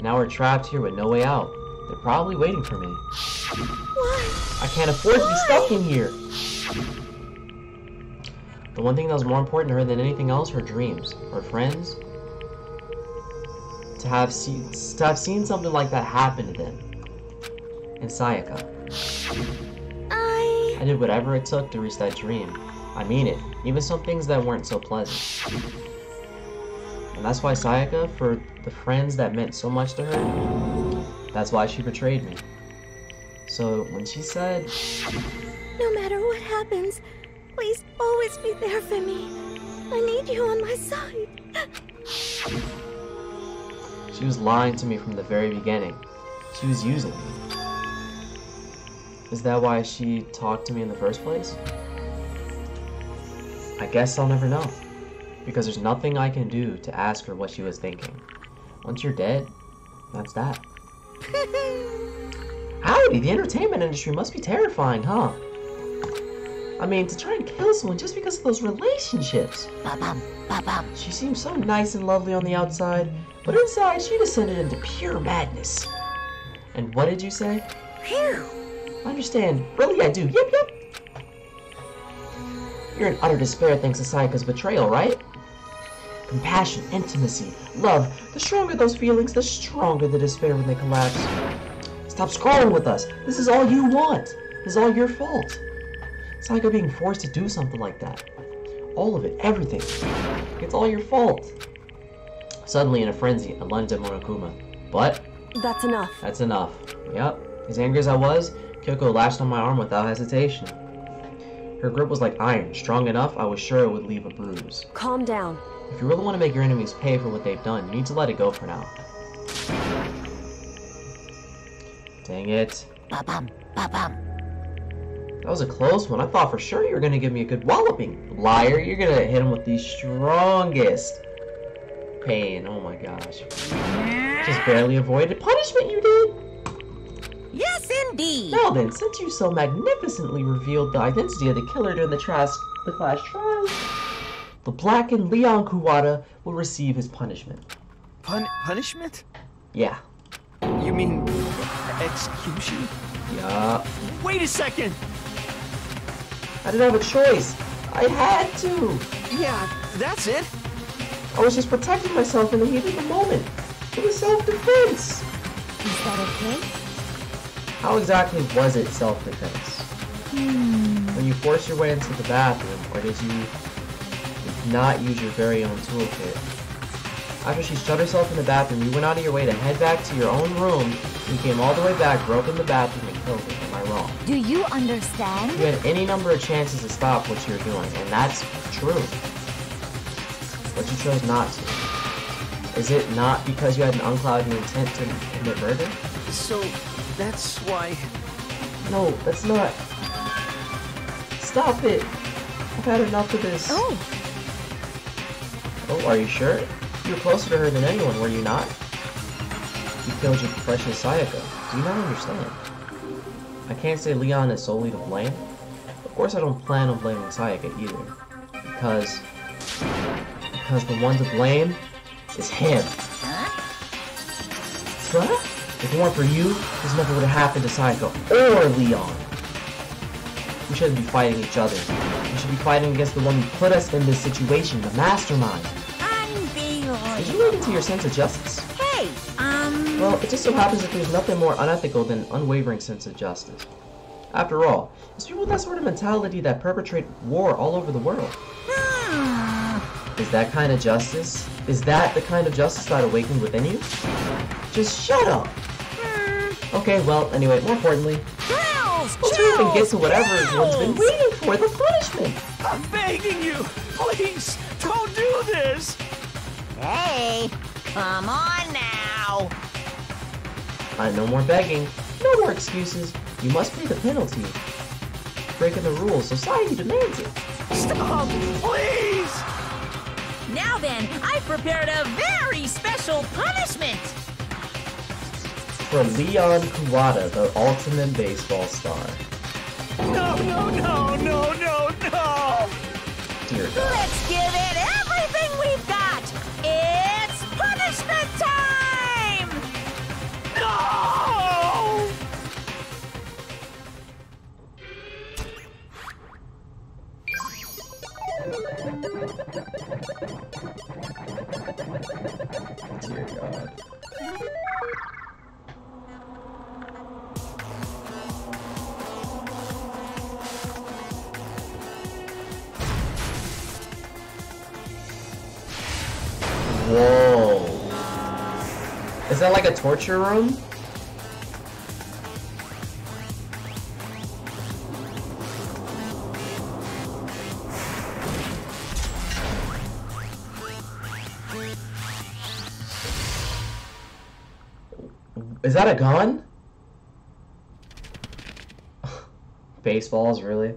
Now we're trapped here with no way out. They're probably waiting for me. Why? I can't afford to be stuck in here. The one thing that was more important to her than anything else, her dreams, her friends. To have seen something like that happen to them. And Sayaka. I did whatever it took to reach that dream. I mean it, even some things that weren't so pleasant. And that's why Sayaka, for the friends that meant so much to her, that's why she betrayed me. So when she said, No matter what happens, please always be there for me. I need you on my side. she was lying to me from the very beginning. She was using me. Is that why she talked to me in the first place? I guess I'll never know. Because there's nothing I can do to ask her what she was thinking. Once you're dead, that's that. Howdy, the entertainment industry must be terrifying, huh? I mean, to try and kill someone just because of those relationships. She seems so nice and lovely on the outside, but inside she descended into pure madness. And what did you say? Phew. I understand. Really, I do. Yep. You're in utter despair thanks to Sayaka's betrayal, right? Compassion, intimacy, love. The stronger those feelings, the stronger the despair when they collapse. Stop scrolling with us. This is all you want. This is all your fault. Sayaka being forced to do something like that. All of it, everything. It's all your fault. Suddenly in a frenzy, I lunged at Monokuma. But... That's enough. That's enough. Yep. As angry as I was, Kyoko lashed on my arm without hesitation. Her grip was like iron, strong enough I was sure it would leave a bruise. Calm down. If you really want to make your enemies pay for what they've done, you need to let it go for now. Dang it. That was a close one. I thought for sure you were going to give me a good walloping. Liar, you're going to hit him with the strongest pain. Oh my gosh. Just barely avoided punishment you did. Yes, indeed. Now then, since you so magnificently revealed the identity of the killer during the class trial, the blackened Leon Kuwata will receive his punishment. Punishment? Yeah. You mean execution? Yeah. Wait a second! I didn't have a choice. I had to. Yeah, that's it. I was just protecting myself in the heat of the moment. It was self-defense. Is that okay? How exactly was it self-defense? When you force your way into the bathroom, or did you not use your very own toolkit? After she shut herself in the bathroom, you went out of your way to head back to your own room. You came all the way back, broke in the bathroom, and killed her. Am I wrong? Do you understand? You had any number of chances to stop what you were doing, and that's true. But you chose not to. Is it not because you had an unclouded intent to commit murder? So, that's why... No, that's not. Stop it. I've had enough of this. Oh, are you sure? You were closer to her than anyone, were you not? You killed your precious Sayaka. Do you not understand? I can't say Leon is solely to blame. Of course I don't plan on blaming Sayaka either. Because the one to blame is him. What? If it weren't for you, this never would have happened to Sayaka or Leon. We shouldn't be fighting each other. We should be fighting against the one who put us in this situation, the mastermind. Did you look into your sense of justice? Hey, Well, it just so happens that there's nothing more unethical than an unwavering sense of justice. After all, it's people with that sort of mentality that perpetrate war all over the world. Is that kind of justice? Is that the kind of justice that awakened within you? Just shut up! Okay, well, anyway, more importantly, let's hurry up and get to whatever everyone's been waiting for, the punishment! I'm begging you! Please, don't do this! Hey, come on now. No more begging, no more excuses. You must pay the penalty. Breaking the rules, society demands it. Stop, please! Now then, I prepared a very special punishment. For Leon Kuwata, the ultimate baseball star. No, no, no, no, no, no! Dear God. Let's give it everything we've got. It's punishment time! No! Dear God. Whoa. Is that like a torture room? Is that a gun? Baseballs, really?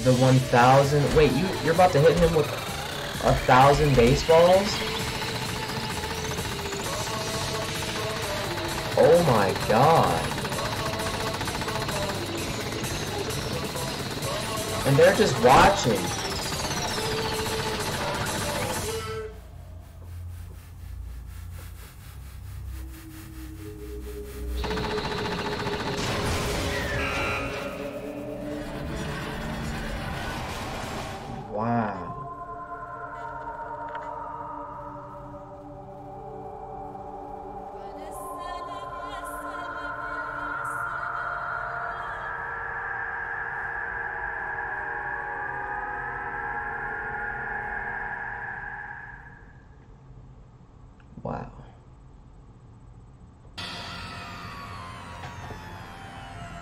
The 1,000. Wait, you're about to hit him with 1,000 baseballs? Oh my God. And they're just watching. Wow. Wow.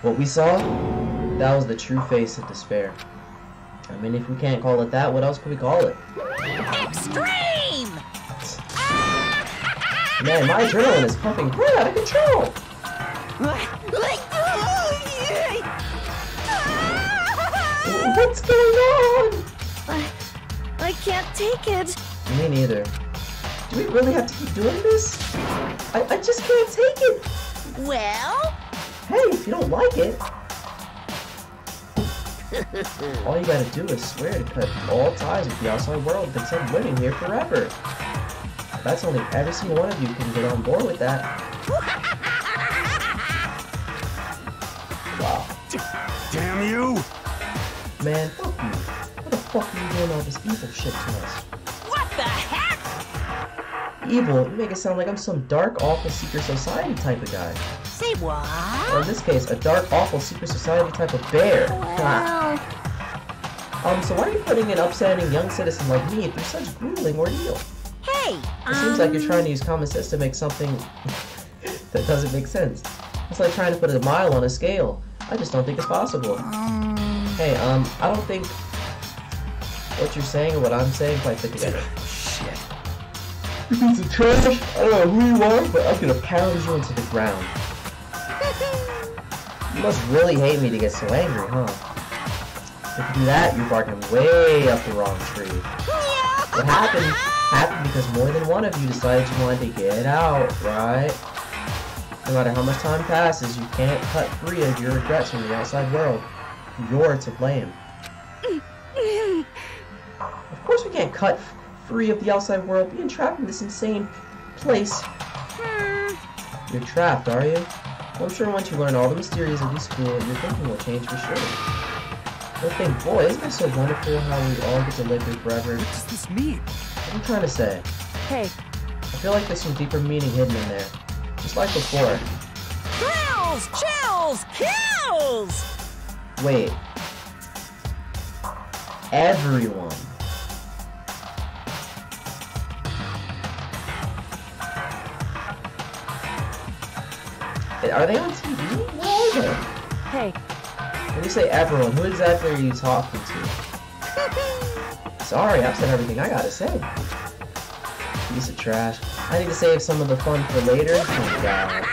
What we saw, that was the true face of despair. I mean, if we can't call it that, what else could we call it? Extreme! Man, my adrenaline is pumping way out of control! What's going on? I can't take it. Me neither. Do we really have to keep doing this? I just can't take it! Well? Hey, if you don't like it... all you gotta do is swear to cut all ties with the outside world and accept living here forever. That's only every single one of you can get on board with that. Wow. Damn you! Man, fuck you. What the fuck are you doing all this evil shit to us? What the heck? Evil? You make it sound like I'm some dark, awful secret society type of guy. Say what? Or in this case, a dark, awful secret society type of bear. Well... So why are you putting an upstanding young citizen like me through such grueling ordeal? Hey, It seems like you're trying to use common sense to make something that doesn't make sense. It's like trying to put a mile on a scale. I just don't think it's possible. Hey, I don't think what you're saying and what I'm saying quite fit together. Shit. You piece of trash! I don't know who you are, but I'm gonna pound you into the ground. You must really hate me to get so angry, huh? If you do that, you're barking way up the wrong tree. What happened because more than one of you decided you wanted to get out, right? No matter how much time passes, you can't cut free of your regrets from the outside world. You're to blame. Of course we can't cut free of the outside world, being trapped in this insane place. You're trapped, are you? Well, I'm sure once you learn all the mysteries of this school, your thinking will change for sure. You'll think, boy, isn't it so wonderful how we all get to live here forever? What does this mean? What are you trying to say? Hey. I feel like there's some deeper meaning hidden in there. Just like before. Thrills! Chills! Kills! Wait. Everyone. Are they on TV? Where are they? Hey. When you say everyone, who exactly are you talking to? Sorry, I've said everything I gotta say. Piece of trash. I need to save some of the fun for later. Oh god.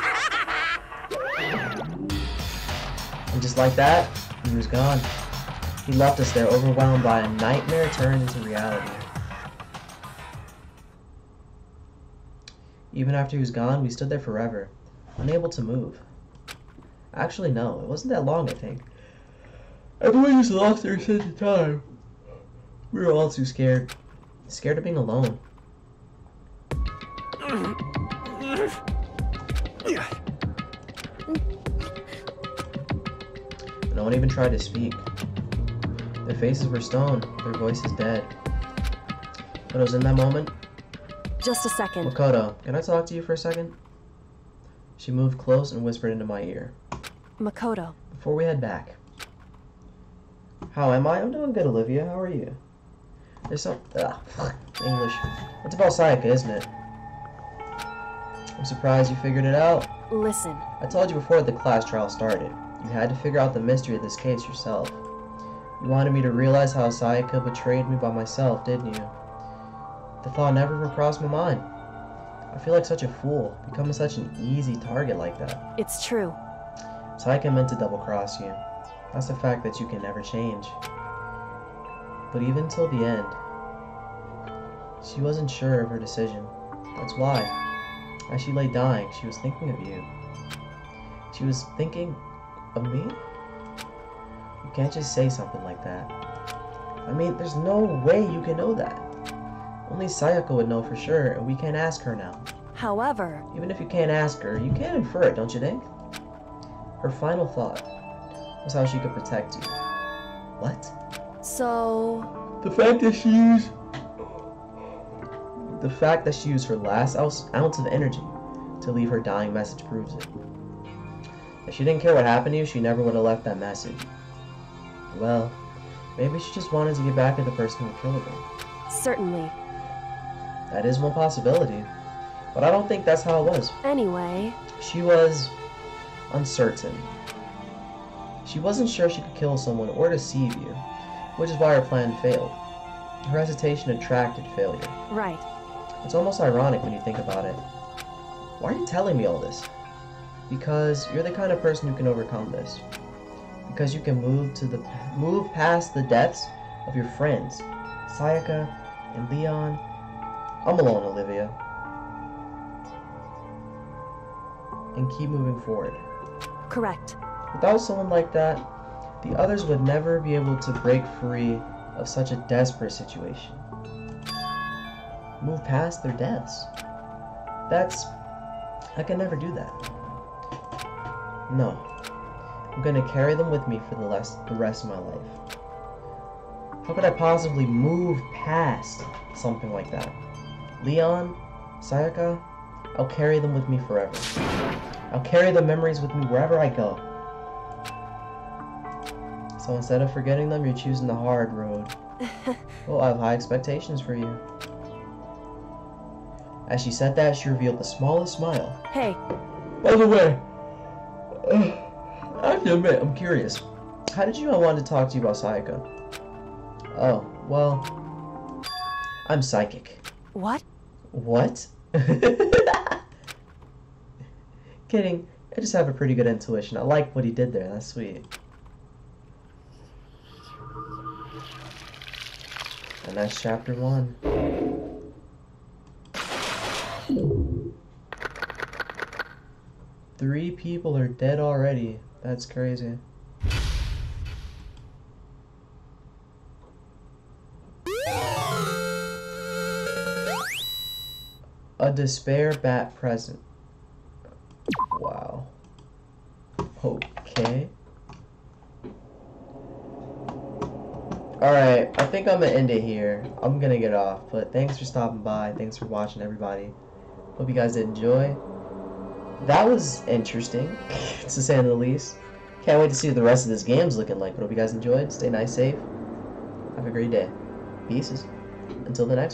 And just like that, he was gone. He left us there overwhelmed by a nightmare turned into reality. Even after he was gone, we stood there forever, unable to move. Actually, no, it wasn't that long, I think. Everyone just lost their sense of time. We were all too scared. Scared of being alone. No one even tried to speak. Their faces were stone, their voices dead. But it was in that moment. Just a second. Makoto, can I talk to you for a second? She moved close and whispered into my ear. Makoto. Before we head back. How am I? I'm doing good, Olivia. How are you? There's some... English. It's about Sayaka, isn't it? I'm surprised you figured it out. Listen. I told you before the class trial started. You had to figure out the mystery of this case yourself. You wanted me to realize how Sayaka betrayed me by myself, didn't you? The thought never even crossed my mind. I feel like such a fool, becoming such an easy target like that. It's true. Sayaka meant to double-cross you. That's a fact that you can never change. But even till the end, she wasn't sure of her decision. That's why, as she lay dying, she was thinking of you. She was thinking of me? You can't just say something like that. I mean, there's no way you can know that. Only Sayaka would know for sure, and we can't ask her now. However... Even if you can't ask her, you can infer it, don't you think? Her final thought was how she could protect you. What? So... The fact that she used her last ounce of energy to leave her dying message proves it. If she didn't care what happened to you, she never would have left that message. Well, maybe she just wanted to get back at the person who killed her. Certainly. That is one possibility. But I don't think that's how it was. Anyway... She was... uncertain. She wasn't sure she could kill someone or deceive you, which is why her plan failed. Her hesitation attracted failure. Right. It's almost ironic when you think about it. Why are you telling me all this? Because you're the kind of person who can overcome this. Because you can move past the deaths of your friends, Sayaka and Leon. I'm alone, Olivia. and keep moving forward. Correct. Without someone like that, the others would never be able to break free of such a desperate situation. Move past their deaths. I can never do that. No. I'm gonna carry them with me for the rest of my life. How could I possibly move past something like that? Leon, Sayaka, I'll carry them with me forever. I'll carry the memories with me wherever I go. So instead of forgetting them, you're choosing the hard road. Well, I have high expectations for you. As she said that, she revealed the smallest smile. Hey. By the way, I have to admit, I'm curious. How did you know I wanted to talk to you about Sayaka? Oh, well, I'm psychic. What? What? Kidding. I just have a pretty good intuition. I like what he did there. That's sweet. And that's chapter 1. Three people are dead already. That's crazy. A despair bat present. Wow. Okay. Alright, I think I'm gonna end it here. I'm gonna get off, but thanks for stopping by. Thanks for watching, everybody. Hope you guys did enjoy. That was interesting, to say the least. Can't wait to see what the rest of this game's looking like. But hope you guys enjoyed. Stay nice, safe. Have a great day. Peace. Until the next one.